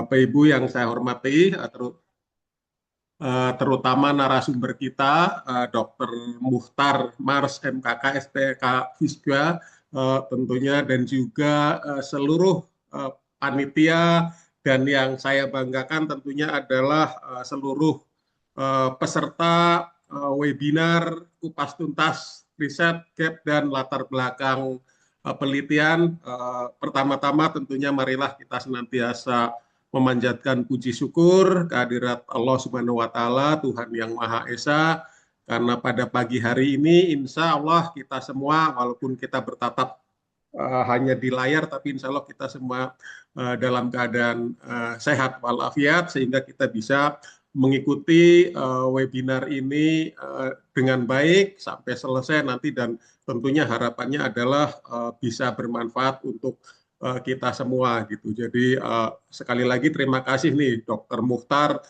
Bapak Ibu yang saya hormati, terutama narasumber kita, Dr. Muhtar Mars MKK SPK Fisga, tentunya dan juga seluruh panitia, dan yang saya banggakan tentunya adalah seluruh peserta webinar kupas tuntas riset gap dan latar belakang penelitian. Pertama-tama tentunya marilah kita senantiasa memanjatkan puji syukur kehadirat Allah Subhanahu wa Ta'ala, Tuhan yang Maha Esa, karena pada pagi hari ini, insya Allah kita semua, walaupun kita bertatap hanya di layar, tapi insya Allah kita semua dalam keadaan sehat walafiat, sehingga kita bisa mengikuti webinar ini dengan baik sampai selesai nanti, dan tentunya harapannya adalah bisa bermanfaat untuk kita semua gitu. Jadi sekali lagi terima kasih nih Dokter Mukhtar,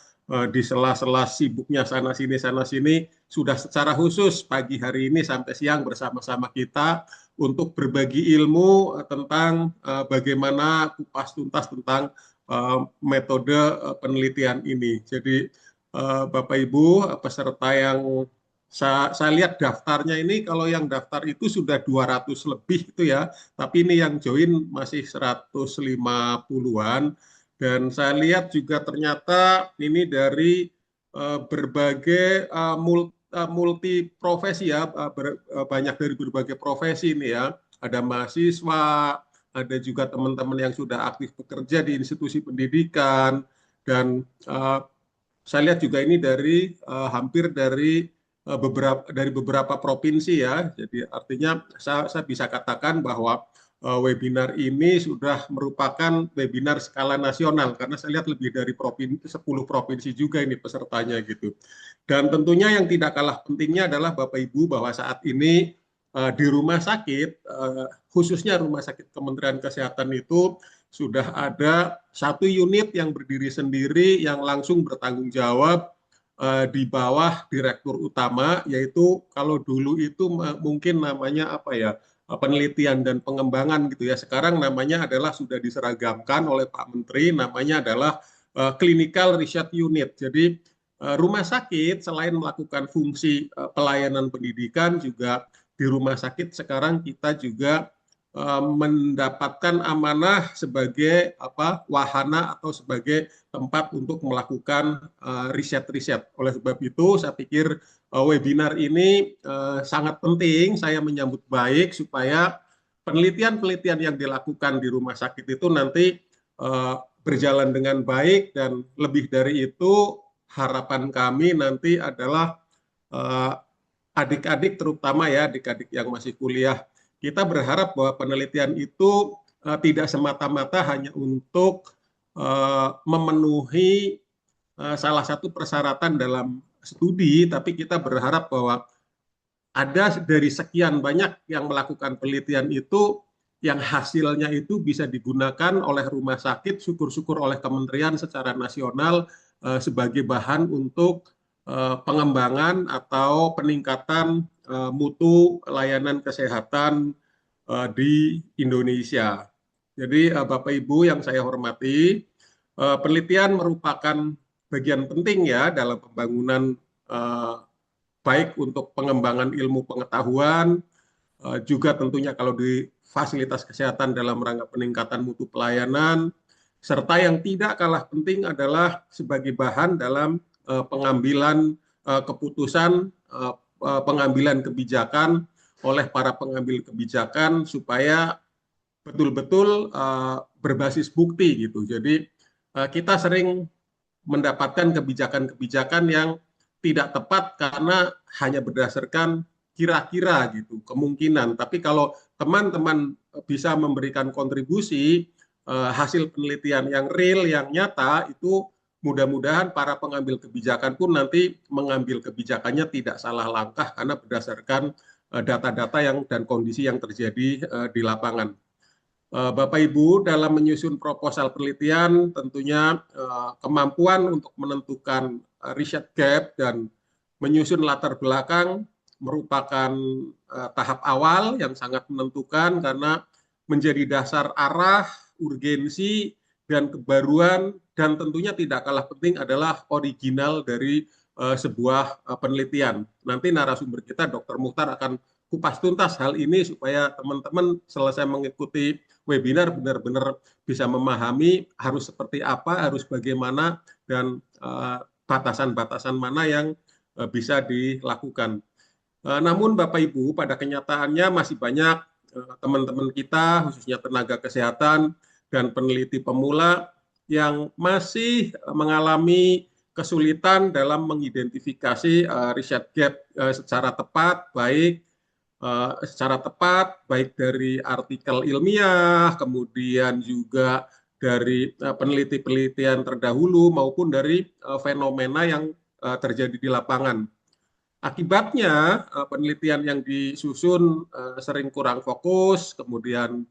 di sela-sela sibuknya sana sini sudah secara khusus pagi hari ini sampai siang bersama-sama kita untuk berbagi ilmu tentang bagaimana kupas tuntas tentang metode penelitian ini. Jadi Bapak Ibu peserta yang saya lihat daftarnya ini, kalau yang daftar itu sudah 200 lebih itu ya, tapi ini yang join masih 150-an. Dan saya lihat juga ternyata ini dari berbagai multi profesi ya, banyak dari berbagai profesi ini ya. Ada mahasiswa, ada juga teman-teman yang sudah aktif bekerja di institusi pendidikan, dan saya lihat juga ini dari hampir dari beberapa provinsi ya. Jadi artinya saya bisa katakan bahwa webinar ini sudah merupakan webinar skala nasional, karena saya lihat lebih dari 10 provinsi juga ini pesertanya gitu. Dan tentunya yang tidak kalah pentingnya adalah Bapak Ibu bahwa saat ini di rumah sakit, khususnya Rumah Sakit Kementerian Kesehatan itu sudah ada satu unit yang berdiri sendiri yang langsung bertanggung jawab di bawah direktur utama, yaitu kalau dulu itu mungkin namanya apa ya, penelitian dan pengembangan gitu ya. Sekarang namanya adalah sudah diseragamkan oleh Pak Menteri, namanya adalah Clinical Research Unit. Jadi rumah sakit selain melakukan fungsi pelayanan pendidikan, juga di rumah sakit sekarang kita juga mendapatkan amanah sebagai wahana atau sebagai tempat untuk melakukan riset-riset. Oleh sebab itu saya pikir webinar ini sangat penting, saya menyambut baik supaya penelitian-penelitian yang dilakukan di rumah sakit itu nanti berjalan dengan baik, dan lebih dari itu harapan kami nanti adalah adik-adik, terutama ya adik-adik yang masih kuliah, kita berharap bahwa penelitian itu tidak semata-mata hanya untuk memenuhi salah satu persyaratan dalam studi, tapi kita berharap bahwa ada dari sekian banyak yang melakukan penelitian itu, yang hasilnya itu bisa digunakan oleh rumah sakit, syukur-syukur oleh kementerian secara nasional sebagai bahan untuk pengembangan atau peningkatan mutu layanan kesehatan di Indonesia. Jadi Bapak Ibu yang saya hormati, penelitian merupakan bagian penting ya dalam pembangunan, baik untuk pengembangan ilmu pengetahuan, juga tentunya kalau di fasilitas kesehatan dalam rangka peningkatan mutu pelayanan, serta yang tidak kalah penting adalah sebagai bahan dalam pengambilan keputusan, pengambilan kebijakan oleh para pengambil kebijakan, supaya betul-betul berbasis bukti gitu. Jadi kita sering mendapatkan kebijakan-kebijakan yang tidak tepat karena hanya berdasarkan kira-kira gitu, kemungkinan. Tapi kalau teman-teman bisa memberikan kontribusi hasil penelitian yang real, yang nyata, itu mudah-mudahan para pengambil kebijakan pun nanti mengambil kebijakannya tidak salah langkah karena berdasarkan data-data yang dan kondisi yang terjadi di lapangan. Bapak Ibu dalam menyusun proposal penelitian tentunya kemampuan untuk menentukan riset gap dan menyusun latar belakang merupakan tahap awal yang sangat menentukan, karena menjadi dasar arah, urgensi, dan kebaruan dan tentunya tidak kalah penting adalah original dari sebuah penelitian. Nanti narasumber kita Dr. Mukhtar akan kupas tuntas hal ini supaya teman-teman selesai mengikuti webinar benar-benar bisa memahami harus seperti apa, harus bagaimana, dan batasan-batasan mana yang bisa dilakukan. Namun Bapak Ibu, pada kenyataannya masih banyak teman-teman kita, khususnya tenaga kesehatan dan peneliti pemula, yang masih mengalami kesulitan dalam mengidentifikasi riset gap secara tepat, baik dari artikel ilmiah, kemudian juga dari peneliti-penelitian terdahulu, maupun dari fenomena yang terjadi di lapangan. Akibatnya penelitian yang disusun sering kurang fokus, kemudian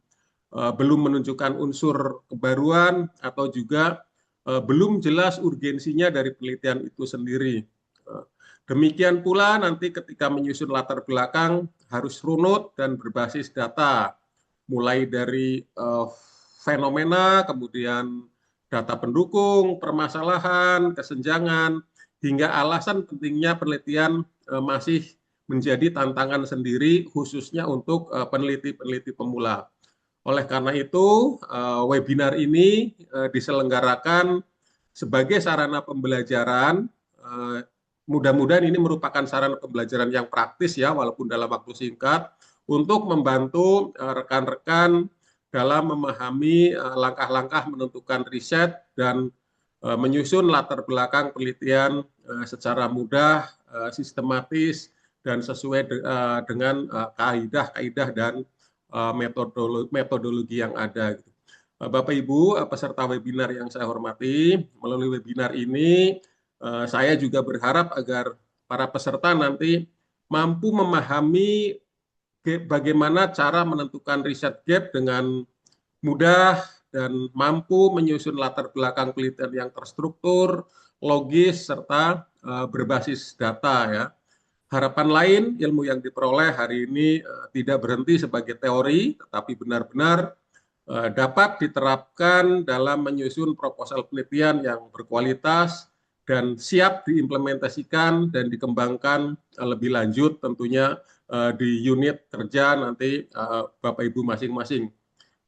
belum menunjukkan unsur kebaruan, atau juga belum jelas urgensinya dari penelitian itu sendiri. Demikian pula nanti ketika menyusun latar belakang harus runut dan berbasis data, mulai dari fenomena, kemudian data pendukung, permasalahan, kesenjangan, hingga alasan pentingnya penelitian masih menjadi tantangan sendiri, khususnya untuk peneliti-peneliti pemula. Oleh karena itu, webinar ini diselenggarakan sebagai sarana pembelajaran. Mudah-mudahan ini merupakan sarana pembelajaran yang praktis ya, walaupun dalam waktu singkat, untuk membantu rekan-rekan dalam memahami langkah-langkah menentukan riset dan menyusun latar belakang penelitian secara mudah, sistematis, dan sesuai dengan kaidah-kaidah dan metodologi yang ada. Bapak Ibu peserta webinar yang saya hormati, melalui webinar ini saya juga berharap agar para peserta nanti mampu memahami bagaimana cara menentukan riset gap dengan mudah dan mampu menyusun latar belakang penelitian yang terstruktur, logis, serta berbasis data ya. Harapan lain, ilmu yang diperoleh hari ini tidak berhenti sebagai teori, tetapi benar-benar dapat diterapkan dalam menyusun proposal penelitian yang berkualitas dan siap diimplementasikan dan dikembangkan lebih lanjut tentunya di unit kerja nanti Bapak Ibu masing-masing.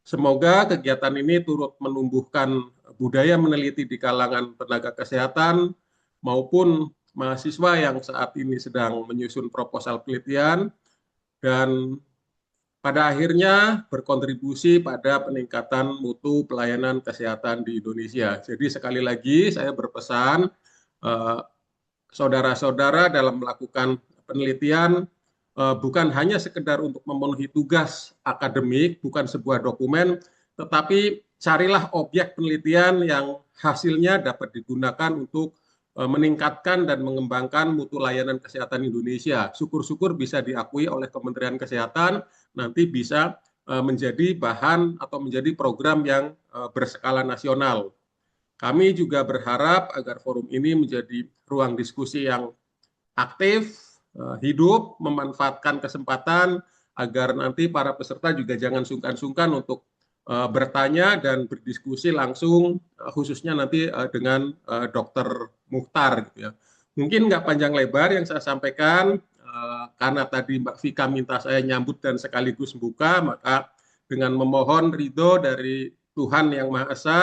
Semoga kegiatan ini turut menumbuhkan budaya meneliti di kalangan tenaga kesehatan maupun mahasiswa yang saat ini sedang menyusun proposal penelitian, dan pada akhirnya berkontribusi pada peningkatan mutu pelayanan kesehatan di Indonesia. Jadi sekali lagi saya berpesan, saudara-saudara dalam melakukan penelitian bukan hanya sekedar untuk memenuhi tugas akademik, bukan sebuah dokumen, tetapi carilah objek penelitian yang hasilnya dapat digunakan untuk meningkatkan dan mengembangkan mutu layanan kesehatan Indonesia. Syukur-syukur bisa diakui oleh Kementerian Kesehatan, nanti bisa menjadi bahan atau menjadi program yang berskala nasional. Kami juga berharap agar forum ini menjadi ruang diskusi yang aktif, hidup, memanfaatkan kesempatan agar nanti para peserta juga jangan sungkan-sungkan untuk bertanya dan berdiskusi langsung, khususnya nanti dengan Dr. Mukhtar gitu ya. Mungkin nggak panjang lebar yang saya sampaikan, karena tadi Mbak Vika minta saya nyambut dan sekaligus buka, maka dengan memohon ridho dari Tuhan Yang Maha Esa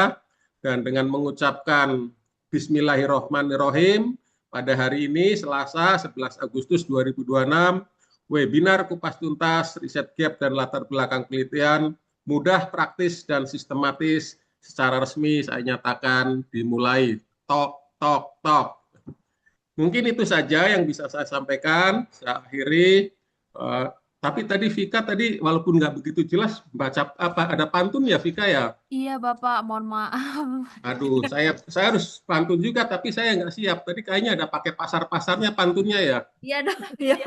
dan dengan mengucapkan Bismillahirrahmanirrahim, pada hari ini Selasa 11 Agustus 2026, webinar kupas tuntas riset gap dan latar belakang penelitian mudah, praktis, dan sistematis secara resmi saya nyatakan dimulai. Tok, tok, tok. Mungkin itu saja yang bisa saya sampaikan. Saya akhiri. Tapi tadi Vika tadi walaupun nggak begitu jelas baca apa, ada pantun ya Vika ya? Iya Bapak, mohon maaf. Aduh, saya harus pantun juga, tapi saya nggak siap. Tadi kayaknya ada pakai pasar-pasarnya pantunnya ya. Iya dong, iya.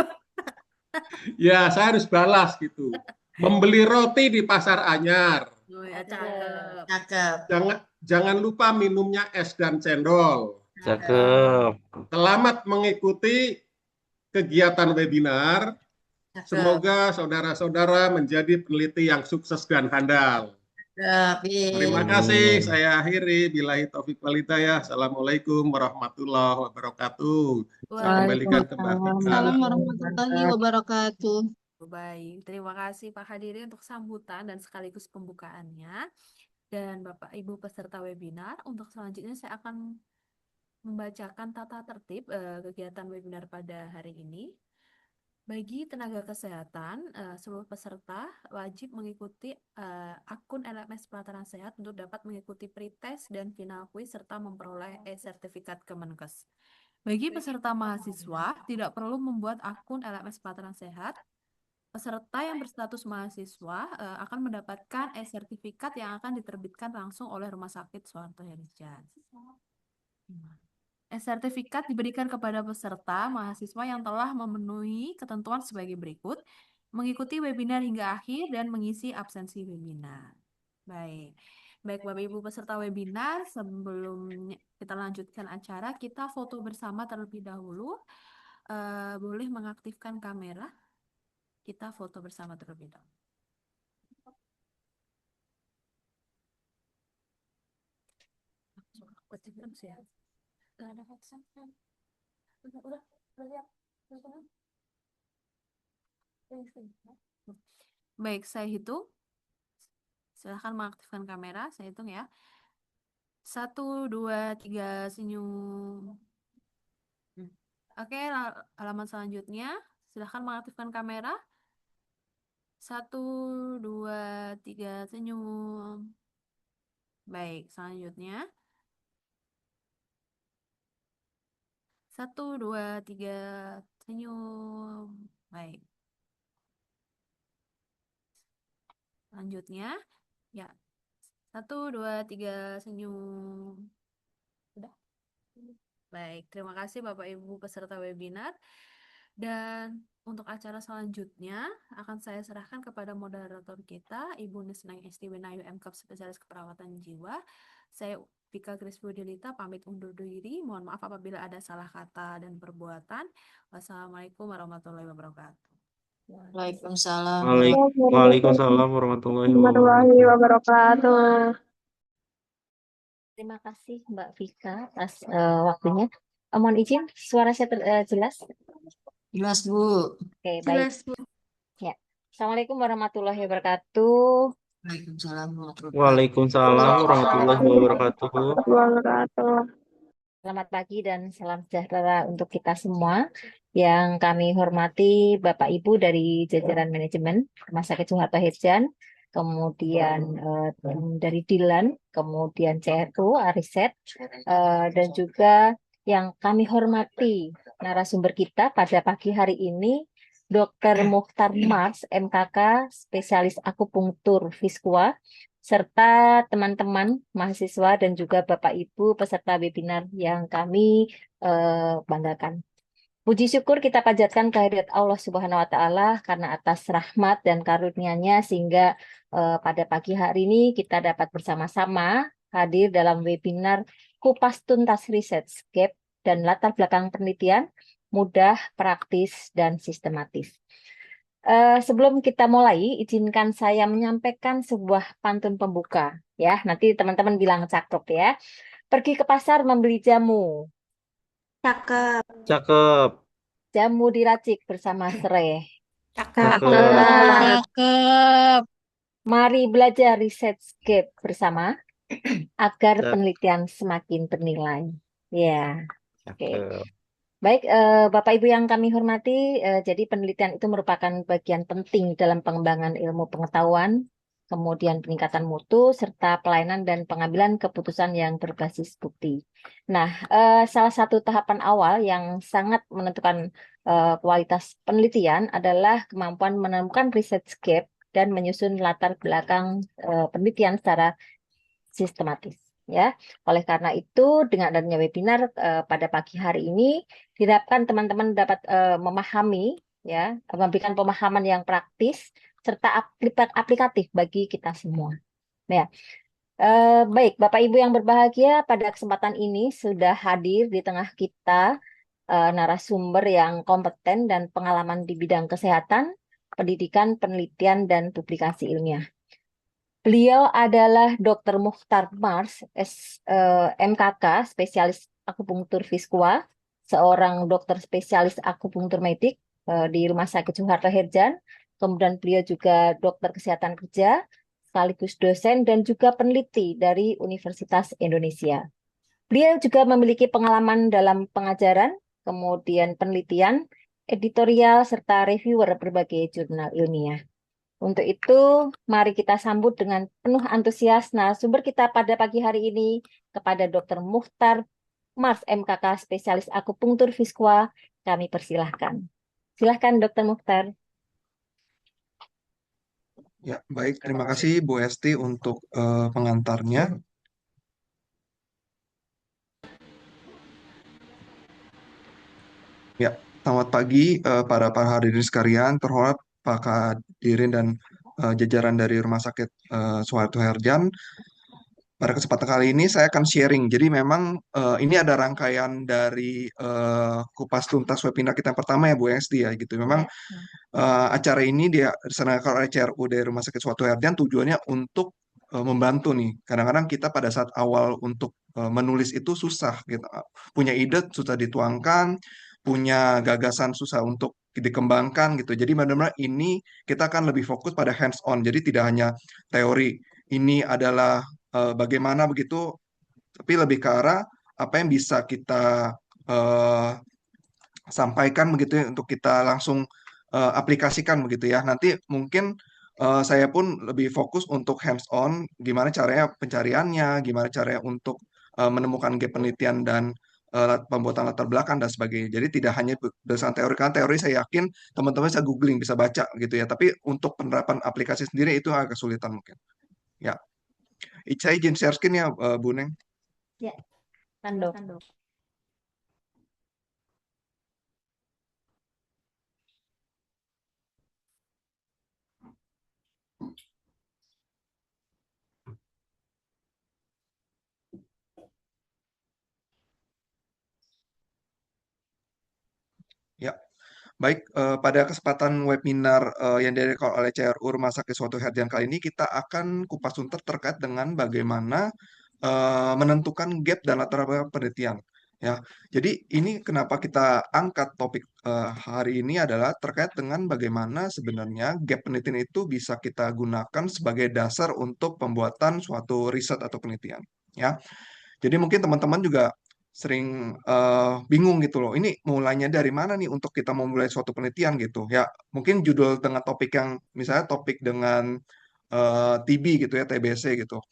Ya, saya harus balas gitu. Membeli roti di pasar anyar. Oh, ya, cakep. Cakep. Jangan lupa minumnya es dan cendol. Cakep. Selamat mengikuti kegiatan webinar. Cakep. Semoga saudara-saudara menjadi peneliti yang sukses dan handal. Terima Amin. kasih, saya akhiri. Billahi taufiq walhidayah. Assalamualaikum warahmatullahi wabarakatuh. Saya kembalikan ke Mbak Waalaikumsalam Vika. Salam warahmatullahi warahmatullahi wabarakatuh. wabarakatuh. Baik, terima kasih Pak Hadirin untuk sambutan dan sekaligus pembukaannya. Dan Bapak Ibu peserta webinar, untuk selanjutnya saya akan membacakan tata tertib kegiatan webinar pada hari ini. Bagi tenaga kesehatan, seluruh peserta wajib mengikuti akun LMS Pelataran Sehat untuk dapat mengikuti pretest dan final quiz serta memperoleh e-sertifikat Kemenkes. Bagi peserta mahasiswa, tidak perlu membuat akun LMS Pelataran Sehat. Peserta yang berstatus mahasiswa akan mendapatkan e-sertifikat yang akan diterbitkan langsung oleh Rumah Sakit Suharto Harja. Sertifikat diberikan kepada peserta mahasiswa yang telah memenuhi ketentuan sebagai berikut, mengikuti webinar hingga akhir dan mengisi absensi webinar. Baik, Bapak Ibu peserta webinar, sebelum kita lanjutkan acara, kita foto bersama terlebih dahulu. Boleh mengaktifkan kamera. Kita foto bersama terlebih dahulu. Gak ada headset kan? Udah lihat. Baik, saya hitung. Silahkan mengaktifkan kamera, saya hitung ya. 1, 2, 3, senyum. Oke, halaman selanjutnya. Silahkan mengaktifkan kamera. 1, 2, 3, senyum. Baik, selanjutnya. 1, 2, 3, senyum. Baik. Selanjutnya, ya. 1, 2, 3, senyum. Udah. Baik, terima kasih Bapak Ibu peserta webinar. Dan untuk acara selanjutnya akan saya serahkan kepada moderator kita, Ibu Nesneng Esti Wenayu MKAP Spesialis Keperawatan Jiwa. Saya Vika Krisbudilita pamit undur diri. Mohon maaf apabila ada salah kata dan perbuatan. Wassalamualaikum warahmatullahi wabarakatuh. Waalaikumsalam. Waalaikumsalam warahmatullahi warahmatullahi wabarakatuh. wabarakatuh. Terima kasih Mbak Vika atas waktunya. Mohon izin, suara saya jelas? Jelas, Bu. Oke, baik. Jelas, Bu. Ya. Assalamualaikum warahmatullahi wabarakatuh. Waalaikumsalam warahmatullahi Waalaikumsalam warahmatullahi wabarakatuh. Wabarakatuh. Selamat pagi dan salam sejahtera untuk kita semua. Yang kami hormati Bapak Ibu dari jajaran manajemen Rumah Sakit Suharto Harjan, kemudian dari Dilan, kemudian CRO, Ariset, dan juga yang kami hormati narasumber kita pada pagi hari ini, Dr. Mukhtar Mars, MKK, spesialis akupunktur Fiskua, serta teman-teman mahasiswa dan juga Bapak Ibu peserta webinar yang kami banggakan. Puji syukur kita panjatkan kehadirat Allah Subhanahu wa Ta'ala karena atas rahmat dan karunia-Nya sehingga pada pagi hari ini kita dapat bersama-sama hadir dalam webinar Kupas Tuntas ResearchGap dan latar belakang penelitian mudah, praktis, dan sistematis. Sebelum kita mulai, izinkan saya menyampaikan sebuah pantun pembuka. Ya, nanti teman-teman bilang cakep ya. Pergi ke pasar membeli jamu. Cakep. Cakep. Jamu diracik bersama serai. Cakep. Cakep. Mari belajar ResearchGap bersama agar Cakep. penelitian semakin bernilai. Ya, oke. Cakep. Baik, Bapak Ibu yang kami hormati, jadi penelitian itu merupakan bagian penting dalam pengembangan ilmu pengetahuan, kemudian peningkatan mutu, serta pelayanan dan pengambilan keputusan yang berbasis bukti. Nah, salah satu tahapan awal yang sangat menentukan kualitas penelitian adalah kemampuan menemukan research gap dan menyusun latar belakang penelitian secara sistematis. Ya, oleh karena itu dengan adanya webinar pada pagi hari ini diharapkan teman-teman dapat memahami, ya, memberikan pemahaman yang praktis serta aplikatif bagi kita semua. Ya, baik, Bapak Ibu yang berbahagia, pada kesempatan ini sudah hadir di tengah kita narasumber yang kompeten dan pengalaman di bidang kesehatan, pendidikan, penelitian, dan publikasi ilmiah. Beliau adalah Dr. Mukhtar Mars, MKK, spesialis akupunktur Fiskua, seorang dokter spesialis akupunktur medik di Rumah Sakit Soeharto Herjan. Kemudian beliau juga dokter kesehatan kerja, sekaligus dosen dan juga peneliti dari Universitas Indonesia. Beliau juga memiliki pengalaman dalam pengajaran, kemudian penelitian, editorial, serta reviewer berbagai jurnal ilmiah. Untuk itu, mari kita sambut dengan penuh antusias narasumber kita pada pagi hari ini kepada Dr. Mukhtar Mars, MKK, spesialis akupunktur Fiskua. Kami persilahkan. Silahkan Dr. Mukhtar. Ya, baik. Terima kasih Bu Esti untuk pengantarnya. Ya, selamat pagi para hadirin sekalian, terhormat Pak Kadirin dan jajaran dari Rumah Sakit Soeharto Herjan. Pada kesempatan kali ini saya akan sharing. Jadi memang ini ada rangkaian dari kupas tuntas webinar kita yang pertama ya Bu Esti ya gitu. Memang acara ini diselenggarakan oleh CRU dari Rumah Sakit Soeharto Herjan, tujuannya untuk membantu nih. Kadang-kadang kita pada saat awal untuk menulis itu susah gitu. Punya ide susah dituangkan, punya gagasan susah untuk dikembangkan gitu. Jadi benar-benar ini kita akan lebih fokus pada hands on. Jadi tidak hanya teori. Ini adalah bagaimana begitu, tapi lebih ke arah apa yang bisa kita sampaikan begitu ya, untuk kita langsung aplikasikan begitu ya. Nanti mungkin saya pun lebih fokus untuk hands on, gimana caranya pencariannya, gimana caranya untuk menemukan gap penelitian dan pembuatan latar belakang dan sebagainya. Jadi tidak hanya berdasarkan teori, karena teori saya yakin teman-teman bisa googling, bisa baca gitu ya. Tapi untuk penerapan aplikasi sendiri itu agak kesulitan mungkin. Ya, saya izin share screen ya Bu Neng. Ya, Tando. Ya, baik, pada kesempatan webinar yang diadakan oleh CRU Rumah Sakit Soeharto Herjan kali ini, kita akan kupas tuntas terkait dengan bagaimana menentukan gap dan latar belakang penelitian. Ya, jadi ini kenapa kita angkat topik hari ini adalah terkait dengan bagaimana sebenarnya gap penelitian itu bisa kita gunakan sebagai dasar untuk pembuatan suatu riset atau penelitian. Ya, jadi mungkin teman-teman juga sering bingung gitu loh. Ini mulainya dari mana nih untuk kita memulai suatu penelitian gitu. Ya, mungkin judul dengan topik yang misalnya topik dengan TB gitu ya, TBC gitu.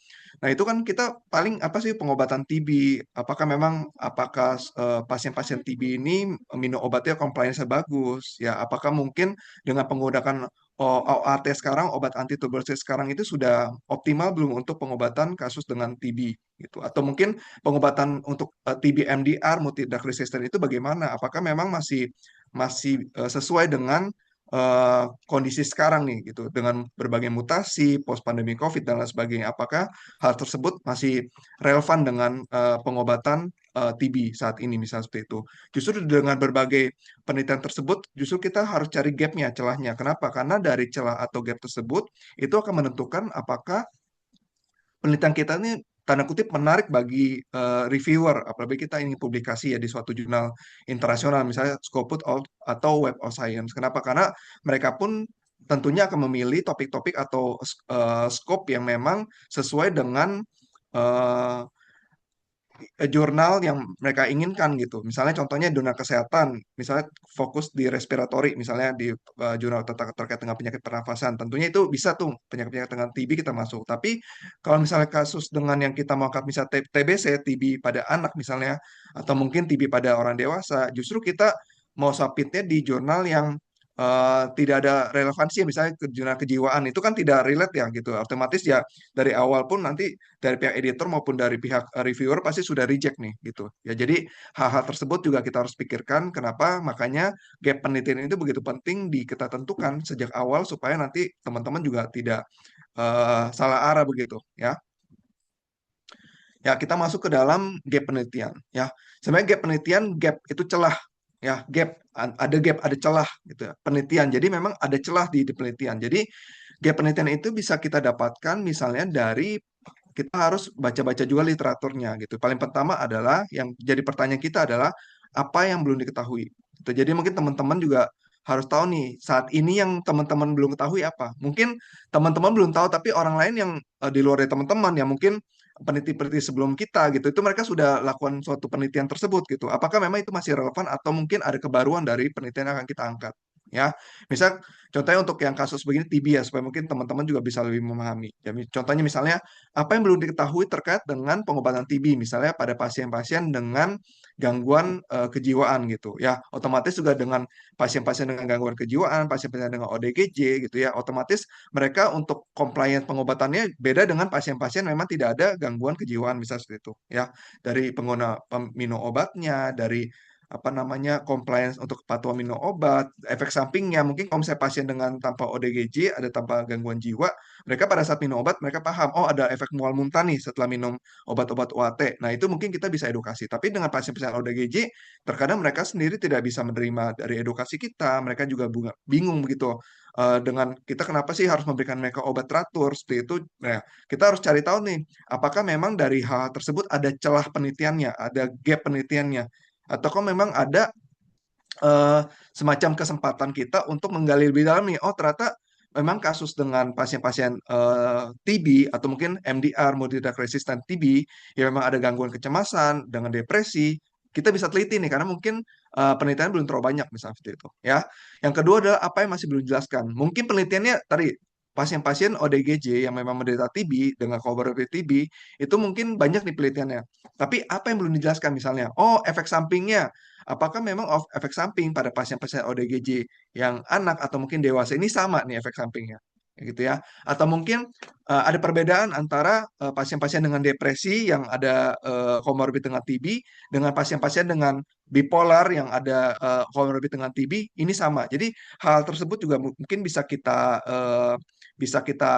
Nah, itu kan kita paling apa sih pengobatan TB? Apakah pasien-pasien TB ini minum obatnya compliance-nya bagus? Ya, apakah mungkin dengan penggunaan OAT sekarang, obat antituberkulosis sekarang itu sudah optimal belum untuk pengobatan kasus dengan TB gitu? Atau mungkin pengobatan untuk TB MDR, multi drug resistant itu bagaimana? Apakah memang masih sesuai dengan kondisi sekarang nih gitu, dengan berbagai mutasi post pandemi COVID dan lain sebagainya? Apakah hal tersebut masih relevan dengan pengobatan TB saat ini misalnya seperti itu? Justru dengan berbagai penelitian tersebut, justru kita harus cari gapnya, celahnya. Kenapa? Karena dari celah atau gap tersebut itu akan menentukan apakah penelitian kita ini tanda kutip menarik bagi reviewer, apalagi kita ingin publikasi ya di suatu jurnal internasional, misalnya Scopus atau Web of Science. Kenapa? Karena mereka pun tentunya akan memilih topik-topik atau scope yang memang sesuai dengan jurnal yang mereka inginkan gitu. Misalnya contohnya jurnal kesehatan, misalnya fokus di respiratory, misalnya di jurnal terkait dengan penyakit pernafasan. Tentunya itu bisa tuh penyakit-penyakit dengan TB kita masuk. Tapi kalau misalnya kasus dengan yang kita mau angkat misalnya TBC, TB pada anak misalnya, atau mungkin TB pada orang dewasa, justru kita mau submitnya di jurnal yang tidak ada relevansi, misalnya jurnal kejiwaan itu kan tidak relate ya gitu. Otomatis ya dari awal pun nanti dari pihak editor maupun dari pihak reviewer pasti sudah reject nih gitu ya. Jadi hal-hal tersebut juga kita harus pikirkan, kenapa makanya gap penelitian itu begitu penting kita tentukan sejak awal supaya nanti teman-teman juga tidak salah arah begitu ya. Ya, kita masuk ke dalam gap penelitian ya. Sebenarnya gap penelitian, gap itu celah ya, ada gap, ada celah gitu ya, penelitian. Jadi memang ada celah di penelitian. Jadi gap penelitian itu bisa kita dapatkan misalnya dari kita harus baca-baca juga literaturnya gitu. Paling pertama adalah yang jadi pertanyaan kita adalah apa yang belum diketahui. Gitu. Jadi mungkin teman-teman juga harus tahu nih saat ini yang teman-teman belum ketahui apa. Mungkin teman-teman belum tahu tapi orang lain yang di luar dari teman-teman yang mungkin peneliti-peneliti sebelum kita gitu itu mereka sudah lakukan suatu penelitian tersebut gitu. Apakah memang itu masih relevan atau mungkin ada kebaruan dari penelitian yang akan kita angkat? Ya, misal contohnya untuk yang kasus begini TB ya supaya mungkin teman-teman juga bisa lebih memahami. Ya, contohnya misalnya apa yang belum diketahui terkait dengan pengobatan TB misalnya pada pasien-pasien dengan gangguan kejiwaan gitu ya otomatis juga dengan pasien-pasien dengan gangguan kejiwaan pasien-pasien dengan ODGJ gitu ya otomatis mereka untuk compliance pengobatannya beda dengan pasien-pasien memang tidak ada gangguan kejiwaan misalnya seperti itu ya dari pengguna minum obatnya dari apa namanya compliance untuk kepatuhan minum obat efek sampingnya mungkin kalau misalnya pasien dengan tanpa ODGJ ada tanpa gangguan jiwa mereka pada saat minum obat mereka paham oh ada efek mual muntah nih setelah minum obat-obat UAT. Nah, itu mungkin kita bisa edukasi. Tapi dengan pasien-pasien ODGJ, terkadang mereka sendiri tidak bisa menerima dari edukasi kita. Mereka juga bingung begitu. Dengan kita kenapa sih harus memberikan mereka obat teratur seperti itu? Nah, kita harus cari tahu nih, apakah memang dari hal tersebut ada celah penelitiannya, ada gap penelitiannya, ataukah memang ada eh, semacam kesempatan kita untuk menggali lebih dalam nih. Oh, ternyata memang kasus dengan pasien-pasien TB atau mungkin MDR, multi drug resistant TB, ya memang ada gangguan kecemasan dengan depresi. Kita bisa teliti nih karena mungkin penelitian belum terlalu banyak misalnya seperti itu ya. Yang kedua adalah apa yang masih belum dijelaskan. Mungkin penelitiannya tadi pasien-pasien ODGJ yang memang menderita TB dengan comorbid TB itu mungkin banyak nih penelitiannya. Tapi apa yang belum dijelaskan misalnya? Oh, efek sampingnya apakah memang efek samping pada pasien-pasien ODGJ yang anak atau mungkin dewasa ini sama nih efek sampingnya gitu ya atau mungkin ada perbedaan antara pasien-pasien dengan depresi yang ada komorbid dengan TB dengan pasien-pasien dengan bipolar yang ada komorbid dengan TB ini sama jadi hal tersebut juga mungkin bisa kita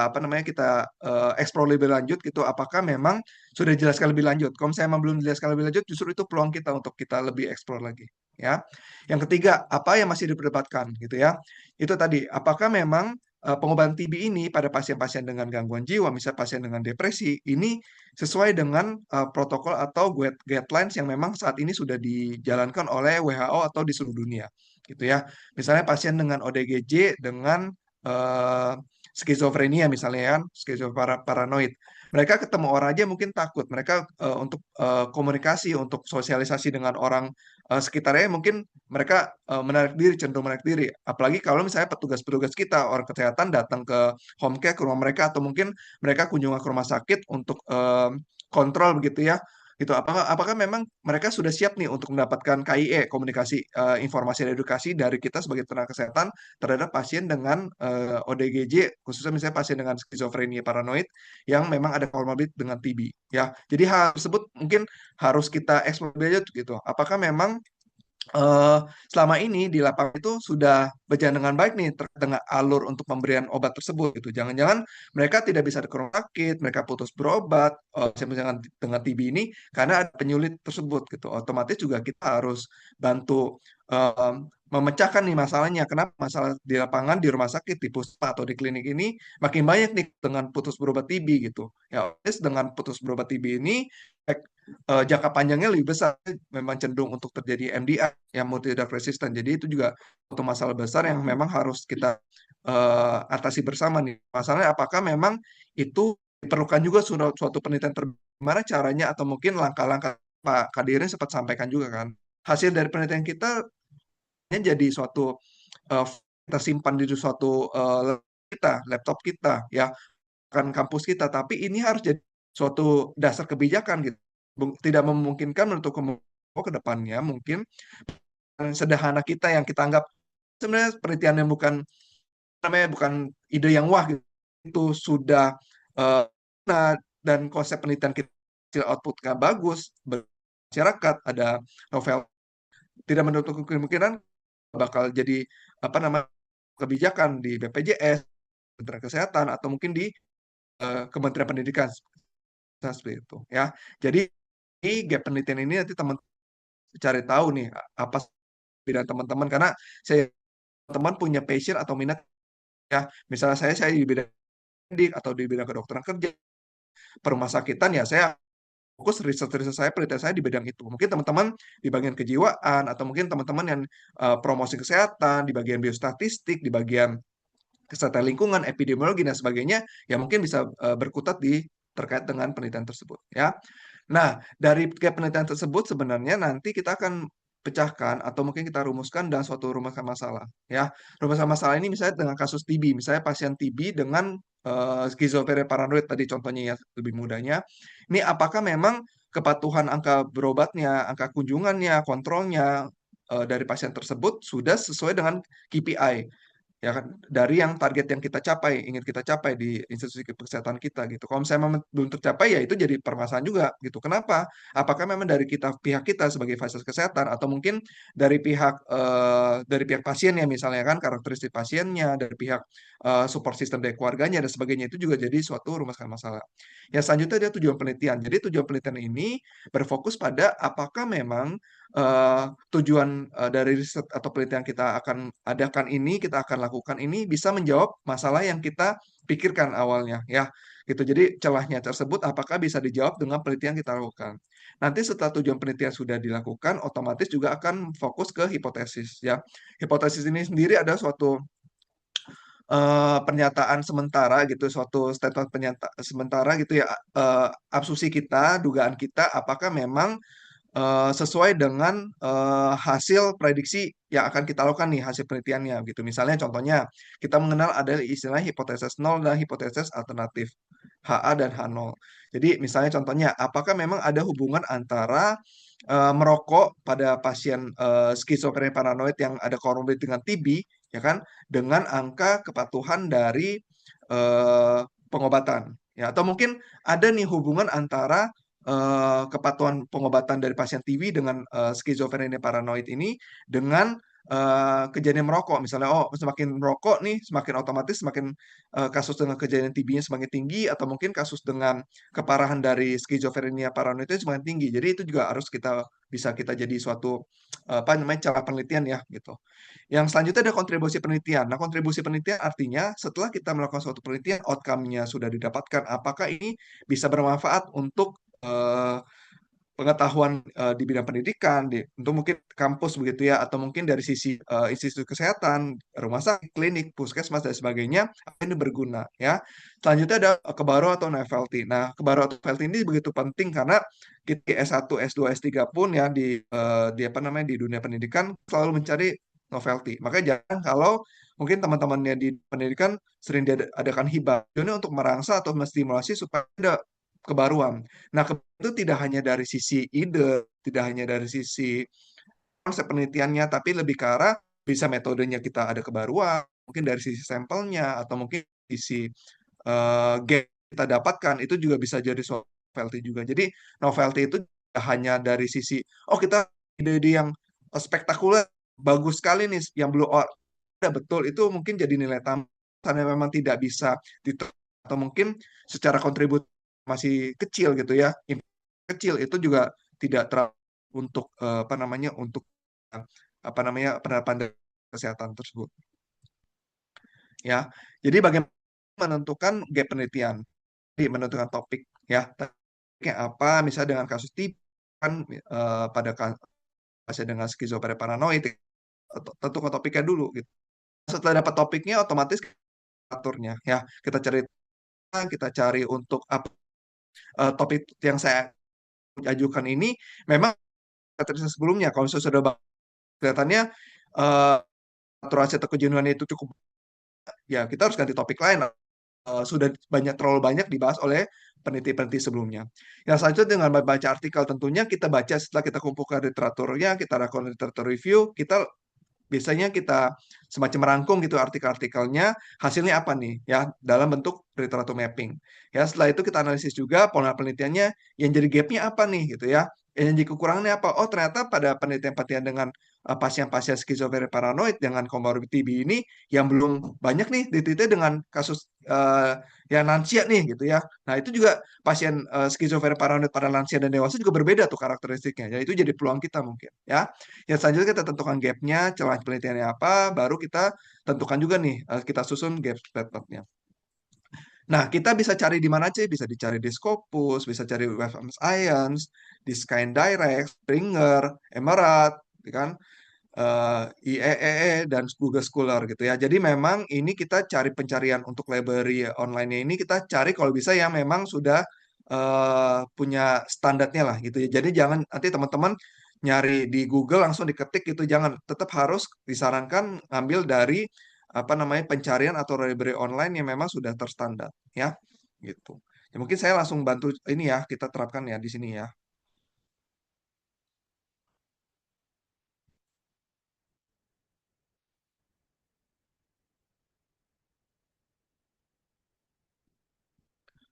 apa namanya kita explore lebih lanjut gitu apakah memang sudah dijelaskan lebih lanjut kalau misalnya memang belum dijelaskan lebih lanjut justru itu peluang kita untuk kita lebih explore lagi ya yang ketiga apa yang masih diperdebatkan gitu ya itu tadi apakah memang pengobatan TB ini pada pasien-pasien dengan gangguan jiwa, misalnya pasien dengan depresi, ini sesuai dengan protokol atau guidelines yang memang saat ini sudah dijalankan oleh WHO atau di seluruh dunia, gitu ya. Misalnya pasien dengan ODGJ dengan eh, skizofrenia misalnya kan, paranoid. Mereka ketemu orang aja mungkin takut. Mereka untuk komunikasi, untuk sosialisasi dengan orang sekitarnya mungkin mereka menarik diri, cenderung menarik diri. Apalagi kalau misalnya petugas-petugas kita, orang kesehatan datang ke home care, ke rumah mereka, atau mungkin mereka kunjungan ke rumah sakit untuk kontrol begitu ya. Gitu. Apakah memang mereka sudah siap nih untuk mendapatkan KIE, komunikasi informasi dan edukasi dari kita sebagai tenaga kesehatan terhadap pasien dengan ODGJ, khususnya misalnya pasien dengan skizofrenia paranoid yang memang ada comorbid dengan TB. Ya, jadi hal tersebut mungkin harus kita eksplor aja gitu. Apakah memang eh, selama ini di lapangan itu sudah berjalan dengan baik nih terkait dengan alur untuk pemberian obat tersebut gitu. Jangan-jangan mereka tidak bisa ke rumah sakit, mereka putus berobat dengan TB ini karena ada penyulit tersebut gitu. Otomatis juga kita harus bantu memecahkan nih masalahnya. Kenapa masalah di lapangan, di rumah sakit, di pusat atau di klinik ini makin banyak nih dengan putus berobat TB gitu. Ya, otomatis dengan putus berobat TB ini jangka panjangnya lebih besar memang cenderung untuk terjadi MDR yang multi drug resistant. Jadi itu juga satu masalah besar yang memang harus kita atasi bersama nih. Masalahnya apakah memang itu diperlukan juga suatu penelitian gimana caranya atau mungkin langkah-langkah Pak Kadirin sempat sampaikan juga kan. Hasil dari penelitian kita jadi suatu kita simpan di suatu laptop kita ya kan kampus kita tapi ini harus jadi suatu dasar kebijakan gitu tidak memungkinkan untuk ke depannya mungkin sederhana kita yang kita anggap sebenarnya penelitian yang bukan namanya bukan ide yang wah gitu itu sudah nah, dan konsep penelitian kita outputnya bagus masyarakat ada novel tidak menutup kemungkinan bakal jadi apa namanya kebijakan di BPJS Kementerian Kesehatan atau mungkin di Kementerian Pendidikan seperti itu ya jadi gap penelitian ini nanti teman cari tahu nih apa bidang teman-teman karena saya teman punya passion atau minat Ya, misalnya saya di bidang medik atau di bidang kedokteran kerja, perumah sakitan ya saya fokus riset-riset saya, penelitian saya di bidang itu. Mungkin teman-teman di bagian kejiwaan atau mungkin teman-teman yang promosi kesehatan, di bagian biostatistik, di bagian kesehatan lingkungan, epidemiologi dan sebagainya, ya mungkin bisa berkutat terkait dengan penelitian tersebut ya. Nah, dari tiga penelitian tersebut sebenarnya nanti kita akan pecahkan atau mungkin kita rumuskan dalam suatu rumuskan masalah ya. Rumuskan masalah ini misalnya dengan kasus TB, misalnya pasien TB dengan skizofrenia paranoid tadi contohnya ya lebih mudahnya. Ini apakah memang kepatuhan angka berobatnya, angka kunjungannya, kontrolnya dari pasien tersebut sudah sesuai dengan KPI ya kan dari yang target yang kita capai ingin kita capai di institusi kesehatan kita gitu. Kalau misalnya memang belum tercapai ya itu jadi permasalahan juga gitu. Kenapa? Apakah memang dari pihak kita sebagai fasilitas kesehatan atau mungkin dari pihak pasiennya misalnya kan karakteristik pasiennya dari pihak support system dari keluarganya dan sebagainya itu juga jadi suatu rumuskan masalah. Yang selanjutnya ada tujuan penelitian. Jadi tujuan penelitian ini berfokus pada apakah memang tujuan dari riset atau penelitian kita akan adakan ini, kita akan lakukan ini bisa menjawab masalah yang kita pikirkan awalnya, ya. Gitu. Jadi celahnya tersebut apakah bisa dijawab dengan penelitian yang kita lakukan. Nanti setelah tujuan penelitian sudah dilakukan, otomatis juga akan fokus ke hipotesis, ya. Hipotesis ini sendiri ada suatu pernyataan sementara gitu, suatu statement sementara gitu ya, asumsi kita, dugaan kita, apakah memang sesuai dengan hasil prediksi yang akan kita lakukan nih hasil penelitiannya gitu. Misalnya contohnya kita mengenal ada istilah hipotesis nol dan hipotesis alternatif HA dan H0. Jadi misalnya contohnya apakah memang ada hubungan antara merokok pada pasien skizofrenia paranoid yang ada komorbid dengan TB ya kan dengan angka kepatuhan dari pengobatan ya atau mungkin ada nih hubungan antara kepatuhan pengobatan dari pasien TB dengan skizofrenia paranoid ini dengan kejadian merokok misalnya semakin merokok nih semakin otomatis semakin kasus dengan kejadian TB-nya semakin tinggi atau mungkin kasus dengan keparahan dari skizofrenia paranoid itu semakin tinggi. Jadi itu juga harus bisa kita jadi suatu apa namanya cara penelitian ya gitu. Yang selanjutnya ada kontribusi penelitian. Nah, kontribusi penelitian artinya setelah kita melakukan suatu penelitian, outcome-nya sudah didapatkan, apakah ini bisa bermanfaat untuk pengetahuan di bidang pendidikan, untuk mungkin kampus begitu ya, atau mungkin dari sisi institusi kesehatan, rumah sakit, klinik, puskesmas dan sebagainya, ini berguna ya. Selanjutnya ada kebaruan atau novelty. Nah, kebaruan atau novelty ini begitu penting karena kita S1, S2, S3 pun ya di apa namanya di dunia pendidikan selalu mencari novelty. Makanya jangan kalau mungkin teman-temannya di pendidikan sering diadakan hibah. Ini untuk merangsang atau menstimulasi supaya ada kebaruan. Nah, itu tidak hanya dari sisi ide, tidak hanya dari sisi konsep penelitiannya, tapi lebih ke arah bisa metodenya kita ada kebaruan, mungkin dari sisi sampelnya, atau mungkin sisi game kita dapatkan, itu juga bisa jadi suatu novelty juga. Jadi, novelty itu tidak hanya dari sisi, kita ide-ide yang spektakuler, bagus sekali nih, yang belum ada betul, itu mungkin jadi nilai tambah, karena memang tidak bisa atau mungkin secara kontribusi masih kecil gitu ya, kecil itu juga tidak terlalu untuk apa namanya untuk apa namanya penerapan kesehatan tersebut. Ya, jadi bagaimana menentukan gap penelitian, jadi menentukan topik ya, topiknya apa, misalnya dengan kasus TB kan pada pasien dengan skizofrenia paranoid, tentukan topiknya dulu gitu. Setelah dapat topiknya, otomatis aturnya ya, kita cari untuk apa topik yang saya ajukan ini memang sebelumnya kalau sudah kelihatannya saturasi atau kejenuhan itu cukup ya kita harus ganti topik lain sudah terlalu banyak dibahas oleh peneliti-peneliti sebelumnya. Yang selanjutnya dengan membaca artikel tentunya kita baca setelah kita kumpulkan literaturnya, kita lakukan literatur review, biasanya kita semacam merangkum gitu artikel-artikelnya, hasilnya apa nih ya dalam bentuk literatur mapping. Ya setelah itu kita analisis juga pola penelitiannya yang jadi gapnya apa nih gitu ya. yang jadi kekurangannya apa? Oh, ternyata pada penelitian-penelitian dengan pasien-pasien skizofrenia paranoid dengan comorbid TB ini yang belum banyak nih diteliti dengan kasus yang lansia nih gitu ya. Nah, itu juga pasien skizofrenia paranoid pada lansia dan dewasa juga berbeda tuh karakteristiknya. Jadi itu jadi peluang kita mungkin ya. Yang selanjutnya kita tentukan gapnya, celah penelitiannya apa, baru kita tentukan juga nih, kita susun gap pattern. Nah, kita bisa cari di mana aja, bisa dicari di Scopus, bisa cari Web of Science, di Skyne Direct, Springer, Emerald, gitu kan, IEEE, dan Google Scholar gitu ya. Jadi memang ini kita cari pencarian untuk library online-nya ini kita cari kalau bisa yang memang sudah punya standarnya lah gitu ya. Jadi jangan nanti teman-teman nyari di Google langsung diketik gitu, jangan. Tetap harus disarankan ngambil dari apa namanya pencarian atau library online yang memang sudah terstandar ya gitu. Ya mungkin saya langsung bantu ini ya kita terapkan ya di sini ya.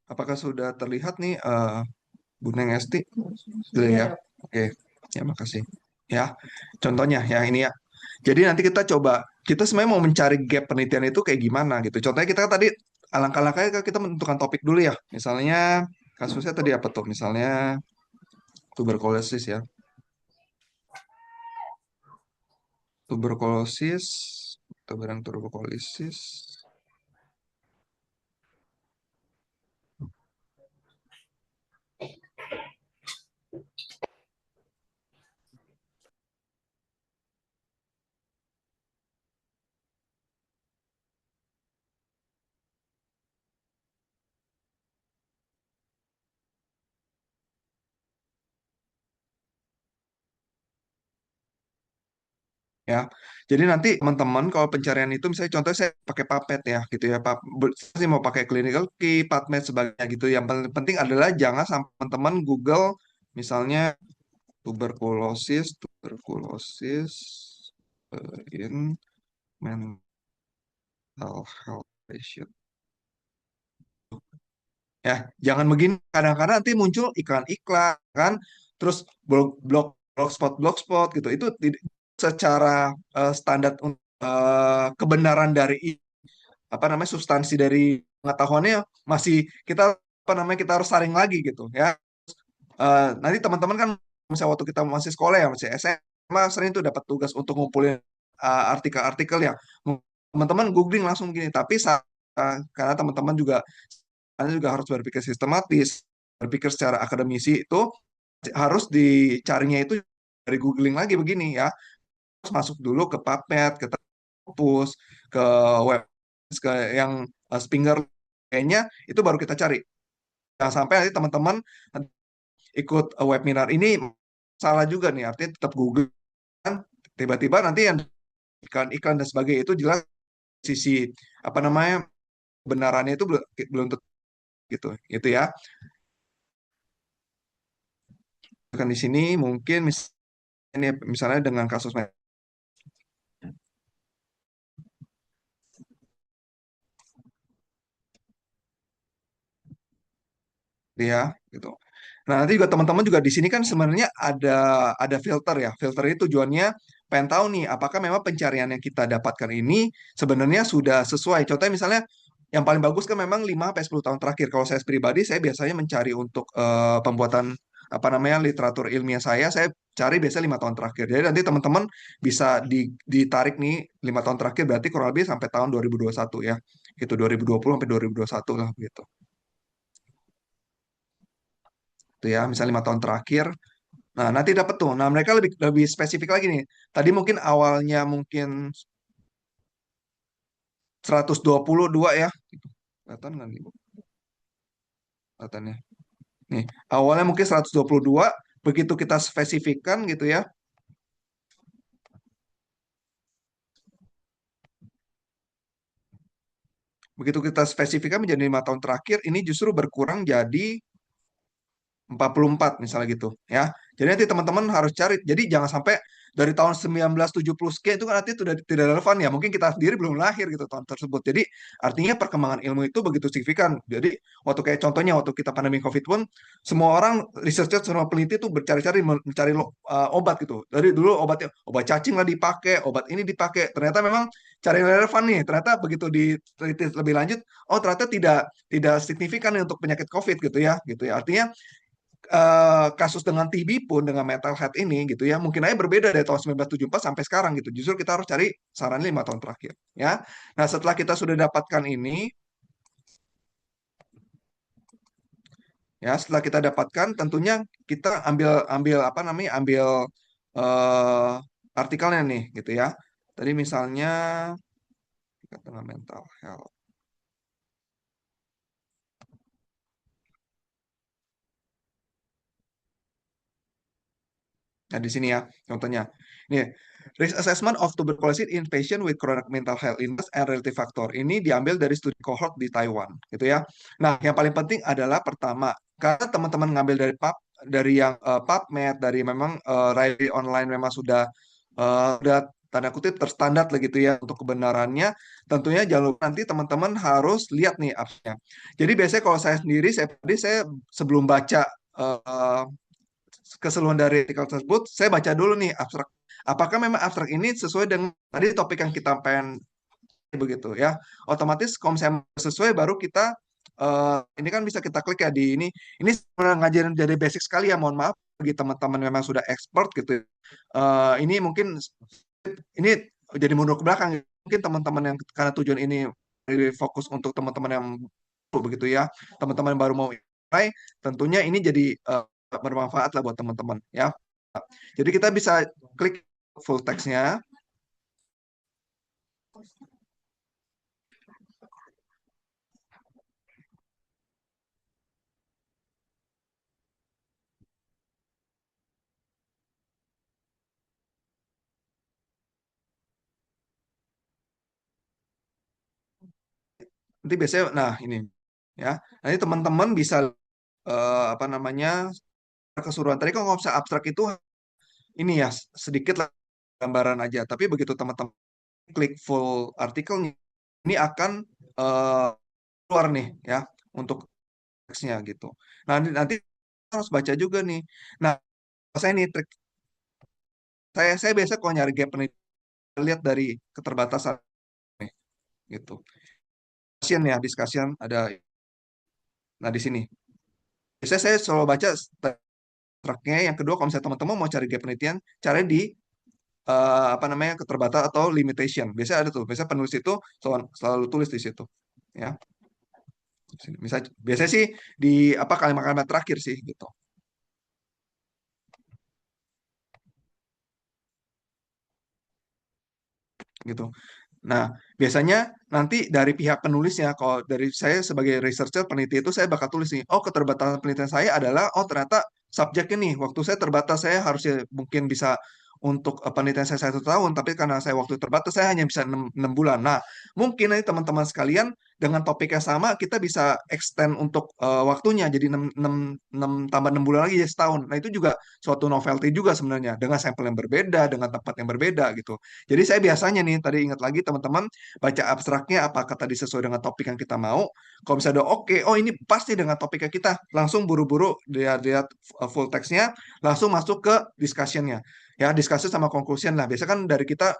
Apakah sudah terlihat nih Bu Neng Esti? Sudah ya. Oke. Ya makasih. Ya. Contohnya ya ini ya. Jadi nanti kita coba kita sebenarnya mau mencari gap penelitian itu kayak gimana gitu. Contohnya kita tadi alangkah-alangkahnya kita menentukan topik dulu ya. Misalnya kasusnya tadi apa tuh? Misalnya tuberkulosis ya. Tuberkulosis, tuberkulosis. Ya, jadi nanti teman-teman kalau pencarian itu misalnya contohnya saya pakai Puppet ya gitu ya, saya sih mau pakai Clinical Key, PubMed sebagainya gitu. Yang paling penting adalah jangan sampai teman-teman Google misalnya tuberkulosis in mental health patient. Ya, jangan begini. Kadang-kadang nanti muncul iklan-iklan kan, terus blogspot gitu. Itu secara standar kebenaran dari apa namanya substansi dari pengetahuannya masih kita apa namanya kita harus saring lagi gitu ya. Nanti teman-teman kan misalnya waktu kita masih sekolah ya masih SMA sering tuh dapat tugas untuk ngumpulin artikel-artikel ya. Teman-teman googling langsung gini. Tapi karena teman-teman juga Anda juga harus berpikir sistematis, berpikir secara akademisi itu harus dicarinya itu dari googling lagi begini ya. Harus masuk dulu ke PubMed, ke Scopus, ke web ke yang Springer kayaknya itu baru kita cari. Jangan sampai nanti teman-teman ikut webinar ini salah juga nih, artinya tetap Google kan tiba-tiba nanti yang iklan-iklan dan sebagainya itu jelas sisi apa namanya kebenarannya itu belum tentu gitu gitu ya. Kan di sini mungkin misalnya dengan kasus ya gitu. Nah, nanti juga teman-teman juga di sini kan sebenarnya ada filter ya. Filter itu tujuannya pengen tahu nih apakah memang pencarian yang kita dapatkan ini sebenarnya sudah sesuai. Contohnya misalnya yang paling bagus kan memang 5 sampai 10 tahun terakhir. Kalau saya pribadi saya biasanya mencari untuk pembuatan apa namanya literatur ilmiah saya cari biasanya 5 tahun terakhir. Jadi nanti teman-teman bisa ditarik nih 5 tahun terakhir berarti kurang lebih sampai tahun 2021 ya. Gitu 2020 sampai 2021 lah gitu. Tuh ya, misalnya 5 tahun terakhir. Nah, nanti dapat tuh. Nah, mereka lebih lebih spesifik lagi nih. Tadi mungkin awalnya mungkin 122 ya. Gitu. Kelihatan nggak nih, Bu? Kelihatannya. Nih, awalnya mungkin 122, begitu kita spesifikkan gitu ya. Begitu kita spesifikkan menjadi 5 tahun terakhir, ini justru berkurang jadi 44 misalnya gitu ya. Jadi nanti teman-teman harus cari. Jadi jangan sampai dari tahun 1970 sekian itu kan artinya sudah tidak relevan ya. Mungkin kita sendiri belum lahir gitu tahun tersebut. Jadi artinya perkembangan ilmu itu begitu signifikan. Jadi waktu kayak contohnya waktu kita pandemi COVID pun semua orang researcher semua peneliti itu bercari-cari mencari obat gitu. Dari dulu obat cacing lah dipakai, obat ini dipakai. Ternyata memang cari relevan nih. Ternyata begitu diteliti lebih lanjut, oh ternyata tidak signifikan nih untuk penyakit COVID gitu ya. Artinya kasus dengan TB pun dengan mental health ini gitu ya mungkin aja berbeda dari tahun 1974 sampai sekarang gitu. Justru kita harus cari saran 5 tahun terakhir ya. Nah, setelah kita sudah dapatkan ini ya, setelah kita dapatkan tentunya kita ambil ambil apa namanya? Ambil eh, artikelnya nih gitu ya. Tadi misalnya dengan mental health. Nah, di sini ya, contohnya. Ini, risk assessment of tuberculosis in patient with chronic mental health illness and related factor. Ini diambil dari studi cohort di Taiwan, gitu ya. Nah, yang paling penting adalah pertama, karena teman-teman ngambil dari yang PubMed, dari memang Riley online memang sudah tanda kutip terstandar lah gitu ya untuk kebenarannya. Tentunya jangan lupa nanti teman-teman harus lihat nih apps-nya. Jadi biasanya kalau saya sendiri, saya sebelum baca eh, keseluruhan dari artikel tersebut, saya baca dulu nih abstrak. Apakah memang abstrak ini sesuai dengan tadi topik yang kita pengen begitu ya. Otomatis kalau misalnya sesuai baru kita ini kan bisa kita klik ya di ini. Ini sebenarnya ngajarin dari basic sekali ya. Mohon maaf bagi teman-teman memang sudah expert gitu. Ini mungkin ini jadi mundur ke belakang. Mungkin teman-teman yang karena tujuan ini fokus untuk teman-teman yang begitu ya. Teman-teman yang baru mau mulai, tentunya ini jadi bermanfaat lah buat teman-teman ya. Jadi kita bisa klik full text-nya. Nanti biasanya, nah ini ya. Nanti teman-teman bisa apa namanya keseluruhan. Tadi kan kalau misalnya abstrak itu ini ya sedikit lah gambaran aja. Tapi begitu teman-teman klik full artikelnya, ini akan eh, keluar nih ya untuk teksnya gitu. Nah, nanti harus baca juga nih. Nah, saya ini trik saya biasa kalau nyari gap nih lihat dari keterbatasan nih, gitu. Discussion ada. Nah, di sini. Biasanya saya selalu baca tracknya. Yang kedua, kalau misalnya teman-teman mau cari gap penelitian, cari di apa namanya keterbatasan atau limitation. Biasanya ada tuh. Biasanya penulis itu selalu tulis di situ. Ya. Biasanya sih di apa kalimat-kalimat terakhir sih gitu. Gitu. Nah, biasanya nanti dari pihak penulisnya, kalau dari saya sebagai researcher peneliti itu saya bakal tulis nih, oh keterbatasan penelitian saya adalah, oh ternyata subjeknya nih, waktu saya terbatas, saya harusnya mungkin bisa untuk penelitian saya 1 tahun, tapi karena saya waktu terbatas, saya hanya bisa 6 bulan. Nah, mungkin nanti teman-teman sekalian dengan topik yang sama, kita bisa extend untuk waktunya, jadi 6 tambah 6 bulan lagi, jadi setahun. Nah, itu juga suatu novelty juga sebenarnya, dengan sampel yang berbeda, dengan tempat yang berbeda gitu. Jadi saya biasanya nih, tadi ingat lagi teman-teman, baca abstraknya apakah tadi sesuai dengan topik yang kita mau. Kalau misalnya udah oke, oh ini pasti dengan topiknya kita, langsung buru-buru lihat full text-nya, langsung masuk ke discussion-nya. Ya, diskusi sama conclusion lah. Biasanya dari kita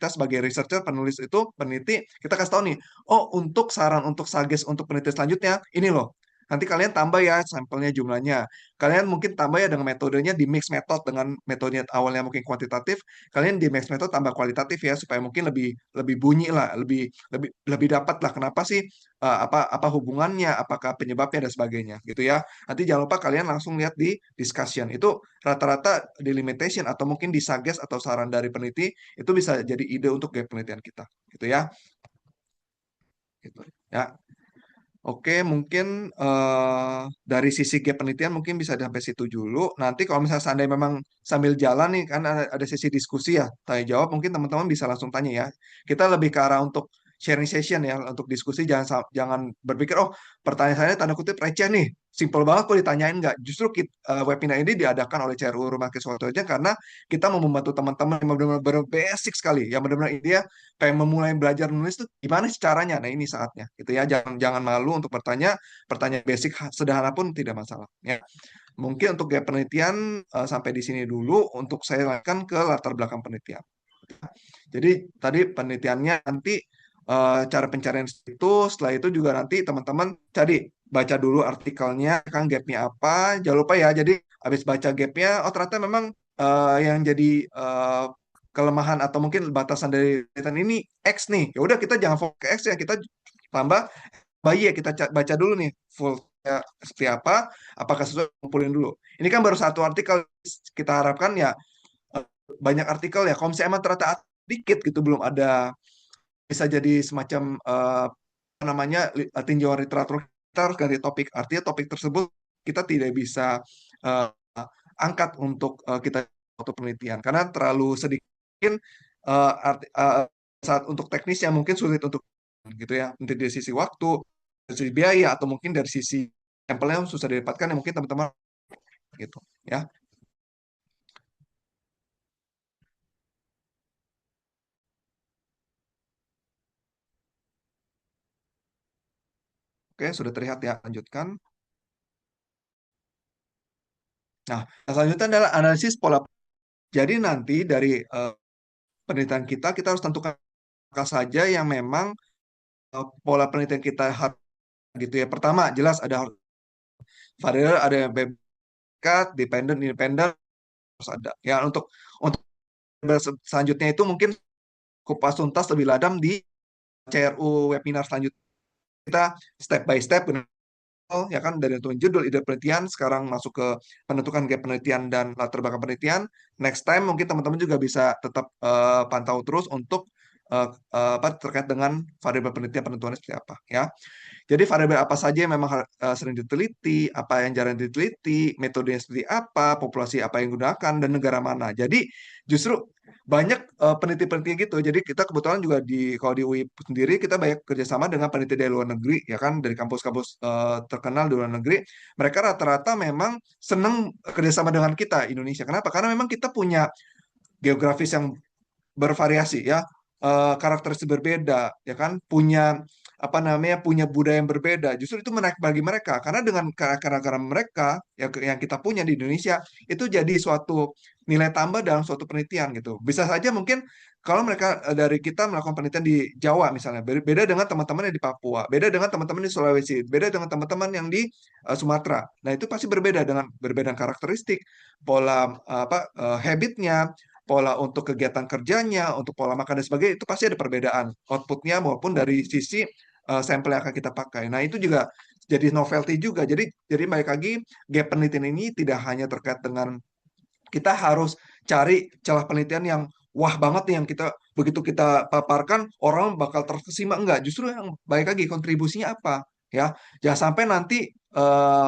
sebagai researcher, penulis itu, peneliti, kita kasih tahu nih, oh untuk saran untuk suggest untuk penelitian selanjutnya, ini loh. Nanti kalian tambah ya sampelnya jumlahnya. Kalian mungkin tambah ya dengan metodenya di mix method dengan metodenya awalnya mungkin kuantitatif, kalian di mix method tambah kualitatif ya supaya mungkin lebih lebih bunyi lah, lebih lebih lebih dapat lah kenapa sih apa hubungannya, apakah penyebabnya dan sebagainya gitu ya. Nanti jangan lupa kalian langsung lihat di discussion. Itu rata-rata di limitation atau mungkin di suggest atau saran dari peneliti itu bisa jadi ide untuk gap penelitian kita gitu ya. Gitu ya. Oke, mungkin dari sisi gap penelitian mungkin bisa sampai situ dulu. Nanti kalau misalnya seandainya memang sambil jalan nih, kan ada sesi diskusi ya, tanya jawab, mungkin teman-teman bisa langsung tanya ya. Kita lebih ke arah untuk sharing session ya untuk diskusi, jangan berpikir oh pertanyaan saya tanda kutip receh nih, simple banget kok ditanyain nggak. Justru webinar ini diadakan oleh CRU Rumah Mahasiswa aja karena kita mau membantu teman-teman yang benar-benar basic sekali, yang benar-benar dia pengen memulai belajar nulis tuh gimana sih caranya. Nah ini saatnya gitu ya, jangan jangan malu untuk bertanya, pertanyaan basic sederhana pun tidak masalah ya. Mungkin untuk gap penelitian sampai di sini dulu, untuk saya lanjutkan ke latar belakang penelitian. Jadi tadi penelitiannya nanti cara pencarian itu, setelah itu juga nanti teman-teman cari baca dulu artikelnya kan gapnya apa, jangan lupa ya. Jadi habis baca gapnya, oh ternyata memang yang jadi kelemahan atau mungkin batasan dari penelitian ini X nih. Ya udah kita jangan fokus ke X ya, kita tambah bayi ya, kita baca dulu nih full ya, seperti apakah sesuai, kumpulin dulu. Ini kan baru satu artikel, kita harapkan ya banyak artikel ya. Kalau misalnya emang ternyata dikit gitu belum ada, bisa jadi semacam apa namanya tinjauan literatur, kita harus ganti topik. Artinya topik tersebut kita tidak bisa uh, angkat untuk kita waktu penelitian karena terlalu sedikit. Mungkin saat untuk teknisnya mungkin sulit untuk gitu ya, mungkin dari sisi waktu, dari sisi biaya, atau mungkin dari sisi sampelnya susah didapatkan ya, mungkin teman-teman gitu ya. Oke, sudah terlihat ya, lanjutkan. Nah, selanjutnya adalah analisis pola. Jadi nanti dari penelitian kita harus tentukan apa saja yang memang pola penelitian kita harus gitu ya. Pertama, jelas ada variabel, ada yang bebas, dependent, independent, harus ada. Ya, untuk selanjutnya itu mungkin kupas tuntas lebih dalam di CRU webinar selanjutnya. Kita step by step ya kan, dari tentuin judul, ide penelitian, sekarang masuk ke penentukan gap penelitian dan latar belakang penelitian. Next time mungkin teman-teman juga bisa tetap pantau terus untuk apa terkait dengan variabel penelitian, penentuannya seperti apa ya. Jadi variabel apa saja yang memang sering diteliti, apa yang jarang diteliti, metodenya seperti apa, populasi apa yang digunakan, dan negara mana. Jadi justru banyak peneliti-peneliti gitu. Jadi kita kebetulan juga kalau di UI sendiri kita banyak kerjasama dengan peneliti dari luar negeri, ya kan, dari kampus-kampus terkenal di luar negeri. Mereka rata-rata memang senang kerjasama dengan kita Indonesia. Kenapa? Karena memang kita punya geografis yang bervariasi ya, karakteristik berbeda, ya kan, punya apa namanya, punya budaya yang berbeda. Justru itu menarik bagi mereka karena dengan karakter mereka yang kita punya di Indonesia itu jadi suatu nilai tambah dalam suatu penelitian gitu. Bisa saja mungkin kalau mereka dari kita melakukan penelitian di Jawa misalnya, beda dengan teman-teman yang di Papua, beda dengan teman-teman di Sulawesi, beda dengan teman-teman yang di Sumatera. Nah itu pasti berbeda dengan karakteristik, pola habitnya, pola untuk kegiatan kerjanya, untuk pola makan dan sebagainya, itu pasti ada perbedaan outputnya maupun dari sisi sampel yang akan kita pakai. Nah itu juga jadi novelty juga. Jadi balik lagi, gap penelitian ini tidak hanya terkait dengan kita harus cari celah penelitian yang wah banget nih, yang kita begitu kita paparkan orang bakal terkesima, enggak. Justru yang baik lagi kontribusinya apa ya. Jangan sampai nanti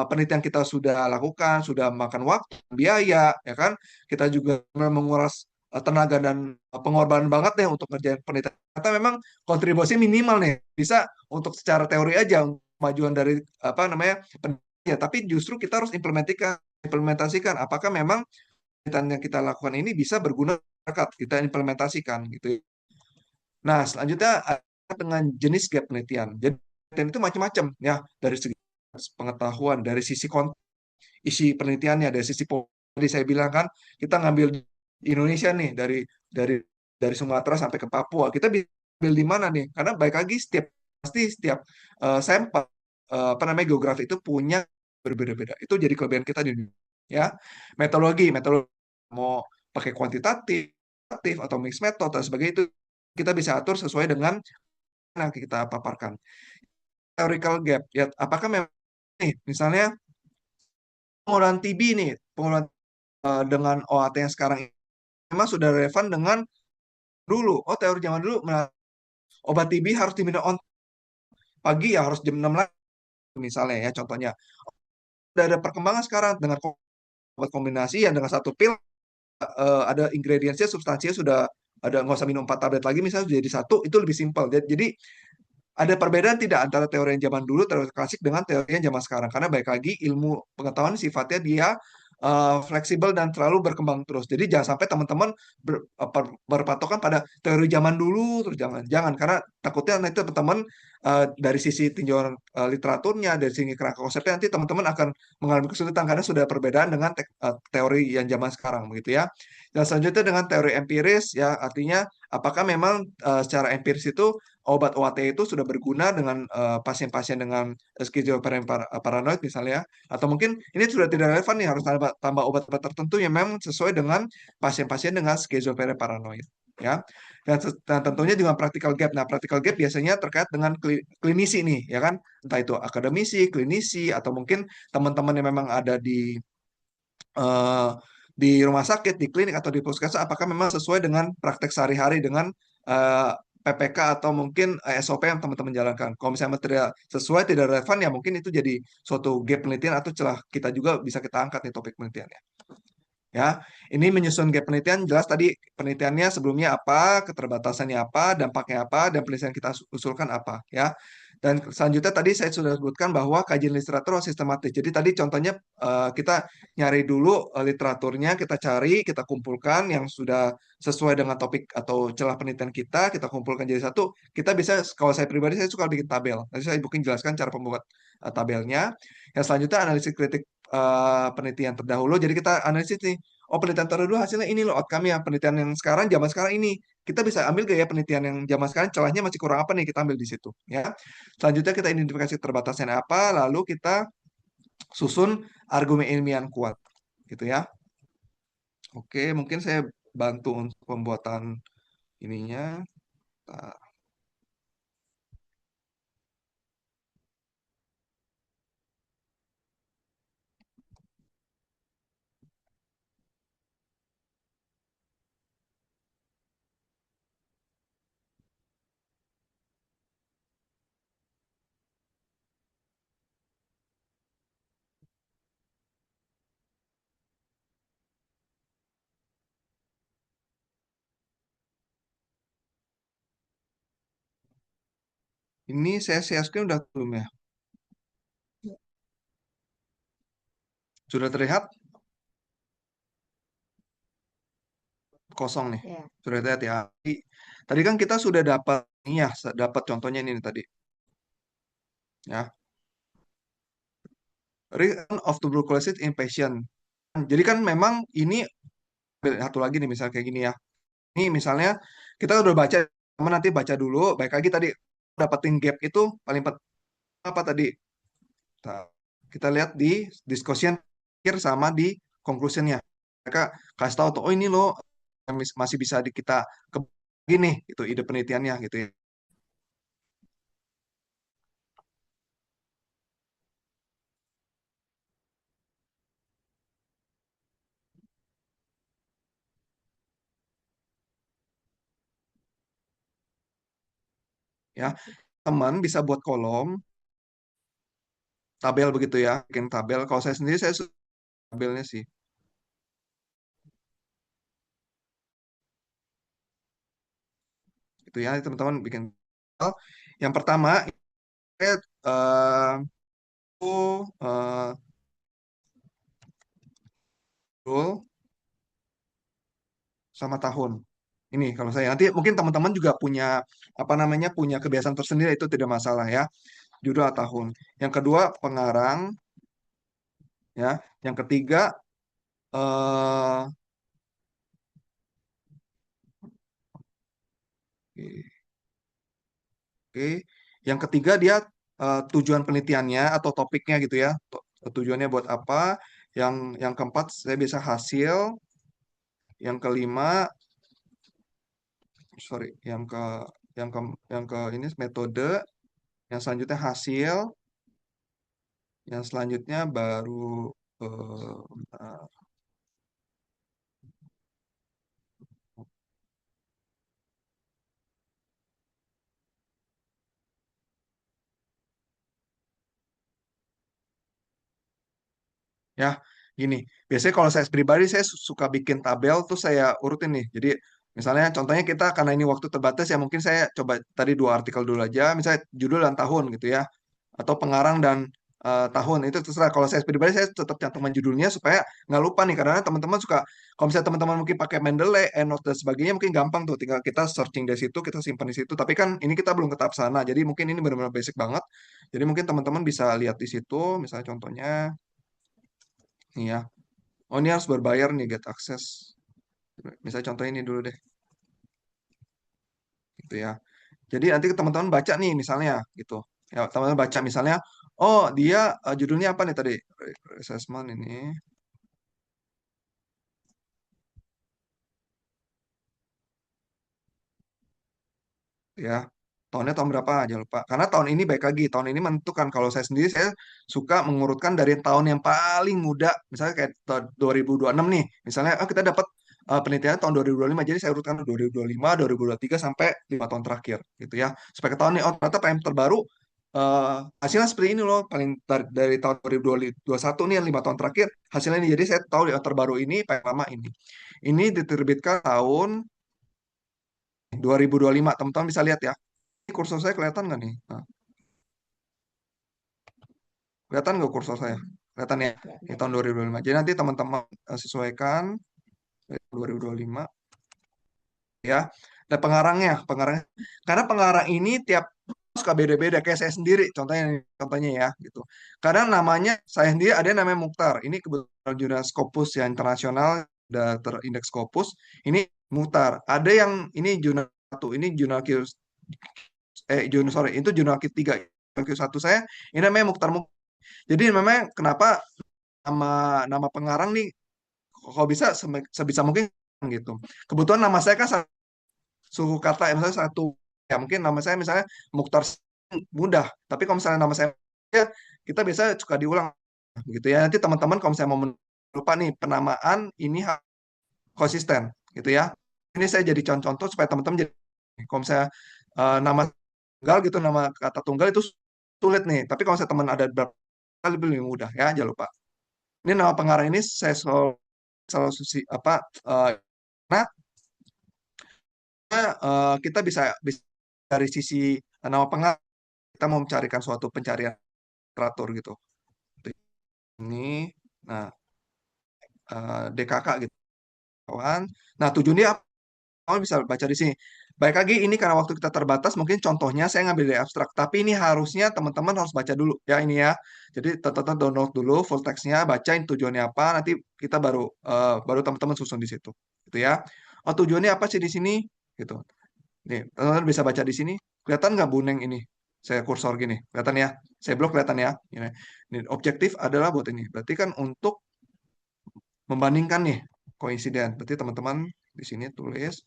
penelitian kita sudah lakukan, sudah makan waktu, biaya, ya kan. Kita juga menguras tenaga dan pengorbanan banget nih untuk ngerjain penelitian. Ternyata memang kontribusi minimal nih, bisa untuk secara teori aja kemajuan dari apa namanya penelitian, tapi justru kita harus implementasikan apakah memang penelitian yang kita lakukan ini bisa berguna masyarakat, kita implementasikan gitu. Nah, selanjutnya dengan jenis gap penelitian. Jadi penelitian itu macam-macam ya, dari segi pengetahuan, dari sisi isi penelitiannya, dari sisi tadi saya bilang kan, kita ngambil Indonesia nih, dari Sumatera sampai ke Papua. Kita bisa ambil di mana nih? Karena baik lagi setiap sampel apa namanya geografi itu punya berbeda-beda. Itu jadi kelebihan kita di Indonesia. Ya, metodologi mau pakai kuantitatif atau mixed method dan sebagainya, itu kita bisa atur sesuai dengan yang kita paparkan. Theoretical gap, ya apakah memang nih misalnya pengolahan TB nih, pengolahan dengan OAT yang sekarang ini memang sudah relevan dengan dulu. Oh, teori zaman dulu obat TB harus diminum pagi ya harus jam 6 lagi misalnya ya contohnya. Sudah ada perkembangan sekarang dengan obat kombinasi yang dengan satu pil ada ingredientsnya, substansinya sudah ada, nggak usah minum 4 tablet lagi misalnya, jadi satu, itu lebih simpel. Jadi ada perbedaan tidak antara teori yang zaman dulu, teori klasik dengan teori yang zaman sekarang? Karena baik lagi ilmu pengetahuan sifatnya dia fleksibel dan selalu berkembang terus. Jadi jangan sampai teman-teman berpatokan pada teori zaman dulu, terus jangan karena takutnya nanti teman-teman dari sisi tinjauan literaturnya, dari sisi kerangka konsepnya nanti teman-teman akan mengalami kesulitan karena sudah perbedaan dengan teori yang zaman sekarang begitu ya. Dan selanjutnya dengan teori empiris ya, artinya apakah memang secara empiris itu obat OAT itu sudah berguna dengan pasien-pasien dengan skizofrenia paranoid misalnya, atau mungkin ini sudah tidak relevan nih, harus tambah obat-obat tertentu yang memang sesuai dengan pasien-pasien dengan skizofrenia paranoid ya. Dan tentunya dengan practical gap. Nah, practical gap biasanya terkait dengan klinisi nih, ya kan? Entah itu akademisi, klinisi, atau mungkin teman-teman yang memang ada eh, di rumah sakit, di klinik atau di puskesmas, apakah memang sesuai dengan praktek sehari-hari dengan eh, PPK atau mungkin SOP yang teman-teman jalankan. Kalau misalnya tidak sesuai, tidak relevan, ya mungkin itu jadi suatu gap penelitian atau celah kita juga bisa kita angkat nih topik penelitiannya. Ya, ini menyusun gap penelitian jelas tadi penelitiannya sebelumnya apa, keterbatasannya apa, dampaknya apa, dan penelitian kita usulkan apa, ya. Dan selanjutnya tadi saya sudah sebutkan bahwa kajian literatur sistematis. Jadi tadi contohnya kita nyari dulu literaturnya, kita cari, kita kumpulkan yang sudah sesuai dengan topik atau celah penelitian kita kumpulkan jadi satu. Kita bisa, kalau saya pribadi saya suka bikin tabel. Nanti saya mungkin jelaskan cara pembuat tabelnya. Yang selanjutnya analisis kritik penelitian terdahulu. Jadi kita analisis nih, oh penelitian terdahulu hasilnya ini loh outcome-nya. Penelitian yang sekarang, zaman sekarang ini. Kita bisa ambil gaya penelitian yang zaman sekarang, celahnya masih kurang apa nih, kita ambil di situ. Ya. Selanjutnya kita identifikasi keterbatasan apa, lalu kita susun argumen ilmiah yang kuat. Gitu ya. Oke, mungkin saya bantu untuk pembuatan ininya. Nah, ini saya share screen udah belum ya? Sudah terlihat? Kosong nih. Ya. Sudah terlihat ya. Tadi kan kita sudah dapat ini ya, dapat contohnya ini nih tadi. Ya. Reason of tuberculosis in patient. Jadi kan memang ini satu lagi nih misalnya kayak gini ya. Ini misalnya kita udah baca, teman nanti baca dulu. Baik lagi tadi dapetin gap itu paling apa tadi? Nah, kita lihat di discussion akhir sama di conclusionnya. Mereka kasih tahu tuh, oh ini loh masih bisa kita ke gini itu ide penelitiannya gitu ya. Ya, teman bisa buat kolom tabel begitu ya, bikin tabel. Kalau saya sendiri saya suka tabelnya sih. Itu ya, teman-teman bikin tabel. Yang pertama, saya uh, rule sama tahun. Ini kalau saya nanti mungkin teman-teman juga punya apa namanya punya kebiasaan tersendiri itu tidak masalah ya. Judul tahun. Yang kedua pengarang ya. Yang ketiga eh oke. Yang ketiga dia tujuan penelitiannya atau topiknya gitu ya. Tujuannya buat apa? Yang keempat saya bisa hasil. Yang kelima sorry, yang ke yang ke ini metode. Yang selanjutnya hasil. Yang selanjutnya baru bentar. Ya, gini. Biasanya kalau saya pribadi saya suka bikin tabel tuh saya urutin nih. Jadi Misalnya contohnya kita karena ini waktu terbatas ya mungkin saya coba tadi 2 artikel dulu aja, misalnya judul dan tahun gitu ya, atau pengarang dan tahun itu terserah. Kalau saya pribadi saya tetap cantumin judulnya supaya nggak lupa nih karena teman-teman suka kalau misalnya teman-teman mungkin pakai Mendeley, EndNote dan sebagainya mungkin gampang tuh tinggal kita searching dari situ kita simpan di situ. Tapi kan ini kita belum ke tahap sana, jadi mungkin ini benar-benar basic banget. Jadi mungkin teman-teman bisa lihat di situ, misalnya contohnya nih ya. Oh ini harus berbayar nih get access. Misalnya contoh ini dulu deh, gitu ya. Jadi nanti teman-teman baca nih misalnya gitu. Ya, teman-teman baca misalnya, oh dia judulnya apa nih tadi? Assessment ini ya. Tahunnya tahun berapa? Jangan lupa. Karena tahun ini baik lagi, tahun ini menentukan. Kalau saya sendiri saya suka mengurutkan dari tahun yang paling muda, misalnya kayak tahun 2026 nih. Misalnya kita dapat penelitian tahun 2025, jadi saya urutkan 2025, 2023 sampai 5 tahun terakhir gitu ya. Supaya ketahuan nih, oh ternyata PM terbaru hasilnya seperti ini loh, paling dari tahun 2021 nih yang 5 tahun terakhir hasilnya ini. Jadi saya tahu yang terbaru ini, paling lama ini. Ini diterbitkan tahun 2025, teman-teman bisa lihat ya. Ini kursor saya kelihatan nggak nih? Nah, kelihatan nggak kursor saya? Kelihatan ya? Ini tahun 2025. Jadi nanti teman-teman sesuaikan 2025 ya. Dan pengarangnya. Karena pengarang ini tiap suka beda-beda kayak saya sendiri. Contohnya ya gitu. Kadang namanya saya sendiri ada yang namanya Mukhtar. Ini kebetulan jurnal Scopus yang internasional udah terindeks Scopus. Ini Mukhtar. Ada yang ini jurnal satu, ini jurnal Q, jurnal sorry, itu jurnal Q3. Q1 saya ini namanya Mukhtar. Jadi memang kenapa nama nama pengarang nih kalau bisa sebisa mungkin gitu. Kebetulan nama saya kan suku kata misalnya satu ya mungkin nama saya misalnya Mukhtar mudah, tapi kalau misalnya nama saya ya kita biasa suka diulang gitu ya. Nanti teman-teman kalau misalnya mau lupa nih penamaan ini konsisten gitu ya. Ini saya jadi contoh-contoh supaya teman-teman jadi kalau misalnya nama tunggal gitu nama kata tunggal itu sulit nih. Tapi kalau misalnya teman ada berapa kali lebih mudah ya jangan lupa. Ini nama pengarang ini saya selalu apa nah kita bisa dari sisi nama pengarang kita mau mencarikan suatu pencarian literatur gitu. Ini nah DKK gitu kawan. Nah, tujuannya apa? Kawan bisa baca di sini. Baik lagi ini karena waktu kita terbatas, mungkin contohnya saya ngambil dari abstrak, tapi ini harusnya teman-teman harus baca dulu ya ini ya. Jadi teman-teman download dulu full text-nya, bacain tujuannya apa, nanti kita baru teman-teman susun di situ. Gitu ya. Oh, tujuannya apa sih di sini? Gitu. Nih, teman-teman bisa baca di sini. Kelihatan nggak buneng ini? Saya kursor gini. Kelihatan ya? Saya blok kelihatan ya? Ini objektif adalah buat ini. Berarti kan untuk membandingkan nih koinsiden. Berarti teman-teman di sini tulis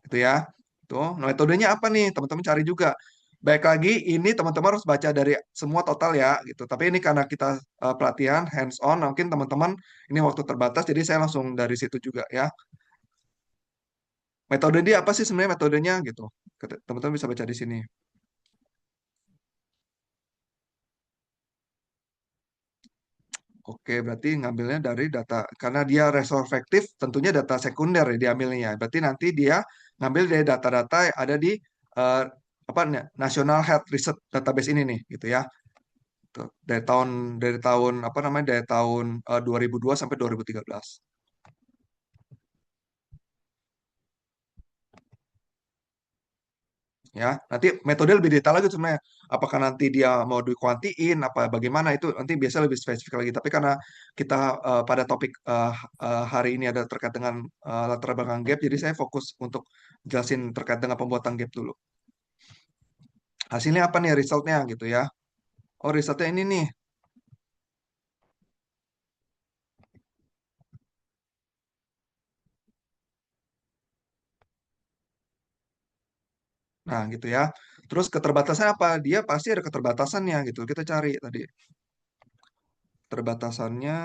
itu ya. Tuh, nah metodenya apa nih? Teman-teman cari juga. Baik lagi ini teman-teman harus baca dari semua total ya gitu. Tapi ini karena kita pelatihan hands on, mungkin teman-teman ini waktu terbatas jadi saya langsung dari situ juga ya. Metode dia apa sih sebenarnya metodenya gitu. Teman-teman bisa baca di sini. Oke, berarti ngambilnya dari data karena dia retrospektif, tentunya data sekunder ya diambilnya. Berarti nanti dia ngambil dari data-data yang ada di eh, apa National Health Research Database ini nih, gitu ya. Tuh, dari tahun apa namanya dari tahun 2002 sampai 2013. Ya, nanti metode lebih detail lagi sebenarnya. Apakah nanti dia mau dikuantiin, apa bagaimana itu nanti biasa lebih spesifik lagi. Tapi karena kita pada topik hari ini ada terkait dengan latar belakang gap, jadi saya fokus untuk jelasin terkait dengan pembuatan gap dulu. Hasilnya apa nih resultnya gitu ya? Oh resultnya ini nih. Nah gitu ya. Terus keterbatasan apa? Dia pasti ada keterbatasannya gitu. Kita cari tadi keterbatasannya.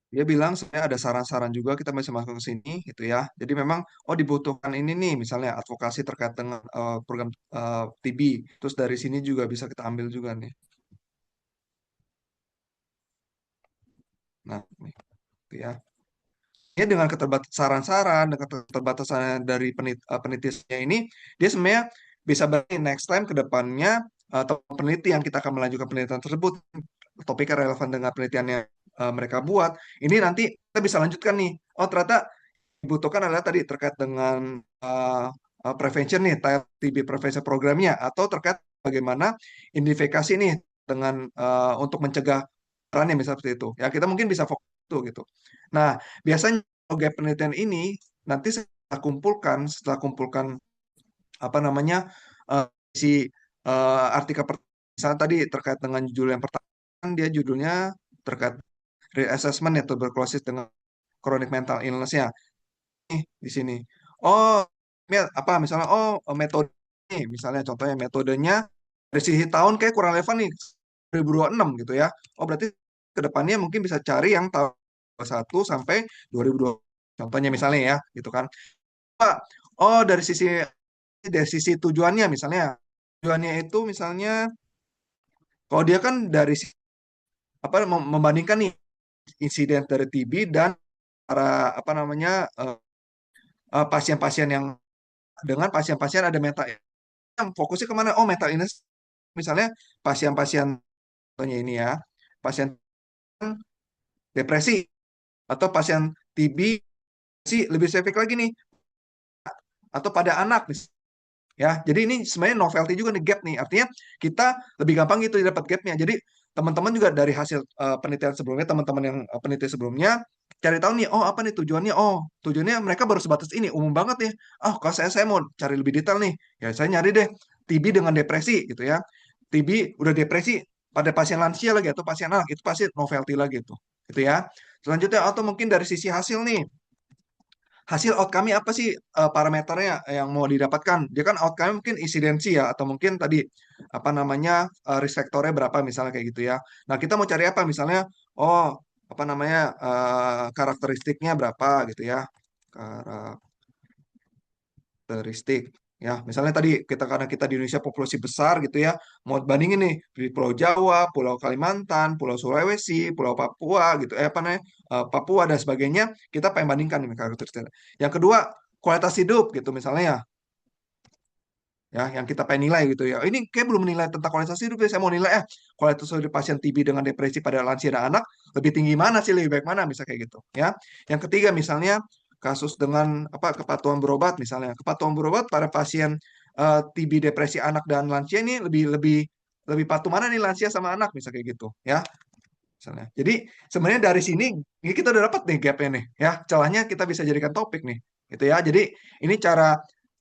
Dia bilang sebenarnya ada saran-saran juga kita bisa masuk ke sini gitu ya. Jadi memang oh dibutuhkan ini nih misalnya advokasi terkait dengan program TB. Terus dari sini juga bisa kita ambil juga nih. Nah, nih, gitu ya. Ini dengan saran-saran, dengan keterbatasan dari penelitiannya ini, dia sebenarnya bisa berarti next time ke depannya atau peneliti yang kita akan melanjutkan penelitian tersebut, topiknya relevan dengan penelitian yang mereka buat, ini nanti kita bisa lanjutkan nih. Oh ternyata dibutuhkan adalah tadi terkait dengan prevention nih, TB prevention programnya, atau terkait bagaimana identifikasi nih dengan untuk mencegah perannya misalnya seperti itu. Ya kita mungkin bisa fokus itu gitu. Nah biasanya gap penelitian ini nanti setelah kumpulkan apa namanya si artikel misalnya tadi terkait dengan judul yang pertama kan dia judulnya terkait reassessment ya tuberculosis dengan chronic mental illness-nya nih di sini. Oh, apa misalnya metode nih, misalnya contohnya metodenya dari sisi tahun kayak kurang relevan nih 2026 gitu ya. Oh, berarti ke depannya mungkin bisa cari yang tahun 21 sampai 2020. Contohnya misalnya ya, gitu kan. Pak, oh dari sisi tujuannya misalnya. Tujuannya itu misalnya kalau dia kan dari apa membandingkan nih insiden dari TB dan para apa namanya pasien-pasien yang dengan pasien-pasien ada mental yang fokusnya kemana? Oh, mental illness misalnya pasien-pasien contohnya ini ya, pasien depresi atau pasien TB sih lebih spesifik lagi nih atau pada anak ya. Jadi ini sebenarnya novelty juga nih gap nih. Artinya kita lebih gampang gitu dapat gapnya. Jadi teman-teman juga dari hasil penelitian sebelumnya, teman-teman yang peneliti sebelumnya cari tahu nih, oh apa nih tujuannya? Oh, tujuannya mereka baru sebatas ini, umum banget nih. Oh, kalau saya mau cari lebih detail nih, ya saya nyari deh TB dengan depresi gitu ya. TB udah depresi pada pasien lansia lagi atau pasien anak, itu pasti novelty lagi itu. Gitu ya. Selanjutnya atau mungkin dari sisi hasil nih hasil outcome-nya apa sih parameternya yang mau didapatkan? Dia kan outcome mungkin insidensi ya atau mungkin tadi apa namanya risk factor-nya berapa misalnya kayak gitu ya. Nah, kita mau cari apa misalnya oh apa namanya karakteristiknya berapa gitu ya. Karakteristik ya. Misalnya tadi karena kita di Indonesia populasi besar gitu ya. Mau bandingin nih di Pulau Jawa, Pulau Kalimantan, Pulau Sulawesi, Pulau Papua gitu apa namanya Papua dan sebagainya, kita pengen bandingkan nih karakteristiknya. Yang kedua, kualitas hidup gitu misalnya ya yang kita pengen nilai gitu ya. Ini kayak belum menilai tentang kualitas hidup ya. Saya mau nilai kualitas hidup pasien TB dengan depresi pada lansia dan anak lebih tinggi mana sih, lebih baik mana misalnya kayak gitu ya. Yang ketiga misalnya kasus dengan apa kepatuhan berobat misalnya. Kepatuhan berobat pada pasien TB depresi anak dan lansia ini lebih lebih lebih patuh mana nih lansia sama anak misalnya kayak gitu ya. Misalnya. Jadi sebenarnya dari sini ini kita udah dapat nih gapnya nih ya. Celahnya kita bisa jadikan topik nih. Gitu ya. Jadi ini cara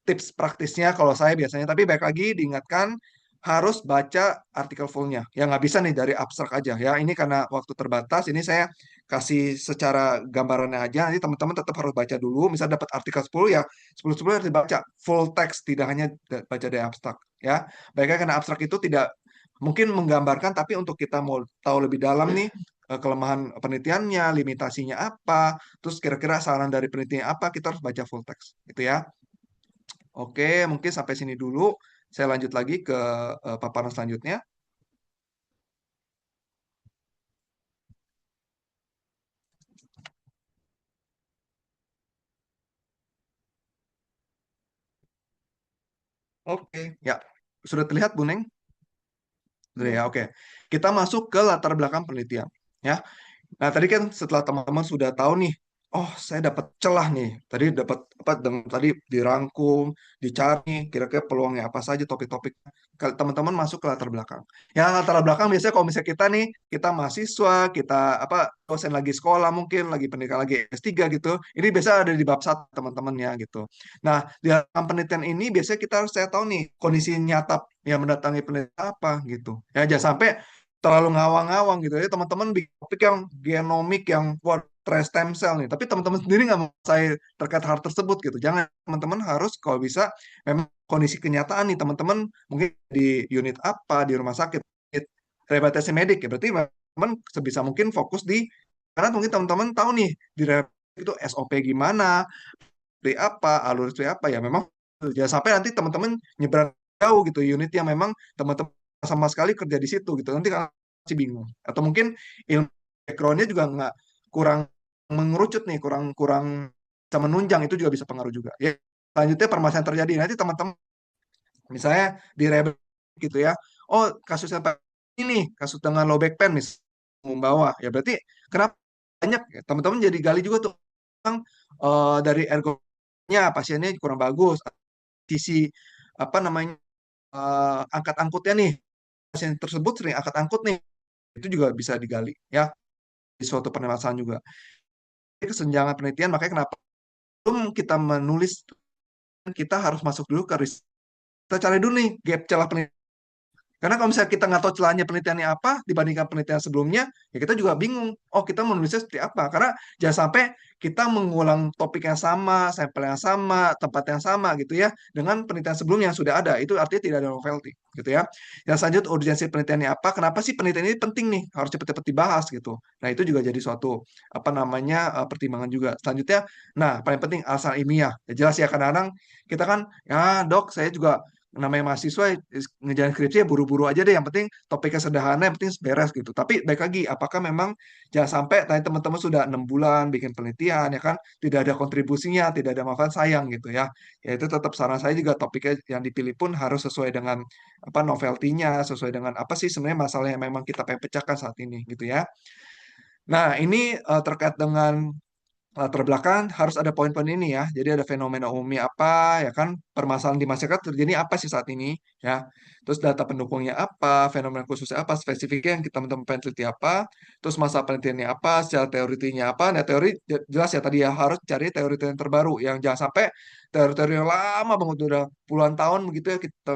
tips praktisnya kalau saya biasanya. Tapi baik lagi diingatkan harus baca artikel fullnya. Ya nggak bisa nih dari abstrak aja ya. Ini karena waktu terbatas. Ini saya kasih secara gambarannya aja. Nanti teman-teman tetap harus baca dulu. Misal dapat artikel 10 ya 10 harus dibaca full text. Tidak hanya baca dari abstrak. Ya, baiknya karena abstrak itu tidak mungkin menggambarkan, tapi untuk kita mau tahu lebih dalam nih kelemahan penelitiannya, limitasinya apa, terus kira-kira saran dari penelitian apa, kita harus baca full text, gitu ya. Oke, mungkin sampai sini dulu. Saya lanjut lagi ke paparan selanjutnya. Oke, ya. Sudah terlihat, Bu Neng? Sudah ya, oke. Kita masuk ke latar belakang penelitian. Ya, nah, tadi kan setelah teman-teman sudah tahu nih, oh, saya dapat celah nih. Tadi dapat apa tadi dirangkum, dicari kira-kira peluangnya apa saja topik-topik. Kalau teman-teman masuk ke latar belakang. Ya, latar belakang biasanya kalau misalnya kita nih, kita mahasiswa, kita apa dosen lagi sekolah mungkin, lagi pendidikan lagi S3 gitu. Ini biasa ada di bab 1 teman-temannya gitu. Nah, di dalam penelitian ini biasanya kita harus saya tahu nih kondisi nyata yang mendatangi penelitian apa gitu. Ya, jangan sampai terlalu ngawang-ngawang gitu ya teman-teman bikin topik yang genomik yang buat trace stem cell nih tapi teman-teman sendiri nggak mau saya terkait hal tersebut gitu jangan teman-teman harus kalau bisa memang kondisi kenyataan nih teman-teman mungkin di unit apa di rumah sakit rehabilitasi medik ya berarti teman sebisa mungkin fokus di Karena mungkin teman-teman tahu nih di rehab itu SOP gimana, seperti apa, alur seperti apa ya memang jangan sampai nanti teman-teman nyebrang jauh gitu unit yang memang teman-teman sama sekali kerja di situ gitu. Nanti kan masih bingung. Atau mungkin ilmu background-nya juga nggak kurang mengerucut nih, kurang kurang bisa menunjang itu juga bisa pengaruh juga. Ya, selanjutnya permasalahan terjadi. Nanti teman-teman misalnya di rehab gitu ya. Oh, kasusnya ini kasus dengan low back pain bawah. Ya berarti kenapa banyak ya, teman-teman jadi gali juga tuh Bang, dari ergonya pasiennya kurang bagus. Sisi apa namanya angkat angkutnya nih pasien tersebut sering angkat angkut nih itu juga bisa digali ya di suatu permasalahan juga. Jadi kesenjangan penelitian makanya kenapa sebelum kita menulis kita harus masuk dulu ke riset. Kita cari dulu nih gap celah penelitian. Karena kalau misalnya kita nggak tahu celahnya penelitiannya apa dibandingkan penelitian sebelumnya, ya kita juga bingung. Oh, kita menulisnya seperti apa? Karena jangan sampai kita mengulang topik yang sama, sampel yang sama, tempat yang sama gitu ya, dengan penelitian sebelumnya yang sudah ada. Itu artinya tidak ada novelty gitu ya. Yang selanjutnya urgensi penelitiannya apa? Kenapa sih penelitian ini penting nih? Harus cepat-cepat dibahas gitu. Nah, itu juga jadi suatu apa namanya pertimbangan juga. Selanjutnya, nah paling penting alasan ilmiah. Ya, jelas ya kadang-kadang kita kan, ya dok, saya juga namanya mahasiswa ngejalan skripsi ya buru-buru aja deh yang penting topiknya sederhana yang penting beres gitu tapi baik lagi apakah memang jangan sampai tadi teman-teman sudah 6 bulan bikin penelitian ya kan tidak ada kontribusinya tidak ada manfaat sayang gitu ya ya itu tetap saran saya juga topiknya yang dipilih pun harus sesuai dengan apa novelty-nya sesuai dengan apa sih sebenarnya masalah yang memang kita pengen pecahkan saat ini gitu ya nah ini terkait dengan latar belakang harus ada poin-poin ini ya. Jadi ada fenomena umumnya apa, ya kan? Permasalahan di masyarakat terjadi apa sih saat ini, ya. Terus data pendukungnya apa, fenomena khususnya apa, spesifiknya yang kita teman-teman pengen teliti apa, terus masa penelitiannya apa, secara teorinya apa. Nah, teori jelas ya tadi ya harus cari teori yang terbaru yang jangan sampai teori-teori yang lama banget udah puluhan tahun begitu ya kita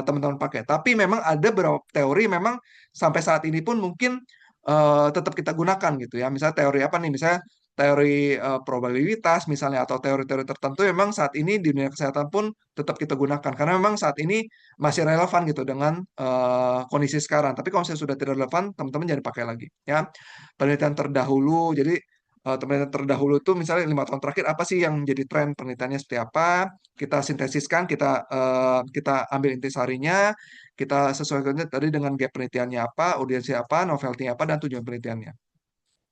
teman-teman pakai. Tapi memang ada beberapa teori memang sampai saat ini pun mungkin tetap kita gunakan gitu ya. Misalnya teori apa nih? Misalnya teori probabilitas misalnya atau teori-teori tertentu memang saat ini di dunia kesehatan pun tetap kita gunakan karena memang saat ini masih relevan gitu dengan kondisi sekarang. Tapi kalau misalnya sudah tidak relevan, teman-teman jangan dipakai lagi ya. Penelitian terdahulu, jadi penelitian terdahulu itu misalnya 5 tahun terakhir apa sih yang jadi tren penelitiannya seperti apa? Kita sintesiskan, kita ambil intisarinya, kita sesuaikan tadi dengan gap penelitiannya apa, audiensi apa, novelty apa, dan tujuan penelitiannya.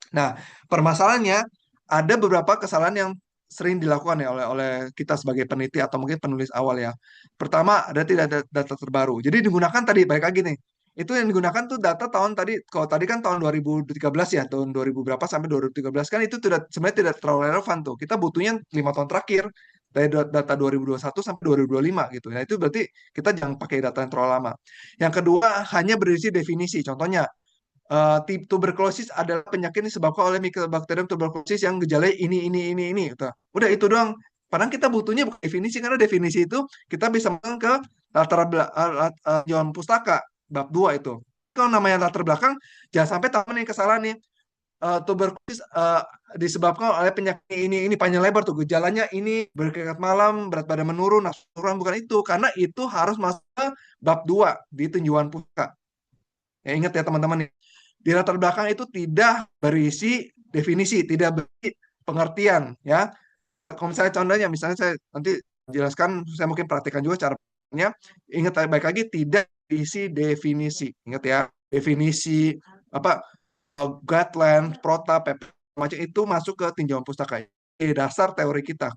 Nah, permasalahannya ada beberapa kesalahan yang sering dilakukan ya oleh kita sebagai peneliti atau mungkin penulis awal ya. Pertama, ada tidak ada data terbaru. Jadi digunakan tadi baik lagi nih. Itu yang digunakan tuh data tahun tadi, kalau tadi kan tahun 2013 ya, tahun 2000 berapa sampai 2013 kan itu tidak sebenarnya tidak terlalu relevan tuh. Kita butuhnya 5 tahun terakhir dari data 2021 sampai 2025 gitu. Nah, itu berarti kita jangan pakai data yang terlalu lama. Yang kedua, hanya berisi definisi. Contohnya, tuberkulosis adalah penyakit yang disebabkan oleh Mycobacterium tuberculosis yang gejalanya ini. Gitu. Udah itu doang. Padahal kita butuhnya bukan definisi karena definisi itu kita bisa masuk ke latar belakang pustaka bab 2 itu. Kalau namanya latar belakang jangan sampai tahu nih kesalahan nih. Tuberkulosis disebabkan oleh penyakit ini panjang lebar tuh gejalanya ini berkeringat malam berat badan menurun nafsu turun bukan itu karena itu harus masuk ke bab 2 di tinjauan pustaka. Ya ingat ya teman-teman di latar belakang itu tidak berisi definisi, tidak berisi pengertian, ya. Kalau misalnya contohnya, misalnya saya nanti jelaskan, saya mungkin praktikkan juga caranya. Ingat baik lagi, tidak berisi definisi. Ingat ya, definisi apa guideline, prota, PP, macam itu masuk ke tinjauan pustaka. Dasar teori kita.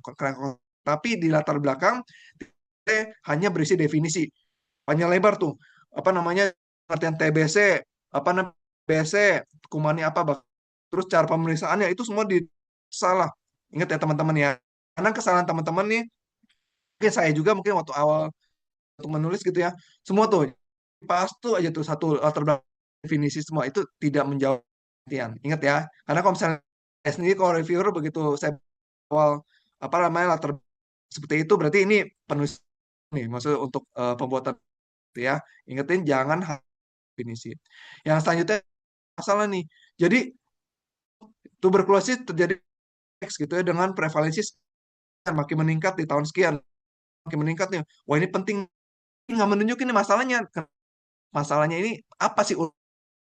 Tapi di latar belakang hanya berisi definisi. Panjang lebar tuh, apa namanya, pengertian TBC, apa namanya, BC, kumannya apa, terus cara pemeriksaannya itu semua salah. Ingat ya teman-teman ya. Karena kesalahan teman-teman nih, mungkin saya juga mungkin waktu awal untuk menulis gitu ya, semua tuh pas tuh aja tuh satu latar belakang definisi semua itu tidak menjawab perhatian. Ingat ya, karena kalau misalnya saya sendiri kalau reviewer begitu saya awal apa namanya latar seperti itu berarti ini penulis nih maksud untuk pembuatan itu ya. Ingetin jangan definisi. Yang selanjutnya masalah nih. Jadi tuberkulosis terjadi gitu ya dengan prevalensi makin meningkat di tahun sekian, makin meningkat nih. Wah ini penting, ini nggak menunjukin nih masalahnya. Masalahnya ini apa sih?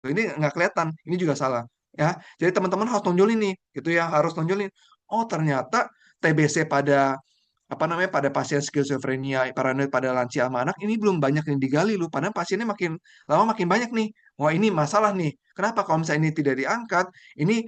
Ini nggak kelihatan. Ini juga salah. ya. Jadi teman-teman harus nonjolin nih, gitu ya, harus nonjolin. Oh, ternyata TBC pada apa namanya pada pasien skizofrenia, paranoid pada lansia sama anak ini belum banyak yang digali loh. Padahal pasiennya makin lama makin banyak nih. Wah, ini masalah nih. Kenapa kalau misalnya ini tidak diangkat? Ini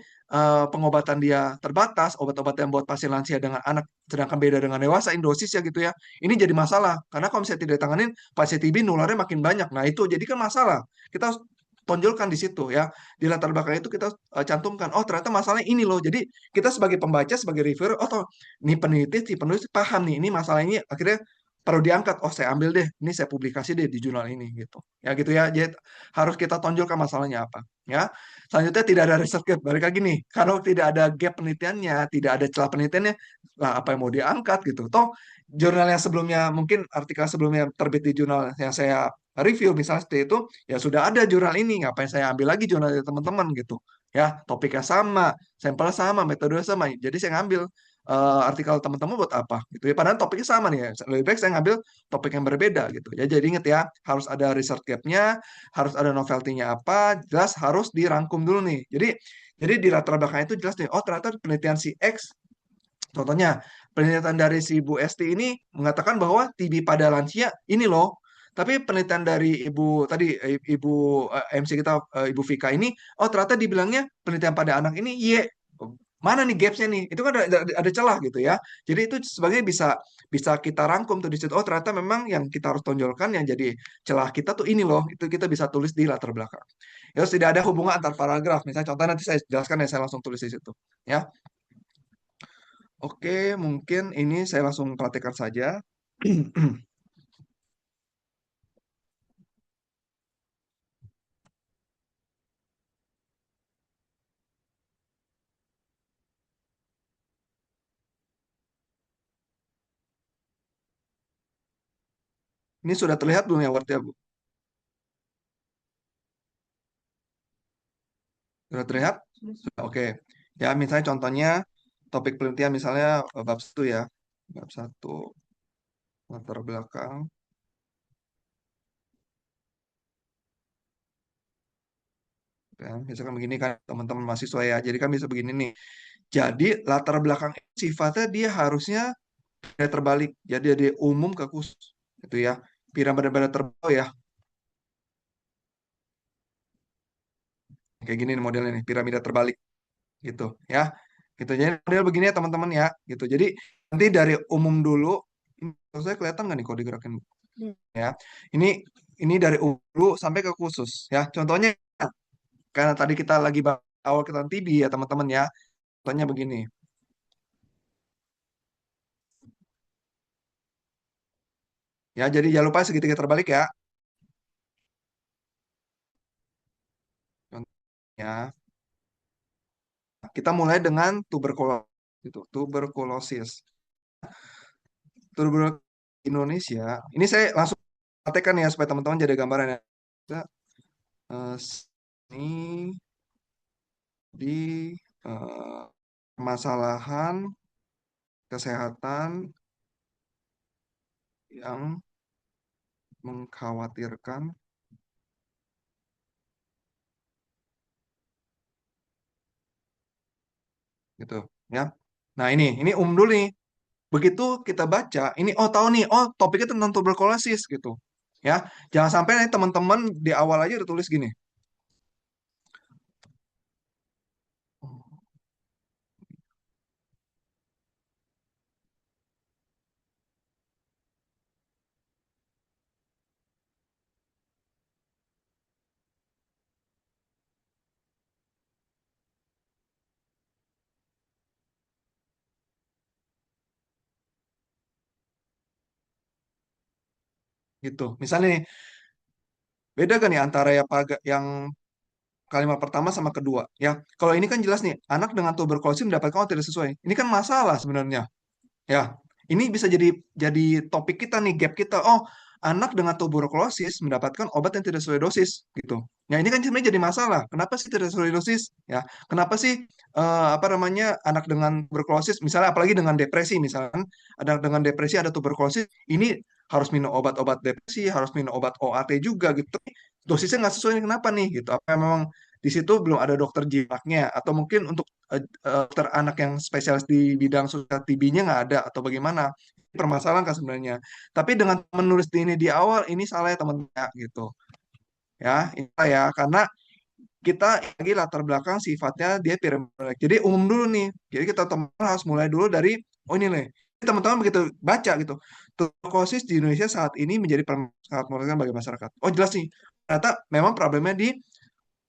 pengobatan dia terbatas, obat-obat yang buat pasien lansia dengan anak sedangkan beda dengan dewasa, ini dosisnya gitu ya. Ini jadi masalah. Karena kalau misalnya tidak ditanganin, pasien TB nularnya makin banyak. Nah, itu jadi kan masalah. Kita harus tonjolkan di situ ya. Di latar belakang itu kita cantumkan, oh ternyata masalahnya ini loh. Jadi kita sebagai pembaca, sebagai reviewer, oh toh, ini peneliti, si penulis paham nih, ini masalah ini akhirnya perlu diangkat. Oh, saya ambil deh, ini saya publikasi deh di jurnal ini gitu. Ya gitu ya. Jadi harus kita tonjolkan masalahnya apa. Ya. Selanjutnya tidak ada research gap. Balik lagi nih, kalau tidak ada gap penelitiannya, tidak ada celah penelitiannya, lah apa yang mau diangkat gitu. Toh jurnal yang sebelumnya, mungkin artikel sebelumnya terbit di jurnal yang saya review misalnya seperti itu, ya sudah ada jurnal ini, ngapain saya ambil lagi jurnal dari teman-teman gitu. Ya, topiknya sama, sampel sama, metode sama. Jadi saya ngambil artikel teman-teman buat apa gitu ya. Padahal topiknya sama nih ya. Lebih baik saya ngambil topik yang berbeda gitu ya. Jadi ingat ya, harus ada research gap-nya, harus ada novelty-nya apa, jelas harus dirangkum dulu nih. Jadi di latar belakang itu jelas nih, oh ternyata penelitian si X, contohnya penelitian dari si Bu Esti ini mengatakan bahwa TB pada lansia ini loh. Tapi penelitian dari Ibu tadi Ibu MC kita Ibu Vika ini, oh ternyata dibilangnya penelitian pada anak ini Y. Mana nih gapsnya nih? Itu kan ada celah gitu ya. Jadi itu sebagai bisa bisa kita rangkum tuh di situ. Oh ternyata memang yang kita harus tonjolkan yang jadi celah kita tuh ini loh. Itu kita bisa tulis di latar belakang. Ya, tidak ada hubungan antar paragraf. Misalnya contoh nanti saya jelaskan ya, saya langsung tulis di situ. Ya. Oke, mungkin ini saya langsung praktekkan saja. Ini sudah terlihat belum ya Word-nya, Bu? Sudah terlihat? Sudah, oke. Ya, misalnya contohnya topik penelitian misalnya bab 1 ya. Bab 1 latar belakang. Ya, misalkan begini kan teman-teman mahasiswa ya. Jadi kan bisa begini nih. Jadi latar belakang sifatnya dia harusnya terbalik. Jadi dia umum ke khusus. Itu ya. Piramida terbawah ya. Kayak gini nih modelnya nih, piramida terbalik gitu ya. Gitu. Jadi model begini ya teman-teman ya. Gitu. Jadi nanti dari umum dulu. Ini saya kelihatan nggak nih kalau digerakin? Ya. Ini dari umum dulu sampai ke khusus ya. Contohnya karena tadi kita lagi awal kita TB ya teman-teman ya. Contohnya begini. Ya, jadi jangan lupa segitiga terbalik ya. Contohnya, kita mulai dengan tuberkulosis. Gitu. Tuberkulosis. Tuberkulosis Indonesia. Ini saya langsung praktekkan ya supaya teman-teman jadi gambaran ya. Kita, ini di permasalahan kesehatan yang mengkhawatirkan gitu ya. Nah, ini dulu nih. Begitu kita baca, ini oh tahu nih, oh topiknya tentang tuberkulosis gitu. Ya, jangan sampai nih teman-teman di awal aja udah tulis gini. Gitu. Misalnya nih, beda kan nih antara yang kalimat pertama sama kedua ya. Kalau ini kan jelas nih, anak dengan tuberkulosis mendapatkan oh tidak sesuai. Ini kan masalah sebenarnya. Ya, ini bisa jadi topik kita nih, gap kita. Oh, anak dengan tuberkulosis mendapatkan obat yang tidak sesuai dosis gitu. Ya, ini kan sebenarnya jadi masalah. Kenapa sih tidak sesuai dosis? Ya, kenapa sih apa namanya anak dengan tuberkulosis, misalnya apalagi dengan depresi, misalkan anak dengan depresi ada tuberkulosis, ini harus minum obat-obat depresi, harus minum obat OAT juga gitu. Tapi dosisnya nggak sesuai, kenapa nih gitu? Apa memang di situ belum ada dokter jiwanya, atau mungkin untuk dokter anak yang spesialis di bidang sosial TB-nya nggak ada, atau bagaimana? Permasalahan kan sebenarnya. Tapi dengan menulis ini di awal, ini salah ya teman-teman ya, gitu. Ya, ini salah ya, karena kita lagi latar belakang sifatnya dia piramidal. Jadi umum dulu nih. Jadi kita teman-teman harus mulai dulu dari oh ini nih. Teman-teman begitu baca gitu. Tuberkulosis di Indonesia saat ini menjadi sangat mematikan bagi masyarakat. Oh jelas nih. Ternyata memang problemnya di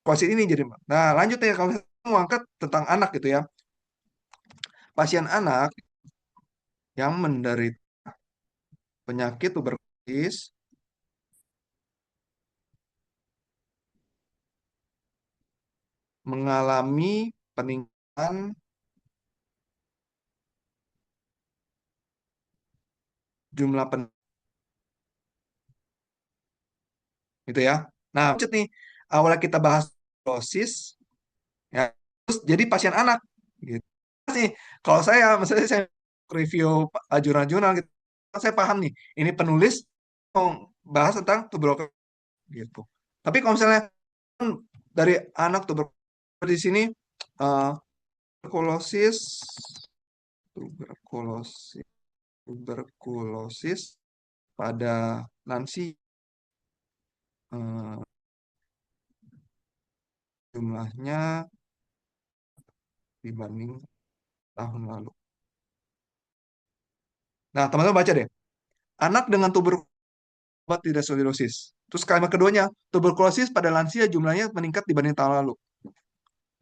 tuberkulosis ini jadi. Nah lanjut ya kalau kita mau angkat tentang anak gitu ya. Pasien anak yang menderita penyakit tuberkulosis mengalami peningkatan jumlah gitu ya. Nah, lanjut nih, awalnya kita bahas dosis, ya, terus jadi pasien anak, gitu. Nih, kalau saya, misalnya saya review jurnal-jurnal gitu, saya paham nih, ini penulis mau bahas tentang tuberkulosis, gitu. Tapi kalau misalnya dari anak tuberkulosis di sini, eh, tuberkulosis, tuberkulosis, tuberkulosis pada lansia. Jumlahnya dibanding tahun lalu. Nah, teman-teman baca deh. Anak dengan tuberkulosis tidak sialidosis. Terus kalimat keduanya, tuberkulosis pada lansia jumlahnya meningkat dibanding tahun lalu.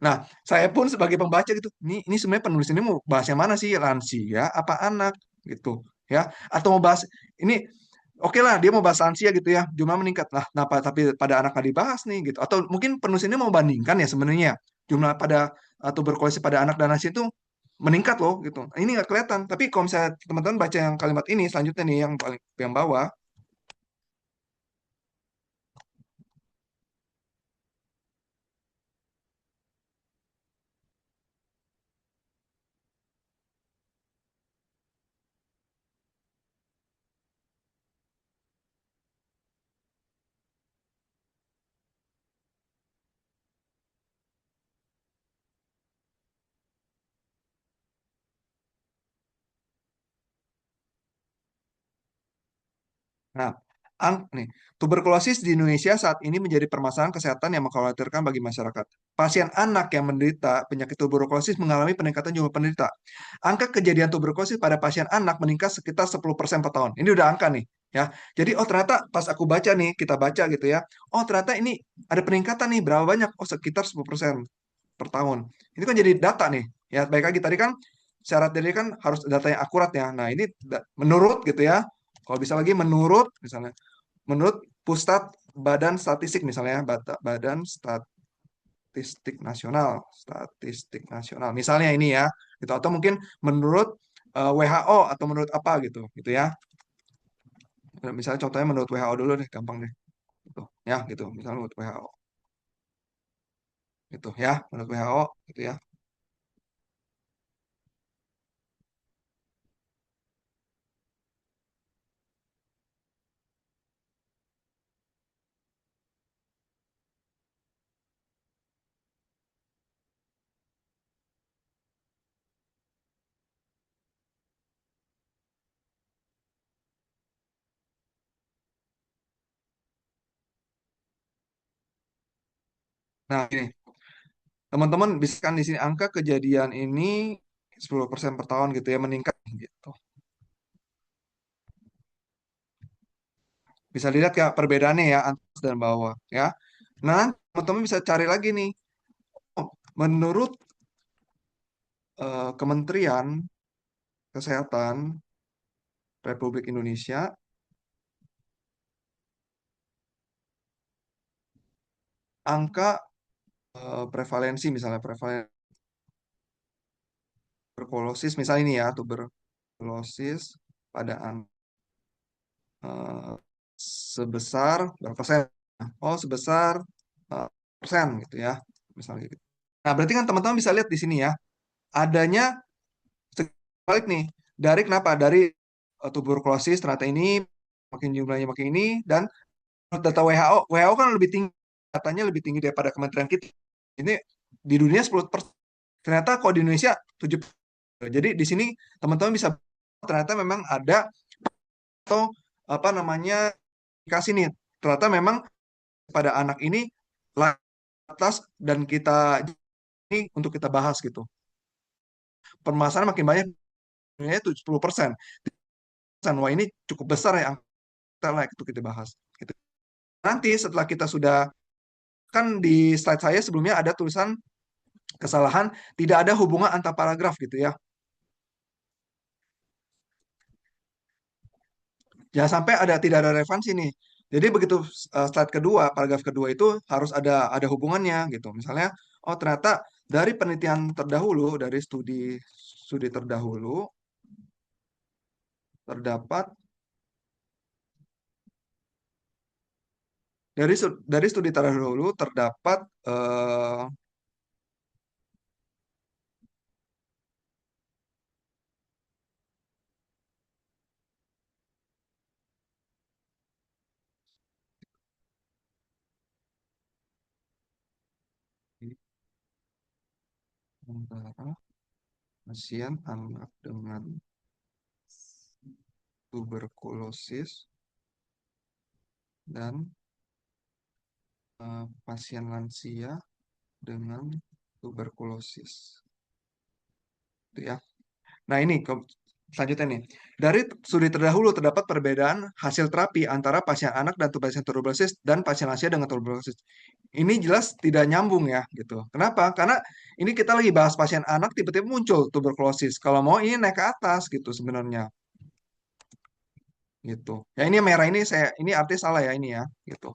Nah, saya pun sebagai pembaca gitu, ini sebenarnya penulis ini mau bahas yang mana sih, lansia apa anak gitu, ya? Atau mau bahas ini, oke lah dia mau bahas lansia gitu ya, jumlah meningkat lah. Nah, tapi pada anak nggak dibahas nih gitu. Atau mungkin penulis ini mau bandingkan ya sebenarnya jumlah pada tuberkulosis pada anak dan lansia itu meningkat loh gitu. Ini nggak kelihatan. Tapi kalau misalnya teman-teman baca yang kalimat ini selanjutnya nih yang paling yang bawah. Nah, nih, tuberkulosis di Indonesia saat ini menjadi permasalahan kesehatan yang mengkhawatirkan bagi masyarakat. Pasien anak yang menderita penyakit tuberkulosis mengalami peningkatan jumlah penderita. Angka kejadian tuberkulosis pada pasien anak meningkat sekitar 10% per tahun. Ini udah angka nih, ya. Jadi, oh ternyata pas aku baca nih, kita baca gitu ya. Oh ternyata ini ada peningkatan nih, berapa banyak? Oh sekitar 10% per tahun. Ini kan jadi data nih. Ya, baik lagi tadi kan syarat dari kan harus data yang akurat ya. Nah, ini menurut gitu ya. Kalau bisa lagi menurut misalnya menurut Pusat Badan Statistik misalnya Badan Statistik Nasional misalnya ini ya gitu atau mungkin menurut WHO atau menurut apa gitu ya. Misalnya contohnya menurut WHO dulu deh gampang deh gitu ya gitu misalnya menurut WHO gitu ya menurut WHO gitu ya. Nah ini teman-teman bisa kan di sini angka kejadian ini 10% per tahun gitu ya meningkat gitu. Bisa dilihat ya perbedaannya ya atas dan bawah ya. Nah, teman-teman bisa cari lagi nih. Oh, menurut Kementerian Kesehatan Republik Indonesia, angka prevalensi misalnya prevalensi tuberkulosis misalnya ini ya tuberkulosis pada anak sebesar berapa persen? Oh, sebesar persen gitu ya, misalnya gitu. Nah, berarti kan teman-teman bisa lihat di sini ya, adanya balik nih dari kenapa dari tuberkulosis ternyata ini makin jumlahnya makin ini dan menurut data WHO kan lebih tinggi datanya lebih tinggi daripada kementerian kita Ini di dunia 10%. Ternyata kalau di Indonesia 7%. Jadi di sini teman-teman bisa ternyata memang ada atau apa namanya kasih nih. Ternyata memang pada anak ini atas dan kita ini untuk kita bahas gitu. Permasalahan makin banyak, itu 10%. Wah ini cukup besar ya angka lah itu kita bahas. Gitu. Nanti setelah kita sudah kan di slide saya sebelumnya ada tulisan kesalahan tidak ada hubungan antar paragraf gitu ya. Jangan sampai tidak ada relevansi nih. Jadi begitu slide kedua, paragraf kedua itu harus ada hubungannya gitu. Misalnya, oh ternyata dari penelitian terdahulu, dari studi studi terdahulu terdapat dari studi terdahulu terdapat antara pasien anak dengan tuberkulosis dan pasien lansia dengan tuberkulosis. Itu ya. Nah, ini selanjutnya nih. Dari studi terdahulu terdapat perbedaan hasil terapi antara pasien anak dan pasien tuberkulosis dan pasien lansia dengan tuberkulosis. Ini jelas tidak nyambung ya, gitu. Kenapa? Karena ini kita lagi bahas pasien anak tiba-tiba muncul tuberkulosis. Kalau mau ini naik ke atas gitu sebenarnya. Gitu. Ya ini yang merah ini ini artinya salah ya ini ya, gitu.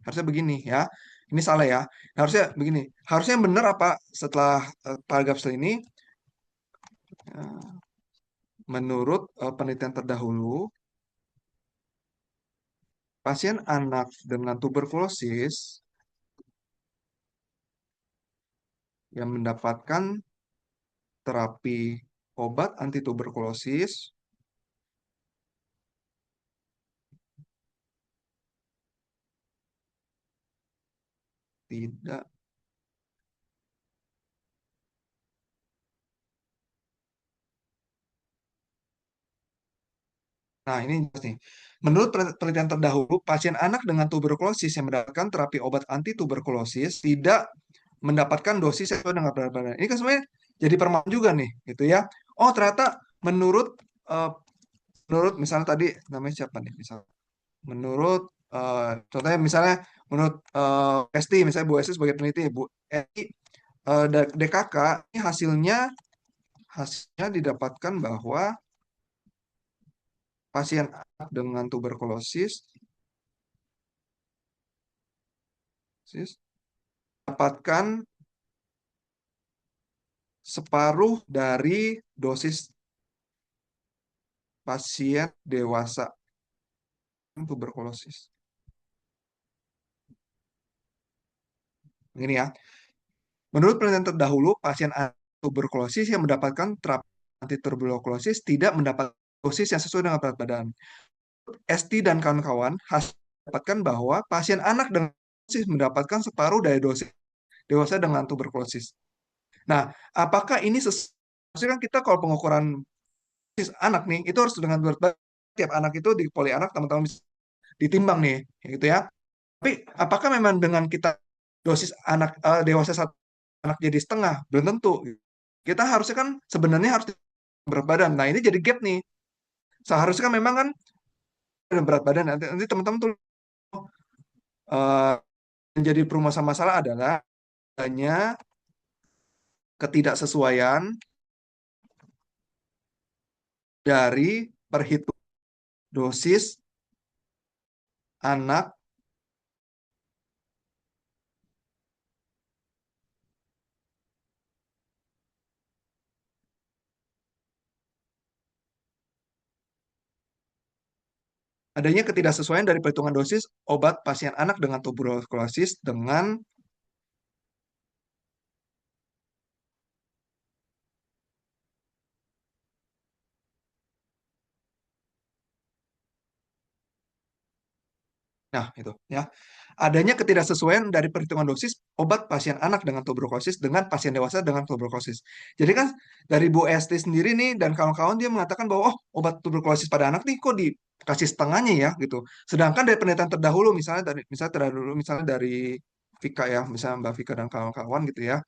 Harusnya begini ya. Ini salah ya. Harusnya begini. Harusnya yang benar apa setelah paragraf setelah ini menurut penelitian terdahulu pasien anak dengan tuberkulosis yang mendapatkan terapi obat anti tuberkulosis tidak. Nah, ini jelas nih. Menurut penelitian terdahulu, pasien anak dengan tuberkulosis yang mendapatkan terapi obat anti tuberkulosis tidak mendapatkan dosis sesuai dengan berat badan. Ini kan sebenarnya jadi permasalahan juga nih, gitu ya. Oh, ternyata menurut eh, menurut misalnya tadi namanya siapa nih? Menurut contohnya misalnya menurut Esti, misalnya Bu Esti sebagai peneliti, Bu Esti DKK ini hasilnya didapatkan bahwa pasien anak dengan tuberkulosis dapatkan separuh dari dosis pasien dewasa tuberkulosis. Ini ya. Menurut penelitian terdahulu, pasien tuberkulosis yang mendapatkan terapi anti tuberkulosis tidak mendapat dosis yang sesuai dengan berat badan. ST dan kawan-kawan dapatkan bahwa pasien anak dengan tuberkulosis mendapatkan separuh dari dosis dewasa dengan tuberkulosis. Nah, apakah ini sesuai kan kita kalau pengukuran dosis anak nih itu harus dengan berat badan tiap anak itu di poli anak teman-teman bisa ditimbang nih, gitu ya. Tapi apakah memang dengan kita dosis anak dewasa satu anak jadi setengah belum tentu. Kita harusnya kan sebenarnya harus berat badan. Nah ini jadi gap nih. Seharusnya kan memang kan berat badan nanti teman-teman tuh menjadi permasalahan masalah adalah adanya ketidaksesuaian dari perhitungan dosis anak adanya ketidaksesuaian dari perhitungan dosis obat pasien anak dengan tuberkulosis dengan Nah, itu ya. Adanya ketidaksesuaian dari perhitungan dosis obat pasien anak dengan tuberkulosis dengan pasien dewasa dengan tuberkulosis. Jadi kan dari Bu Esti sendiri nih dan kawan-kawan dia mengatakan bahwa oh obat tuberkulosis pada anak nih kok dikasih setengahnya ya gitu. Sedangkan dari penelitian terdahulu misalnya dari Vika ya, misalnya Mbak Vika dan kawan-kawan gitu ya.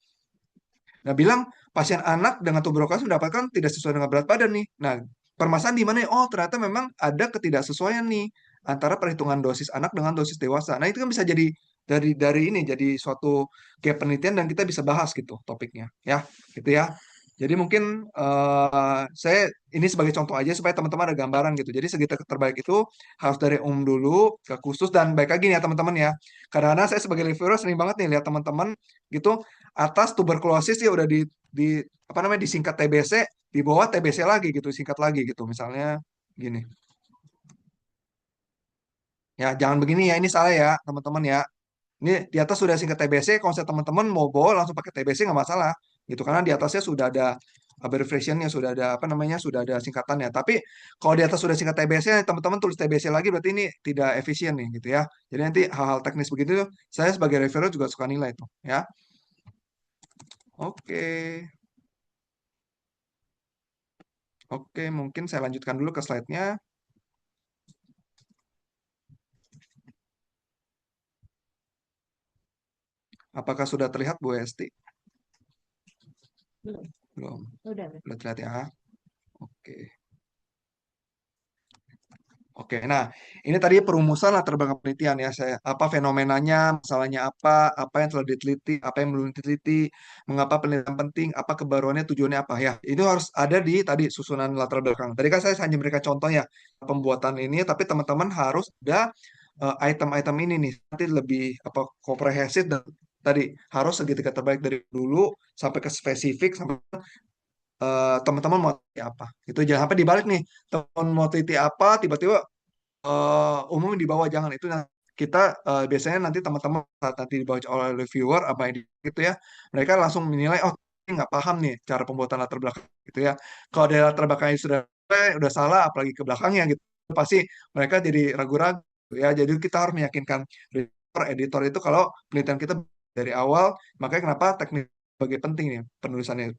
Nah, bilang pasien anak dengan tuberkulosis mendapatkan tidak sesuai dengan berat badan nih. Nah, permasalahan di mana? Oh, ternyata memang ada ketidaksesuaian nih antara perhitungan dosis anak dengan dosis dewasa. Nah, itu kan bisa jadi jadi suatu kayak penelitian dan kita bisa bahas gitu topiknya, ya, gitu ya. Jadi mungkin saya ini sebagai contoh aja supaya teman-teman ada gambaran gitu. Jadi segi terbaik itu harus dari umum dulu ke khusus dan baik lagi nih ya teman-teman ya. Kadang-kadang saya sebagai reviewer sering banget nih lihat teman-teman gitu atas tuberkulosis ya udah di apa namanya disingkat TBC, di bawah TBC lagi gitu, singkat lagi gitu. Misalnya gini. Ya, jangan begini ya, ini salah ya, teman-teman ya. Ini di atas sudah singkat TBC, kalau misalnya teman-teman mau bawa langsung pakai TBC nggak masalah gitu karena di atasnya sudah ada abbreviation-nya, sudah ada apa namanya, sudah ada singkatannya. Tapi kalau di atas sudah singkat TBC, teman-teman tulis TBC lagi berarti ini tidak efisien nih gitu ya. Jadi nanti hal-hal teknis begitu saya sebagai reviewer juga suka nilai itu ya. Oke. Oke, mungkin saya lanjutkan dulu ke slide-nya. Apakah sudah terlihat Bu Esti? Belum. Belum. Udah. Sudah terlihat ya. Oke. Oke, nah ini tadi perumusan latar belakang penelitian ya saya apa fenomenanya, masalahnya apa yang telah diteliti, apa yang belum diteliti, mengapa penelitian penting, apa kebaruannya, tujuannya apa ya. Itu harus ada di tadi susunan latar belakang. Tadi kan saya hanya memberikan contoh ya pembuatan ini, tapi teman-teman harus ada item-item ini nih nanti lebih apa komprehensif dan tadi harus segitiga terbaik dari dulu sampai ke spesifik sampai teman-teman mau teliti apa. Itu jangan sampai dibalik nih. Teman mau teliti apa tiba-tiba umum di bawah jangan itu kita biasanya nanti teman-teman saat nanti dibaca oleh reviewer apa yang gitu ya mereka langsung menilai oh ini nggak paham nih cara pembuatan latar belakang gitu ya kalau dari latar belakangnya sudah salah apalagi ke belakangnya gitu pasti mereka jadi ragu-ragu ya jadi kita harus meyakinkan reviewer editor itu kalau penelitian kita dari awal makanya kenapa teknik sebagai penting nih penulisannya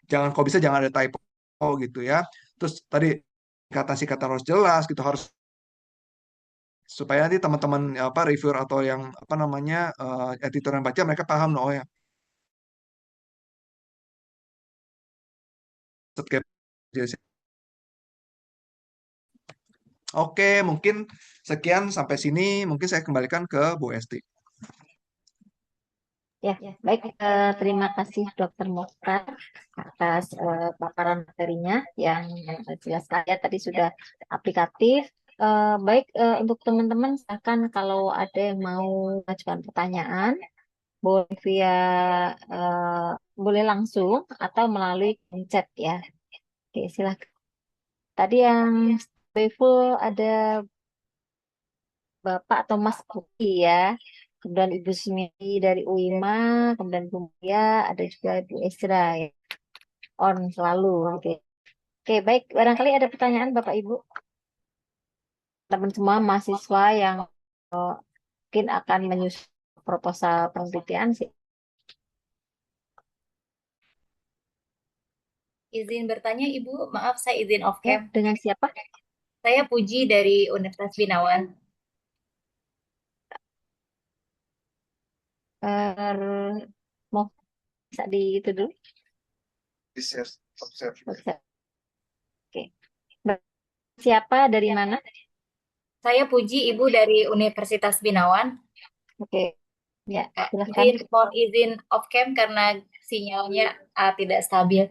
jangan kalau bisa jangan ada typo gitu ya terus tadi kata-kata harus jelas gitu harus supaya nanti teman-teman apa reviewer atau yang apa namanya editor yang baca mereka paham oh ya oke mungkin sekian sampai sini mungkin saya kembalikan ke Bu Esti. Ya, baik. Terima kasih Dokter Mokhtar atas paparan materinya yang jelas sekali ya, tadi sudah aplikatif. Baik, untuk teman-teman silakan kalau ada yang mau mengajukan pertanyaan, boleh via boleh langsung atau melalui chat ya. Oke, silakan. Tadi yang full ada Bapak atau Mas Buki ya. Kemudian Ibu Smiti dari UIMA, kemudian Bu Mulia, ada juga Bu Esra ya. On selalu gitu ya. Oke, baik. Barangkali ada pertanyaan Bapak Ibu. Teman semua mahasiswa yang mungkin akan menyusun proposal penelitian sih. Izin bertanya Ibu, maaf saya izin off Ya, cam. dengan siapa? Saya Puji dari Universitas Binawan. Mau bisa di itu dulu? Observe. Oke. Siapa dari mana? Saya Puji, Ibu dari Universitas Binawan. Oke. Ya, silakan. Mohon izin off cam karena sinyalnya tidak stabil.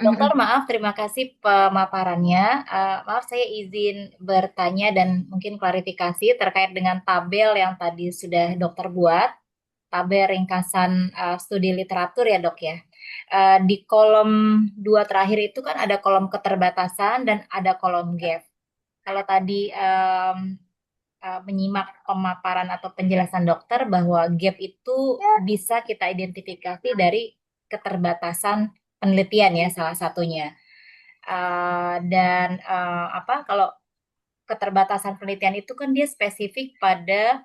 Dokter, maaf, terima kasih pemaparannya. Maaf, saya izin bertanya dan mungkin klarifikasi terkait dengan tabel yang tadi sudah dokter buat, tabel ringkasan studi literatur ya dok ya. Di kolom 2 terakhir itu kan ada kolom keterbatasan dan ada kolom gap. Kalau tadi menyimak pemaparan atau penjelasan dokter bahwa gap itu bisa kita identifikasi dari keterbatasan penelitian ya salah satunya. Dan kalau keterbatasan penelitian itu kan dia spesifik pada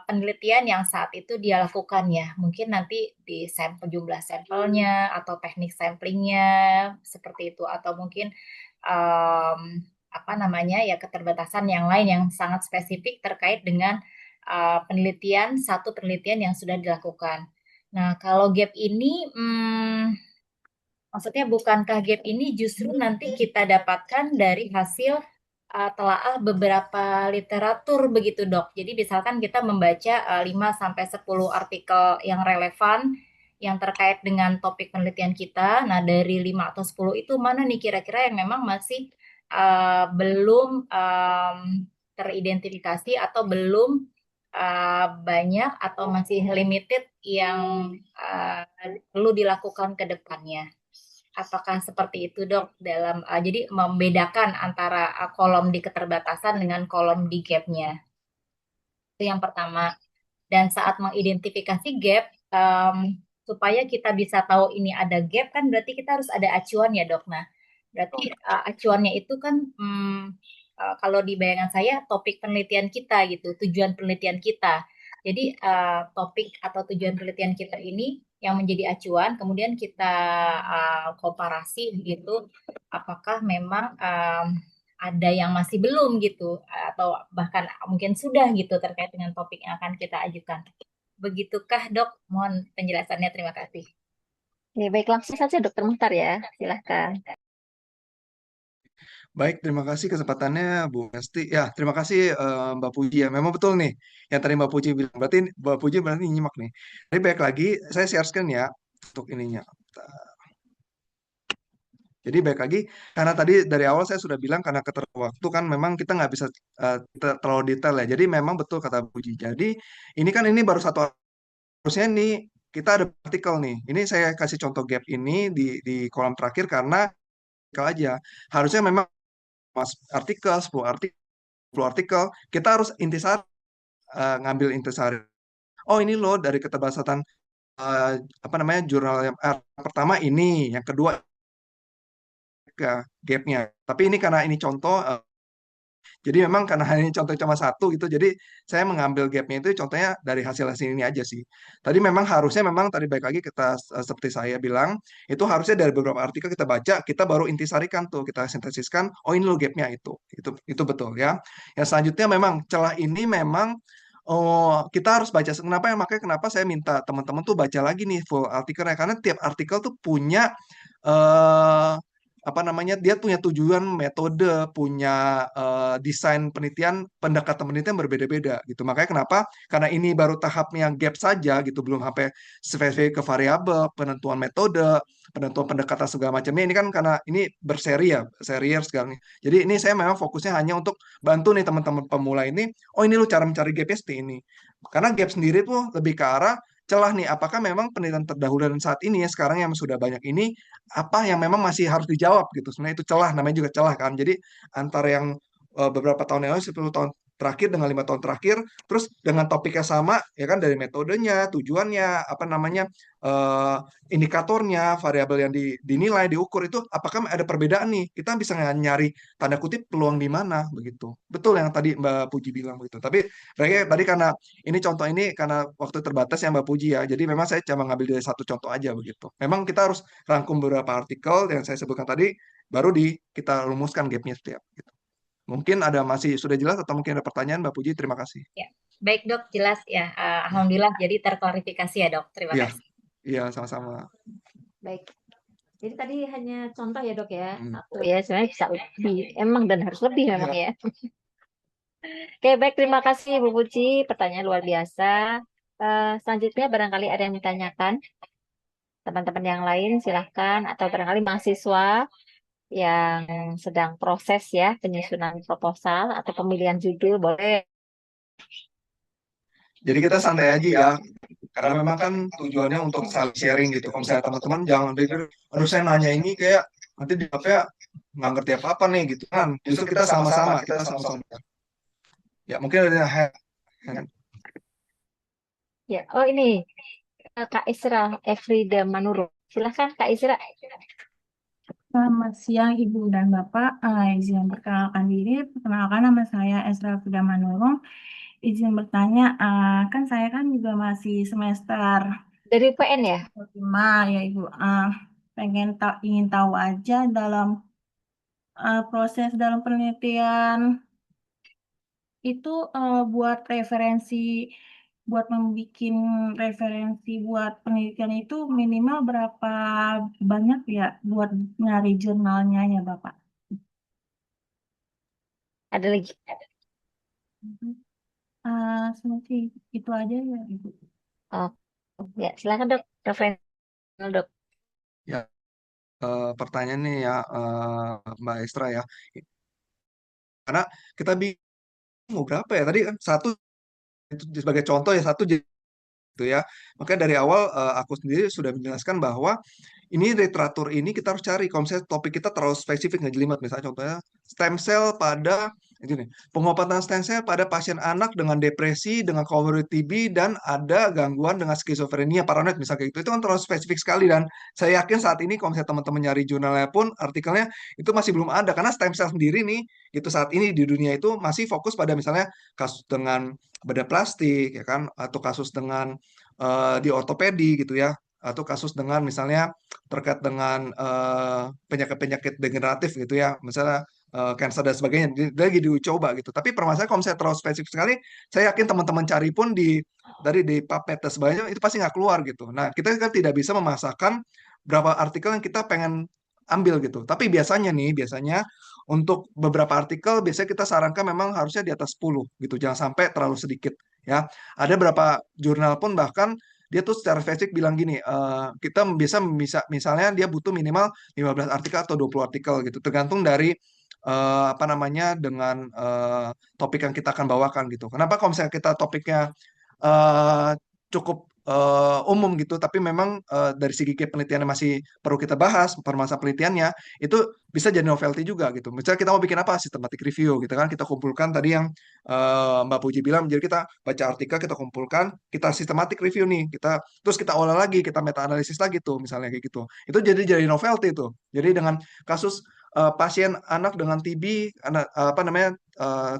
penelitian yang saat itu dia lakukan ya. Mungkin nanti di jumlah sampelnya atau teknik samplingnya seperti itu, atau mungkin em, apa namanya ya, keterbatasan yang lain yang sangat spesifik terkait dengan satu penelitian yang sudah dilakukan. Nah, kalau gap ini, maksudnya bukankah gap ini justru nanti kita dapatkan dari hasil telaah beberapa literatur begitu, Dok. Jadi misalkan kita membaca 5 sampai 10 artikel yang relevan yang terkait dengan topik penelitian kita. Nah, dari 5 atau 10 itu mana nih kira-kira yang memang masih belum teridentifikasi atau belum banyak atau masih limited yang perlu dilakukan ke depannya. Apakah seperti itu, Dok? Jadi membedakan antara kolom di keterbatasan dengan kolom di gap-nya. Itu yang pertama. Dan saat mengidentifikasi gap, supaya kita bisa tahu ini ada gap, kan berarti kita harus ada acuan ya, Dok. Nah, berarti acuannya itu kan kalau di bayangan saya topik penelitian kita gitu, tujuan penelitian kita. Jadi topik atau tujuan penelitian kita ini yang menjadi acuan, kemudian kita komparasi gitu, apakah memang ada yang masih belum gitu, atau bahkan mungkin sudah gitu terkait dengan topik yang akan kita ajukan. Begitukah, Dok? Mohon penjelasannya, terima kasih. Ya, baik, langsung saja Dokter Muhtar ya, silahkan. Baik, terima kasih kesempatannya Bu Esti. Ya, terima kasih Mbak Puji ya. Memang betul nih yang tadi Mbak Puji bilang. Berarti Mbak Puji berarti nyimak nih. Tapi baik lagi, saya share screen ya untuk ininya. Jadi baik lagi, karena tadi dari awal saya sudah bilang karena waktu kan memang kita nggak bisa terlalu detail ya. Jadi memang betul kata Puji. Jadi ini baru satu, harusnya nih kita ada artikel nih. Ini saya kasih contoh gap ini di kolom terakhir karena artikel aja. Harusnya memang artikel, 10 artikel, 10 artikel, kita harus intisari, ngambil intisari. Oh ini loh dari keterbatasan jurnal yang pertama ini, yang kedua gapnya. Tapi ini karena ini contoh, jadi memang karena ini contoh cuma satu gitu, jadi saya mengambil gapnya itu contohnya dari hasil-hasil ini aja sih. Tadi memang harusnya memang tadi baik lagi kita seperti saya bilang, itu harusnya dari beberapa artikel kita baca, kita baru intisarikan tuh, kita sintesiskan, oh ini loh gapnya itu betul ya. Yang selanjutnya memang celah ini memang kita harus baca. Makanya kenapa saya minta teman-teman tuh baca lagi nih full artikelnya, karena tiap artikel tuh punya eh dia punya tujuan, metode, punya desain penelitian, pendekatan penelitian berbeda-beda gitu. Makanya kenapa? Karena ini baru tahapnya gap saja gitu, belum sampai spesifik ke variabel, penentuan metode, penentuan pendekatan segala macamnya. Ini kan karena ini berseri ya, serier segalanya. Jadi ini saya memang fokusnya hanya untuk bantu nih teman-teman pemula ini. Oh ini lu cara mencari gapnya seperti ini. Karena gap sendiri tuh lebih ke arah celah nih, apakah memang penelitian terdahulu dan saat ini ya sekarang yang sudah banyak ini apa yang memang masih harus dijawab gitu. Sebenarnya itu celah, namanya juga celah kan. Jadi antara yang beberapa tahun yang lalu, 10 tahun terakhir dengan 5 tahun terakhir, terus dengan topiknya sama ya kan, dari metodenya, tujuannya, eh, indikatornya, variabel yang dinilai, diukur itu apakah ada perbedaan nih? Kita bisa nyari tanda kutip peluang di mana begitu. Betul yang tadi Mbak Puji bilang begitu. Tapi tadi karena ini contoh ini karena waktu terbatas ya Mbak Puji ya. Jadi memang saya cuma ngambil dari satu contoh aja begitu. Memang kita harus rangkum beberapa artikel yang saya sebutkan tadi, baru kita rumuskan gapnya setiap. Gitu. Mungkin masih sudah jelas atau mungkin ada pertanyaan Mbak Puji? Terima kasih. Ya, baik Dok, jelas ya. Alhamdulillah, jadi terklarifikasi ya Dok. Terima Iya, kasih. iya sama-sama. Baik. Jadi tadi hanya contoh ya Dok ya. Satu ya, sebenarnya bisa lebih. Emang dan harus lebih memang ya. Oke, baik. Terima kasih Bu Puji. Pertanyaan luar biasa. Selanjutnya barangkali ada yang ditanyakan. Teman-teman yang lain silahkan. Atau barangkali mahasiswa yang sedang proses ya penyusunan proposal atau pemilihan judul boleh. Jadi kita santai aja ya, karena memang kan tujuannya untuk saling sharing gitu. Kalau misalnya teman-teman jangan pikir, aduh saya nanya ini kayak nanti dijawabnya nggak ngerti apa-apa nih gitu kan. Justru kita sama-sama. Ya mungkin ada Ya, oh ini Kak Isra Efrida Manurung. Silahkan Kak Isra. Selamat siang Ibu dan Bapak. Izin perkenalkan diri. Perkenalkan nama saya Esra Fudamanurung. Izin bertanya, kan saya kan juga masih semester Dari UPN ya? 5 ya Ibu. Ingin tahu aja dalam proses dalam penelitian itu buat membuat referensi buat penelitian itu minimal berapa banyak ya buat nyari jurnalnya ya Bapak? Ada lagi? Mhm. Seperti itu aja ya Ibu. Oh, ya silakan dok. Referensi dok. Ya, pertanyaan nih ya, Mbak Estra ya. Karena kita bingung mau berapa ya? Tadi kan satu itu sebagai contoh ya, satu gitu ya. Makanya dari awal aku sendiri sudah menjelaskan bahwa ini literatur ini kita harus cari. Kalau misalnya topik kita terlalu spesifik nggak jelimet, misalnya contohnya stem cell pada ini pengobatan stem cell pada pasien anak dengan depresi, dengan comorbid TB dan ada gangguan dengan skizofrenia paranoid misalnya kayak gitu. Itu kan terlalu spesifik sekali dan saya yakin saat ini kalau misalnya teman-teman nyari jurnalnya pun artikelnya itu masih belum ada karena stem cell sendiri nih itu saat ini di dunia itu masih fokus pada misalnya kasus dengan bedah plastik ya kan atau kasus dengan di ortopedi gitu ya atau kasus dengan misalnya terkait dengan penyakit-penyakit degeneratif gitu ya, misalnya cancer dan sebagainya, lagi dicoba gitu. Tapi permasalahan kalau misalnya terlalu spesifik sekali, saya yakin teman-teman cari pun di PubMed dan sebagainya itu pasti nggak keluar gitu. Nah, kita kan tidak bisa memasakkan berapa artikel yang kita pengen ambil gitu. Tapi biasanya untuk beberapa artikel biasanya kita sarankan memang harusnya di atas 10 gitu, jangan sampai terlalu sedikit ya. Ada beberapa jurnal pun bahkan dia tuh secara spesifik bilang gini, kita bisa misalnya dia butuh minimal 15 artikel atau 20 artikel gitu, tergantung dari apa namanya dengan topik yang kita akan bawakan gitu. Kenapa kalau misalnya kita topiknya eh, cukup umum gitu, tapi memang dari segi penelitiannya masih perlu kita bahas, permasalahan penelitiannya itu bisa jadi novelty juga gitu. Misalnya kita mau bikin apa systematic review gitu kan, kita kumpulkan tadi yang Mbak Puji bilang, jadi kita baca artikel, kita kumpulkan, kita systematic review nih, terus kita olah lagi, kita meta analisis lagi tuh misalnya kayak gitu. Itu jadi novelty tuh. Jadi dengan kasus pasien anak dengan TB, apa namanya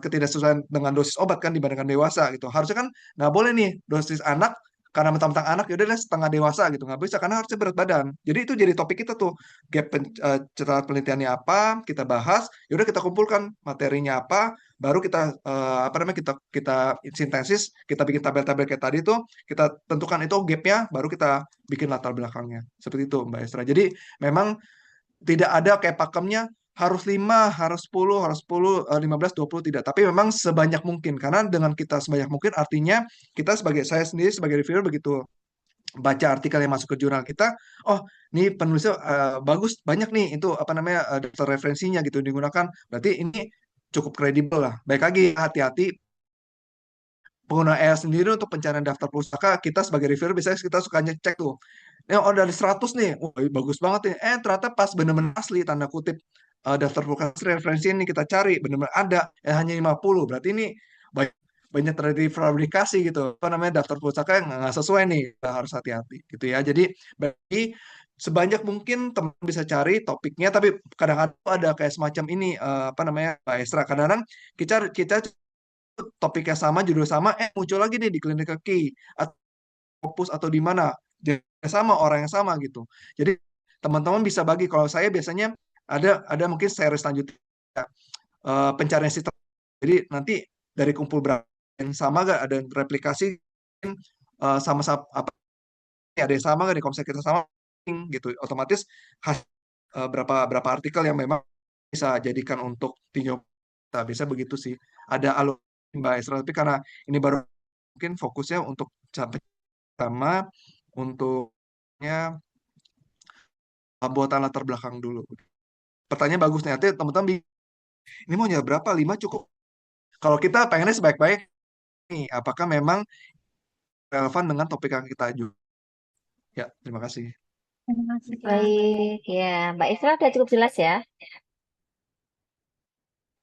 ketidaksesuaian dengan dosis obat kan dibandingkan dewasa gitu. Harusnya kan nggak boleh nih dosis anak karena mentang-mentang anak ya udah deh setengah dewasa gitu nggak bisa karena harusnya berat badan. Jadi itu jadi topik kita tuh catatan penelitiannya apa kita bahas, ya udah kita kumpulkan materinya apa, baru kita apa namanya kita sintesis, kita bikin tabel-tabel kayak tadi tuh kita tentukan itu gapnya, baru kita bikin latar belakangnya seperti itu Mbak Estra. Jadi memang tidak ada kayak pakemnya harus 5, harus 10, harus 10, 15, 20 tidak. Tapi memang sebanyak mungkin. Karena dengan kita sebanyak mungkin artinya kita saya sendiri sebagai reviewer begitu baca artikel yang masuk ke jurnal kita, oh ini penulisnya bagus, banyak nih itu apa namanya daftar referensinya gitu digunakan. Berarti ini cukup kredibel lah. Baik lagi hati-hati pengguna AI sendiri untuk pencarian daftar pustaka, kita sebagai reviewer biasanya kita suka ngecek tuh. Oh dari 100 nih, wah bagus banget nih. Ternyata pas bener-bener asli, tanda kutip, daftar pustaka referensi ini kita cari, bener-bener ada, hanya 50. Berarti ini banyak, banyak terjadi fabrikasi gitu. Apa namanya, daftar pustaka yang nggak sesuai nih, kita harus hati-hati gitu ya. Jadi, bagi sebanyak mungkin teman bisa cari topiknya, tapi kadang-kadang ada kayak semacam ini, apa namanya, Pak Esra. Kadang-kadang kita topiknya sama, judul sama, muncul lagi nih di klinik kaki atau fokus atau di mana, sama orang yang sama gitu. Jadi teman-teman bisa bagi. Kalau saya biasanya ada mungkin series selanjutnya pencarian sistem. Jadi nanti dari kumpul berapa yang sama gak ada replikasi sama-sama apa ada yang sama gak nih kalau misalnya kita sama gitu otomatis berapa artikel yang memang bisa jadikan untuk tinjau bisa begitu sih. Ada alur Mbak Esra, tapi karena ini baru mungkin fokusnya untuk sampai sama untuknya buatan latar belakang dulu. Pertanyaan bagus nih, artinya teman-teman ini mau nyari berapa? 5 cukup. Kalau kita pengennya sebaik-baik nih, apakah memang relevan dengan topik yang kita ajukan? Ya, terima kasih. Terima kasih Kak. Baik, ya Mbak Isra udah cukup jelas ya.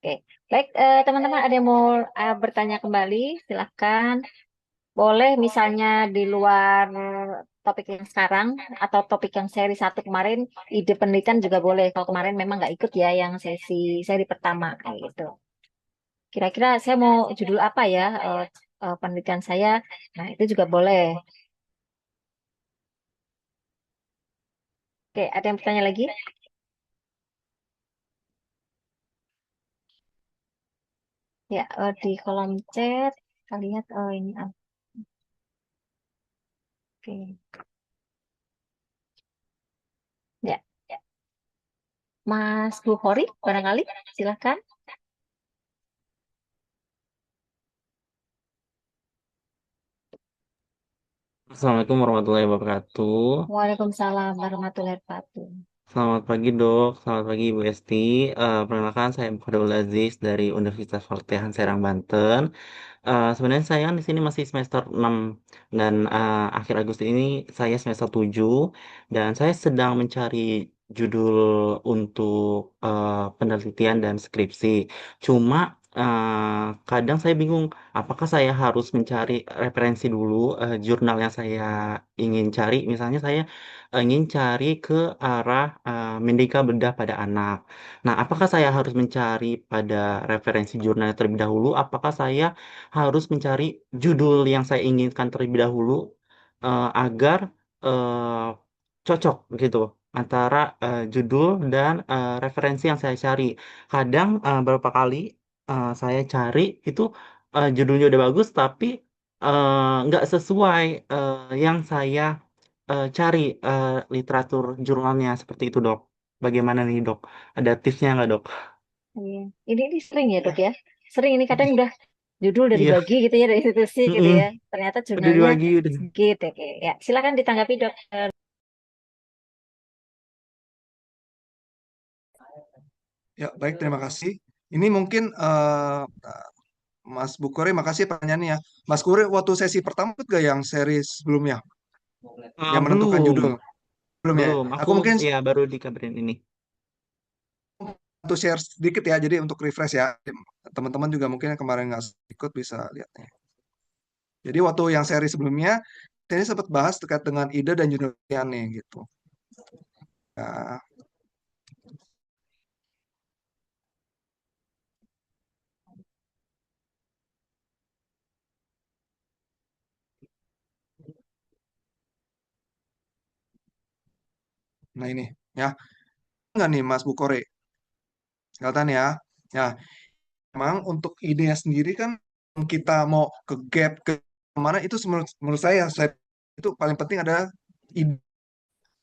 Oke, baik teman-teman ada yang mau bertanya kembali, silahkan. Boleh misalnya di luar topik yang sekarang atau topik yang seri satu kemarin, ide penelitian juga boleh. Kalau kemarin memang nggak ikut ya yang seri pertama kayak gitu. Kira-kira saya mau judul apa ya penelitian saya? Nah, itu juga boleh. Oke, ada yang bertanya lagi? Ya, di kolom chat kita lihat ini. Oke. Ya, Mas Bukhori, barangkali silakan. Assalamualaikum warahmatullahi wabarakatuh. Waalaikumsalam warahmatullahi wabarakatuh. Selamat pagi dok, selamat pagi Bu Esti. Perkenalkan saya Bukharul Aziz dari Universitas Voltehan Serang, Banten. Sebenarnya saya kan di sini masih semester 6 dan akhir Agustus ini saya semester 7 dan saya sedang mencari judul untuk penelitian dan skripsi. Cuma kadang saya bingung apakah saya harus mencari referensi dulu jurnal yang saya ingin cari. Misalnya saya ingin cari ke arah Mendika Bedah pada Anak. Nah, apakah saya harus mencari pada referensi jurnal terlebih dahulu? Apakah saya harus mencari judul yang saya inginkan terlebih dahulu agar eh, cocok gitu antara judul dan referensi yang saya cari. Kadang beberapa kali saya cari itu judulnya udah bagus tapi nggak sesuai yang saya cari literatur jurnalnya seperti itu dok. Bagaimana nih dok? Ada tipsnya nggak dok? Iya. Ini sering ya dok ya. Sering ini kadang udah judul udah Iya, dibagi gitu ya dari institusi gitu mm-mm. ya. Ternyata Udah jurnalnya dibagi udah. sedikit. Oke, ya silakan ditanggapi dok. Ya, baik, terima kasih. Ini mungkin Mas Bukore, makasih pertanyaannya ya. Mas Bukore, waktu sesi pertama ikut gak yang seri sebelumnya, yang menentukan Belum, judul? Belum ya? belum. Aku Aku mungkin ya baru dikabarin ini. untuk share sedikit ya, jadi untuk refresh ya. Teman-teman juga mungkin yang kemarin nggak ikut bisa lihatnya. Jadi waktu yang seri sebelumnya, ini sempat bahas terkait dengan ide dan judulnya gitu. Ya, nah ini ya. Enggak nih Mas Bukore? Kelihatan ya. Ya, memang untuk idenya sendiri kan kita mau ke gap ke mana itu menurut saya itu paling penting ada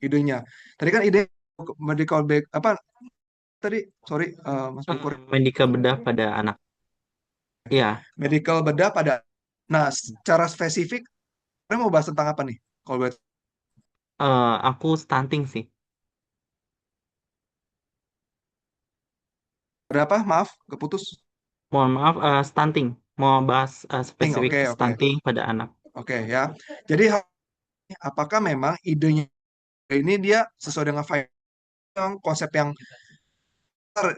idenya. Tadi kan ide medical back apa tadi? Sorry, Mas Bukore. Mendika Bedah pada Anak. Ya, Medical bedah pada. Nah, secara spesifik, kalian mau bahas tentang apa nih? Kalau buat aku stunting sih. berapa? Maaf, keputus. Mohon maaf, stunting. Mau bahas spesifik Oke, oke, stunting pada anak. oke ya. Jadi apakah memang idenya ini dia sesuai dengan konsep yang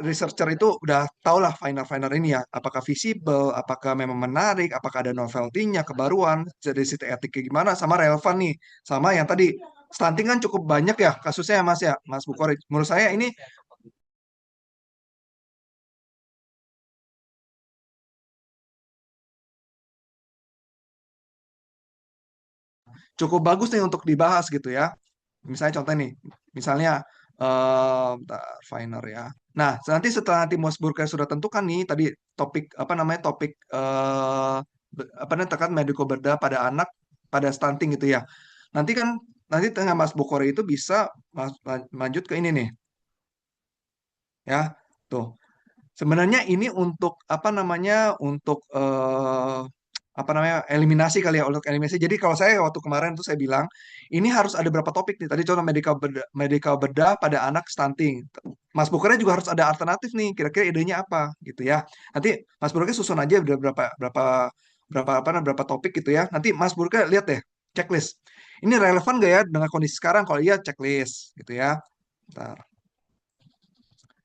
researcher itu udah tau lah final ini ya, apakah visible, apakah memang menarik, apakah ada novelty-nya, kebaruan, dari sisi etiknya gimana, sama relevan nih, sama yang tadi stunting kan cukup banyak ya kasusnya ya, Mas Bukhari. Menurut saya ini cukup bagus nih untuk dibahas gitu ya. Misalnya contoh nih, misalnya bentar, Finer ya. Nah, nanti setelah nanti Mas Burker sudah tentukan nih tadi topik apa namanya topik apa namanya tekan medico bedah pada anak pada stunting gitu ya. Nanti kan nanti tengah Mas Bukori itu bisa lanjut ke ini nih ya. Tuh. Sebenarnya ini untuk apa namanya untuk apa namanya eliminasi kali ya untuk eliminasi. Jadi kalau saya waktu kemarin tuh saya bilang ini harus ada berapa topik nih. Tadi contoh medical bedah pada anak stunting. Mas Bukernya juga harus ada alternatif nih. Kira-kira idenya apa gitu ya. Nanti Mas Bukernya susun aja udah berapa berapa berapa apa berapa topik gitu ya. Nanti Mas Bukernya lihat deh checklist. Ini relevan gak ya dengan kondisi sekarang? Kalau iya checklist gitu ya. Bentar.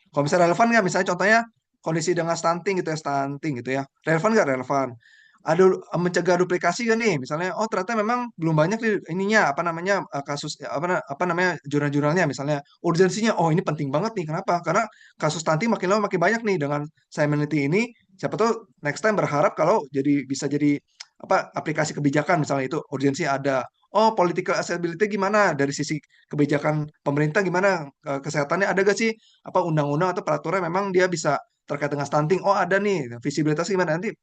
Kalau misalnya relevan nggak, misalnya contohnya kondisi dengan stunting gitu ya, relevan nggak relevan? ada mencegah duplikasi kan nih, misalnya oh ternyata memang belum banyak nih ininya apa namanya kasus apa namanya jurnal-jurnalnya misalnya urgensinya oh ini penting banget nih kenapa? Karena kasus stunting makin lama makin banyak nih dengan saya meneliti ini siapa tahu next time berharap kalau bisa jadi apa aplikasi kebijakan misalnya itu urgensi ada. Oh, political accessibility gimana dari sisi kebijakan pemerintah gimana kesehatannya ada gak sih apa undang-undang atau peraturan memang dia bisa terkait dengan stunting. Oh, ada nih visibilitas gimana nanti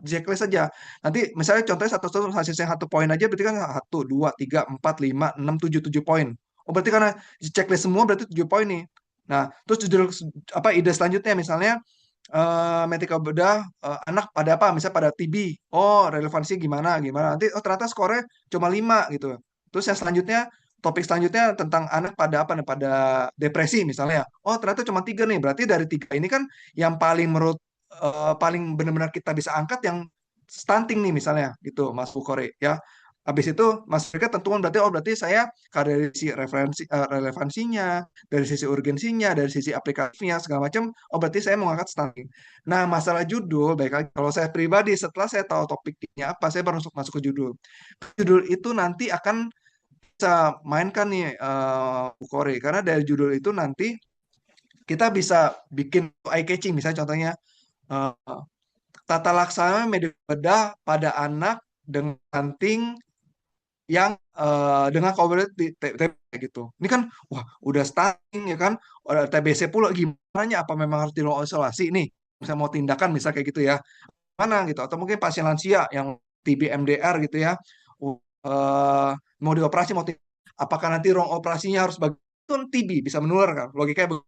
checklist saja. Nanti misalnya contohnya satu hasilnya 1 poin aja berarti kan 1, 2, 3, 4, 5, 6, 7 poin. Oh, berarti karena checklist semua berarti 7 poin nih. Nah, terus judul apa ide selanjutnya misalnya medical bedah anak pada apa? Misalnya pada TB. Oh, relevansi gimana? Gimana? Nanti oh ternyata skornya cuma 5 gitu. Terus yang selanjutnya topik selanjutnya tentang anak pada apa nih? Pada depresi misalnya. Oh, ternyata cuma 3 nih. Berarti dari 3 ini kan yang paling menurut paling benar-benar kita bisa angkat yang stunting nih misalnya gitu Mas Bukore ya. Habis itu Mas Rika tentukan berarti oh berarti saya dari sisi relevansinya, dari sisi urgensinya, dari sisi aplikatifnya segala macam, oh berarti saya mengangkat stunting. Nah, masalah judul baik lagi kalau saya pribadi setelah saya tahu topiknya apa, saya baru masuk ke judul. Judul itu nanti akan bisa mainkan nih Bukore karena dari judul itu nanti kita bisa bikin eye catching misalnya contohnya eh, tata laksana media bedah pada anak dengan stunting yang dengan comorbid TB gitu. Ini kan wah udah stunting ya kan, udah TBC pula gimana ya apa memang harus di ruang isolasi nih? Misalnya mau tindakan misal kayak gitu ya. Mana gitu atau mungkin pasien lansia yang TB MDR gitu ya. eh, mau dioperasi apakah nanti ruang operasinya harus itu TB bisa menular kan? Logikanya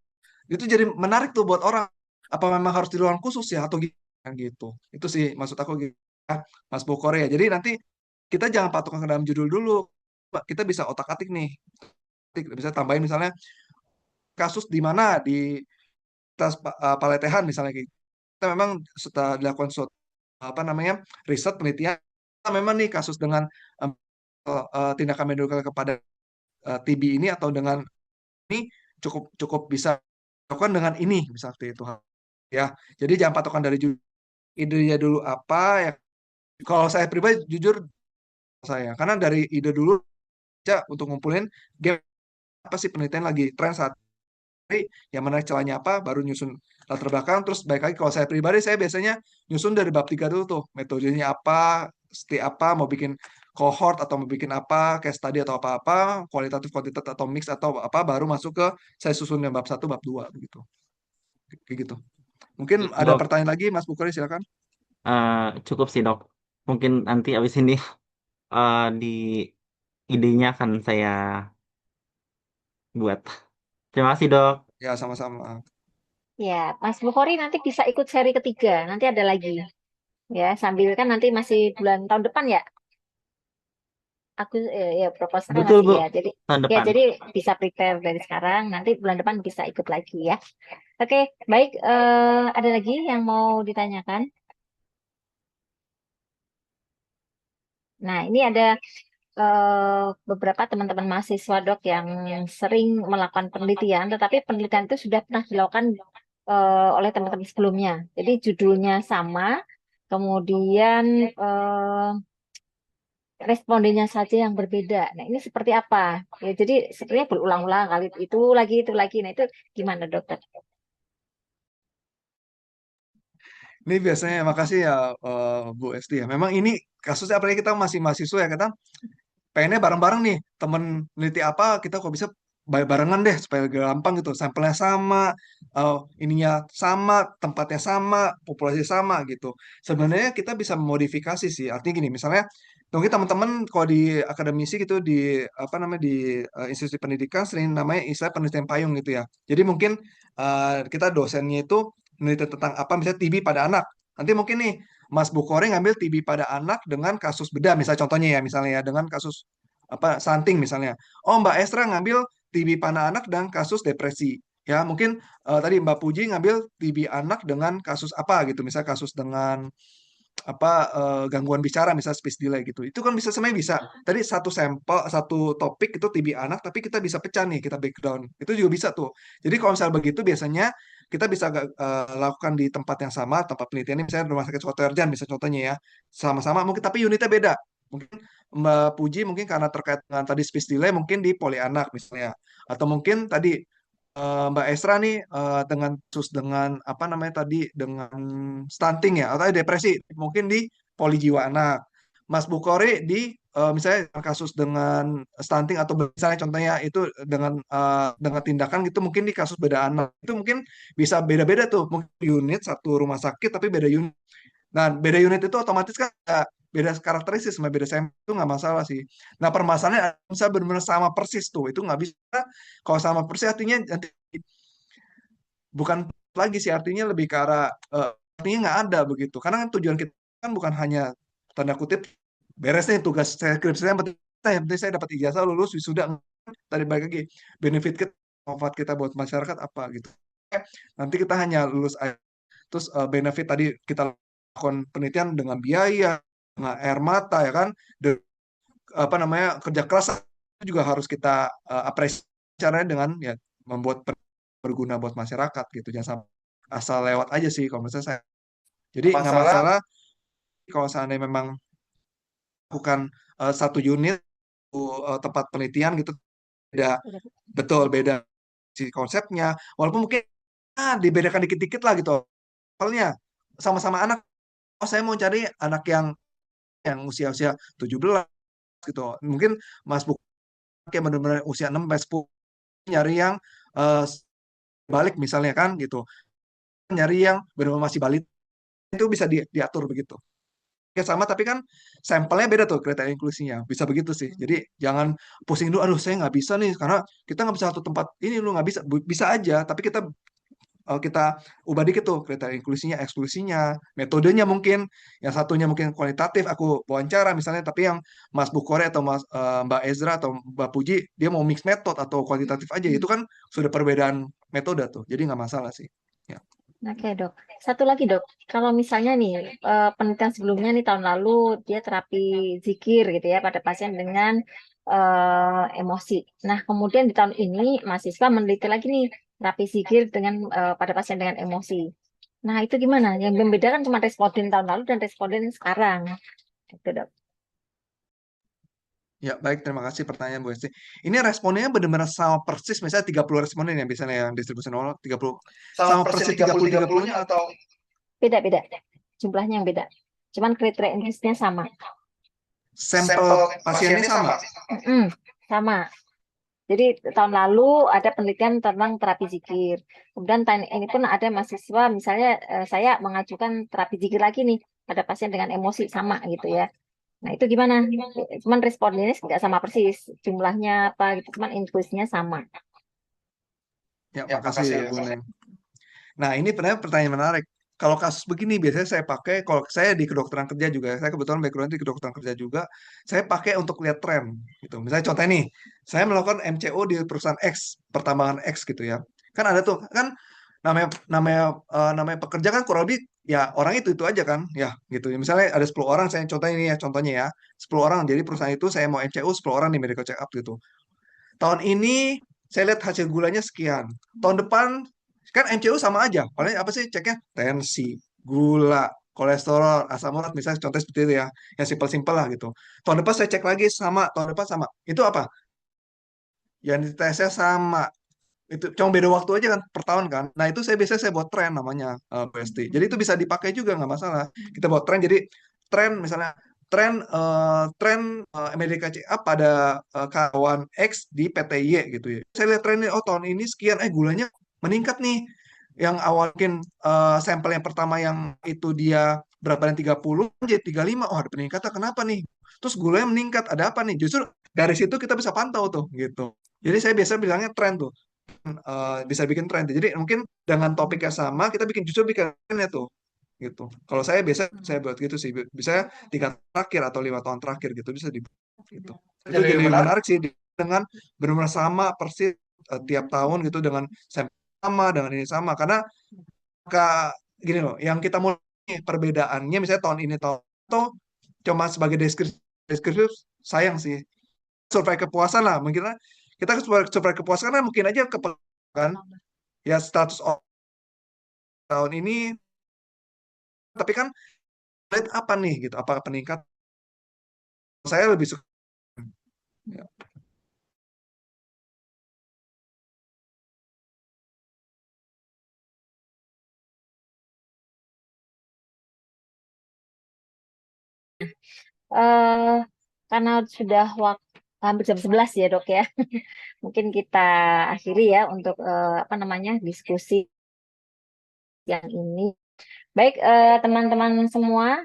itu jadi menarik tuh buat orang. Apa memang harus di ruang khusus ya atau gitu. Itu sih maksud aku gitu. Ya, Mas Bokore ya. Jadi nanti kita jangan patokan ke dalam judul dulu. Kita bisa otak-atik nih. Bisa tambahin misalnya kasus di mana di atas paletehan misalnya gitu. Kita memang setelah dilakukan suatu apa namanya riset penelitian memang nih kasus dengan tindakan medikal kepada TB ini atau dengan ini cukup cukup bisa dilakukan dengan ini misalnya seperti itu ya. Jadi jangan patokan dari idenya dulu apa ya. Kalau saya pribadi jujur saya karena dari ide dulu aja untuk ngumpulin game apa sih penelitian lagi tren saat ini yang menarik celahnya apa baru nyusun latar belakang terus baik lagi kalau saya pribadi saya biasanya nyusun dari bab 3 dulu tuh metodenya apa seperti apa mau bikin cohort atau mau bikin apa case study atau apa-apa kualitatif kuantitatif atau mix atau apa baru masuk ke saya susun yang bab 1 bab 2 begitu kayak gitu mungkin ada Dok, pertanyaan lagi Mas Bukhari silakan. cukup sih dok. Mungkin nanti abis ini di idenya akan saya buat. Terima kasih dok. Ya sama-sama. Ya, Mas Bukhari nanti bisa ikut seri ketiga. Nanti ada lagi. Ya, sambil kan nanti masih bulan tahun depan ya. Aku ya proposalnya Betul masih Bu, ya. Jadi tahun ya depan. jadi bisa prepare dari sekarang. Nanti bulan depan bisa ikut lagi ya. Oke, baik. Ada lagi yang mau ditanyakan? Nah, ini ada beberapa teman-teman mahasiswa dok yang sering melakukan penelitian, tetapi penelitian itu sudah pernah dilakukan oleh teman-teman sebelumnya. Jadi judulnya sama, kemudian respondennya saja yang berbeda. Nah, ini seperti apa? Ya, jadi sebenarnya berulang-ulang kali itu lagi itu lagi. Nah, itu gimana dokter? Ini biasanya makasih ya Bu Esti ya. Memang ini kasusnya apalagi kita masih mahasiswa ya kita pengennya bareng-bareng nih temen neliti apa kita kok bisa barengan deh supaya gampang gitu sampelnya sama ininya sama tempatnya sama populasi sama gitu sebenarnya kita bisa memodifikasi sih artinya gini misalnya mungkin teman-teman kalau di akademisi gitu di apa namanya di institusi pendidikan sering namanya istilah penelitian payung gitu ya jadi mungkin kita dosennya itu meneliti tentang apa misalnya TB pada anak nanti mungkin nih Mas Bukhori ngambil TB pada anak dengan kasus bedah, misalnya contohnya ya, misalnya ya dengan kasus apa stunting misalnya. Oh Mbak Esra ngambil TB pada anak dan kasus depresi. Ya mungkin tadi Mbak Puji ngambil TB anak dengan kasus apa gitu, misalnya kasus dengan apa gangguan bicara misalnya speech delay gitu. Itu kan bisa semuanya bisa. Tadi satu sampel, satu topik itu TB anak, tapi kita bisa pecah nih, kita breakdown. Itu juga bisa tuh. Jadi kalau misalnya begitu biasanya kita bisa lakukan di tempat yang sama, tempat penelitiannya misalnya Rumah Sakit Suatu Herjan, bisa contohnya ya, sama-sama mungkin tapi unitnya beda. Mungkin Mbak Puji mungkin karena terkait dengan tadi speech delay mungkin di Polianak misalnya, atau mungkin tadi Mbak Esra nih dengan apa namanya tadi dengan stunting ya atau depresi mungkin di Poli Jiwa Anak. Mas Bukhari di misalnya kasus dengan stunting atau misalnya contohnya itu dengan tindakan gitu mungkin di kasus beda anak itu mungkin bisa beda-beda tuh mungkin unit satu rumah sakit tapi beda unit. Nah beda unit itu otomatis kan beda karakteristik sama beda sampel itu nggak masalah sih. Nah permasalahannya bisa benar-benar sama persis tuh itu nggak bisa. Kalau sama persis artinya nanti bukan lagi sih artinya lebih ke arah artinya nggak ada begitu. Karena kan tujuan kita kan bukan hanya tanda kutip beres nih tugas saya skripsi saya yang penting saya dapat ijazah lulus wisuda tadi balik lagi benefit kita manfaat kita buat masyarakat apa gitu. Nanti kita hanya lulus terus benefit tadi kita lakukan penelitian dengan biaya, dengan air mata ya kan, apa namanya kerja keras itu juga harus kita apresiasi caranya dengan ya membuat berguna buat masyarakat gitu. Jangan sampai asal lewat aja sih kalau menurut saya. Jadi nggak masalah kalau seandainya memang bukan satu unit tempat penelitian gitu beda betul beda si konsepnya walaupun mungkin dibedakan dikit-dikit lah gitu. Soalnya sama-sama anak, oh saya mau cari anak yang usia-usia 17 gitu. Mungkin Mas Buk kayak benar-benar usia 6 sampai 10 nyari yang balik misalnya kan gitu. Nyari yang benar-benar masih balik itu bisa diatur begitu. Ya sama tapi kan sampelnya beda tuh kriteria inklusinya bisa begitu sih jadi jangan pusing dulu aduh saya nggak bisa nih karena kita nggak bisa satu tempat ini lu nggak bisa bisa aja tapi kita ubah dikit tuh kriteria inklusinya eksklusinya metodenya mungkin yang satunya mungkin kualitatif aku wawancara misalnya tapi yang Mas Bukhari atau Mbak Ezra atau Mbak Puji dia mau mix metode atau kualitatif aja itu kan sudah perbedaan metode tuh jadi nggak masalah sih ya. Oke dok, satu lagi dok, kalau misalnya nih penelitian sebelumnya nih tahun lalu dia terapi zikir gitu ya pada pasien dengan emosi. Nah kemudian di tahun ini mahasiswa meneliti lagi nih terapi zikir dengan pada pasien dengan emosi. Nah itu gimana? Yang membedakan cuma responden tahun lalu dan responden sekarang, gitu dok. Ya, baik. Terima kasih pertanyaan Bu Esti. Ini responnya benar-benar sama persis, misalnya 30 responden yang biasanya yang distribusi 0, 30. Sama persis 30-30-nya atau? Beda-beda, jumlahnya yang beda. Cuman kriteria inklusinya sama. Sampel pasiennya sama? Sama. Jadi tahun lalu ada penelitian tentang terapi zikir. Kemudian tahun ini pun ada mahasiswa, misalnya saya mengajukan terapi zikir lagi nih pada pasien dengan emosi sama gitu ya. Nah itu gimana? Cuman respondennya nggak sama persis, jumlahnya apa gitu, cuman inklusinya sama. Ya, makasih Bu Neng. Nah ini pertanyaan menarik. Kalau kasus begini biasanya saya pakai, kalau saya di kedokteran kerja juga, saya kebetulan background di kedokteran kerja juga, saya pakai untuk lihat tren. Gitu. Misalnya contohnya nih, saya melakukan MCO di perusahaan X, pertambangan X gitu ya. Kan ada tuh, kan namanya pekerja kan kurang lebih ya orang itu aja kan ya gitu misalnya ada 10 orang saya contohnya ya 10 orang jadi perusahaan itu saya mau MCO 10 orang di medical check up gitu tahun ini saya lihat hasil gulanya sekian tahun depan kan MCO sama aja paling apa sih ceknya tensi gula kolesterol asam urat misalnya contoh seperti itu ya yang simpel-simpel lah gitu tahun depan saya cek lagi sama tahun depan sama itu apa yang tesnya sama itu cuma beda waktu aja kan per tahun kan nah itu biasanya saya buat tren namanya PST jadi itu bisa dipakai juga nggak masalah kita buat tren jadi tren misalnya Amerika CA pada kawan X di PTY gitu ya saya lihat trennya oh tahun ini sekian gulanya meningkat nih yang awal mungkin sampel yang pertama yang itu dia berapa dan 30 jadi 35 oh ada peningkatan kenapa nih terus gulanya meningkat ada apa nih justru dari situ kita bisa pantau tuh gitu jadi saya biasa bilangnya tren tuh bisa bikin tren. Jadi mungkin dengan topik yang sama kita justru bikin trennya tuh gitu. Kalau saya biasa saya buat gitu sih. Bisa 3 terakhir atau 5 tahun terakhir gitu bisa dibuat gitu. Itu jadi menarik sih dengan benar-benar sama persis tiap tahun gitu dengan sama dengan ini sama karena gini loh, yang kita mulai perbedaannya misalnya tahun ini tahun itu cuma sebagai deskripsi sayang sih. Survei kepuasan lah mungkin kita survei kepuasan kan mungkin aja kan ya status tahun ini, tapi kan lihat apa nih gitu, apakah peningkat? Saya lebih suka. Ya. eh karena sudah hampir jam 11 ya dok ya. Mungkin kita akhiri ya untuk apa namanya diskusi yang ini. Baik teman-teman semua,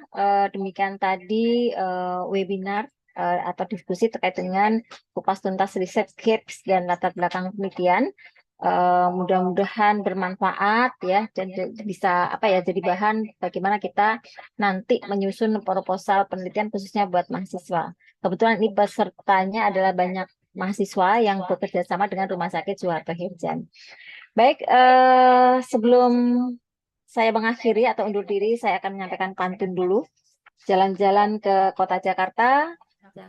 demikian tadi webinar atau diskusi terkait dengan kupas tuntas riset gaps dan latar belakang penelitian. Mudah-mudahan bermanfaat ya dan bisa apa ya jadi bahan bagaimana kita nanti menyusun proposal penelitian khususnya buat mahasiswa. Kebetulan ini pesertanya adalah banyak mahasiswa yang bekerja sama dengan Rumah Sakit Soeharto Hirjan. Baik, sebelum saya mengakhiri atau undur diri, saya akan menyampaikan pantun dulu. Jalan-jalan ke kota Jakarta,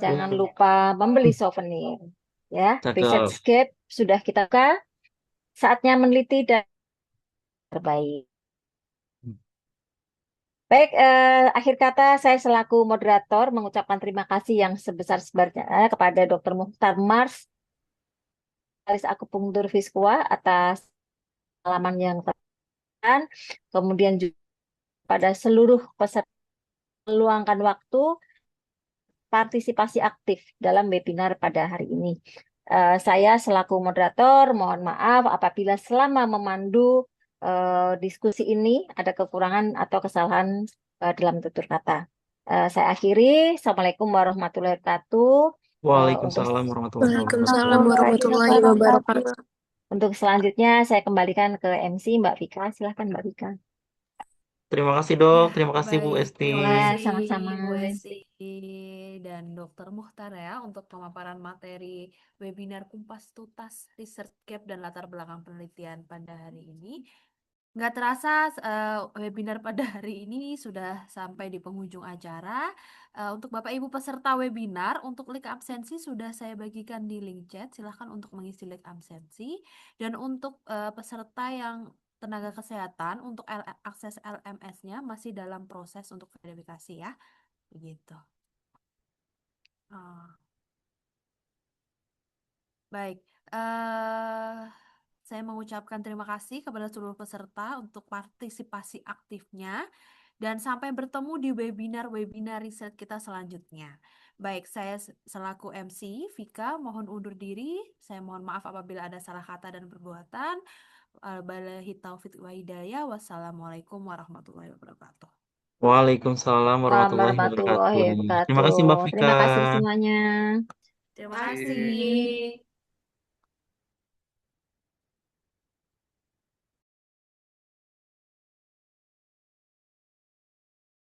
jangan lupa membeli souvenir. Ya, Cakep. ResearchGate sudah kita buka. Saatnya meneliti dan terbaik. Baik, akhir kata saya selaku moderator mengucapkan terima kasih yang sebesar-besarnya kepada Dr. Muhtar Mars, spesialis akupunktur Viscoa atas pengalaman yang telah, kemudian juga pada seluruh peserta meluangkan waktu partisipasi aktif dalam webinar pada hari ini. Saya selaku moderator mohon maaf apabila selama memandu diskusi ini ada kekurangan atau kesalahan dalam tutur kata. Saya akhiri. Assalamualaikum warahmatullahi wabarakatuh. Waalaikumsalam warahmatullahi Waalaikumsalam wabarakatuh. warahmatullahi wabarakatuh. Untuk selanjutnya saya kembalikan ke MC Mbak Vika. Silahkan Mbak Vika. Terima kasih dok, Ya, terima kasih Bu baik. Esti. Terima Ya, kasih sama-sama. Bu Esti dan Dr. Muhtar ya untuk pemaparan materi webinar Kumpas Tuntas Research Gap dan Latar Belakang Penelitian pada hari ini. Nggak terasa webinar pada hari ini sudah sampai di penghujung acara. Untuk Bapak Ibu peserta webinar, untuk link absensi sudah saya bagikan di link chat. Silahkan untuk mengisi link absensi. Dan untuk peserta yang tenaga kesehatan, untuk akses LMS-nya masih dalam proses untuk verifikasi ya. Begitu. Baik. Saya mengucapkan terima kasih kepada seluruh peserta untuk partisipasi aktifnya dan sampai bertemu di webinar-webinar riset kita selanjutnya. Baik, saya selaku MC Vika mohon undur diri. Saya mohon maaf apabila ada salah kata dan perbuatan. Wabillahi taufiq wa hidayah. Wassalamualaikum warahmatullahi wabarakatuh. Waalaikumsalam warahmatullahi Warahmatullahi wabarakatuh. Terima kasih wabarakatuh. Mbak Vika. Terima kasih semuanya. Terima kasih.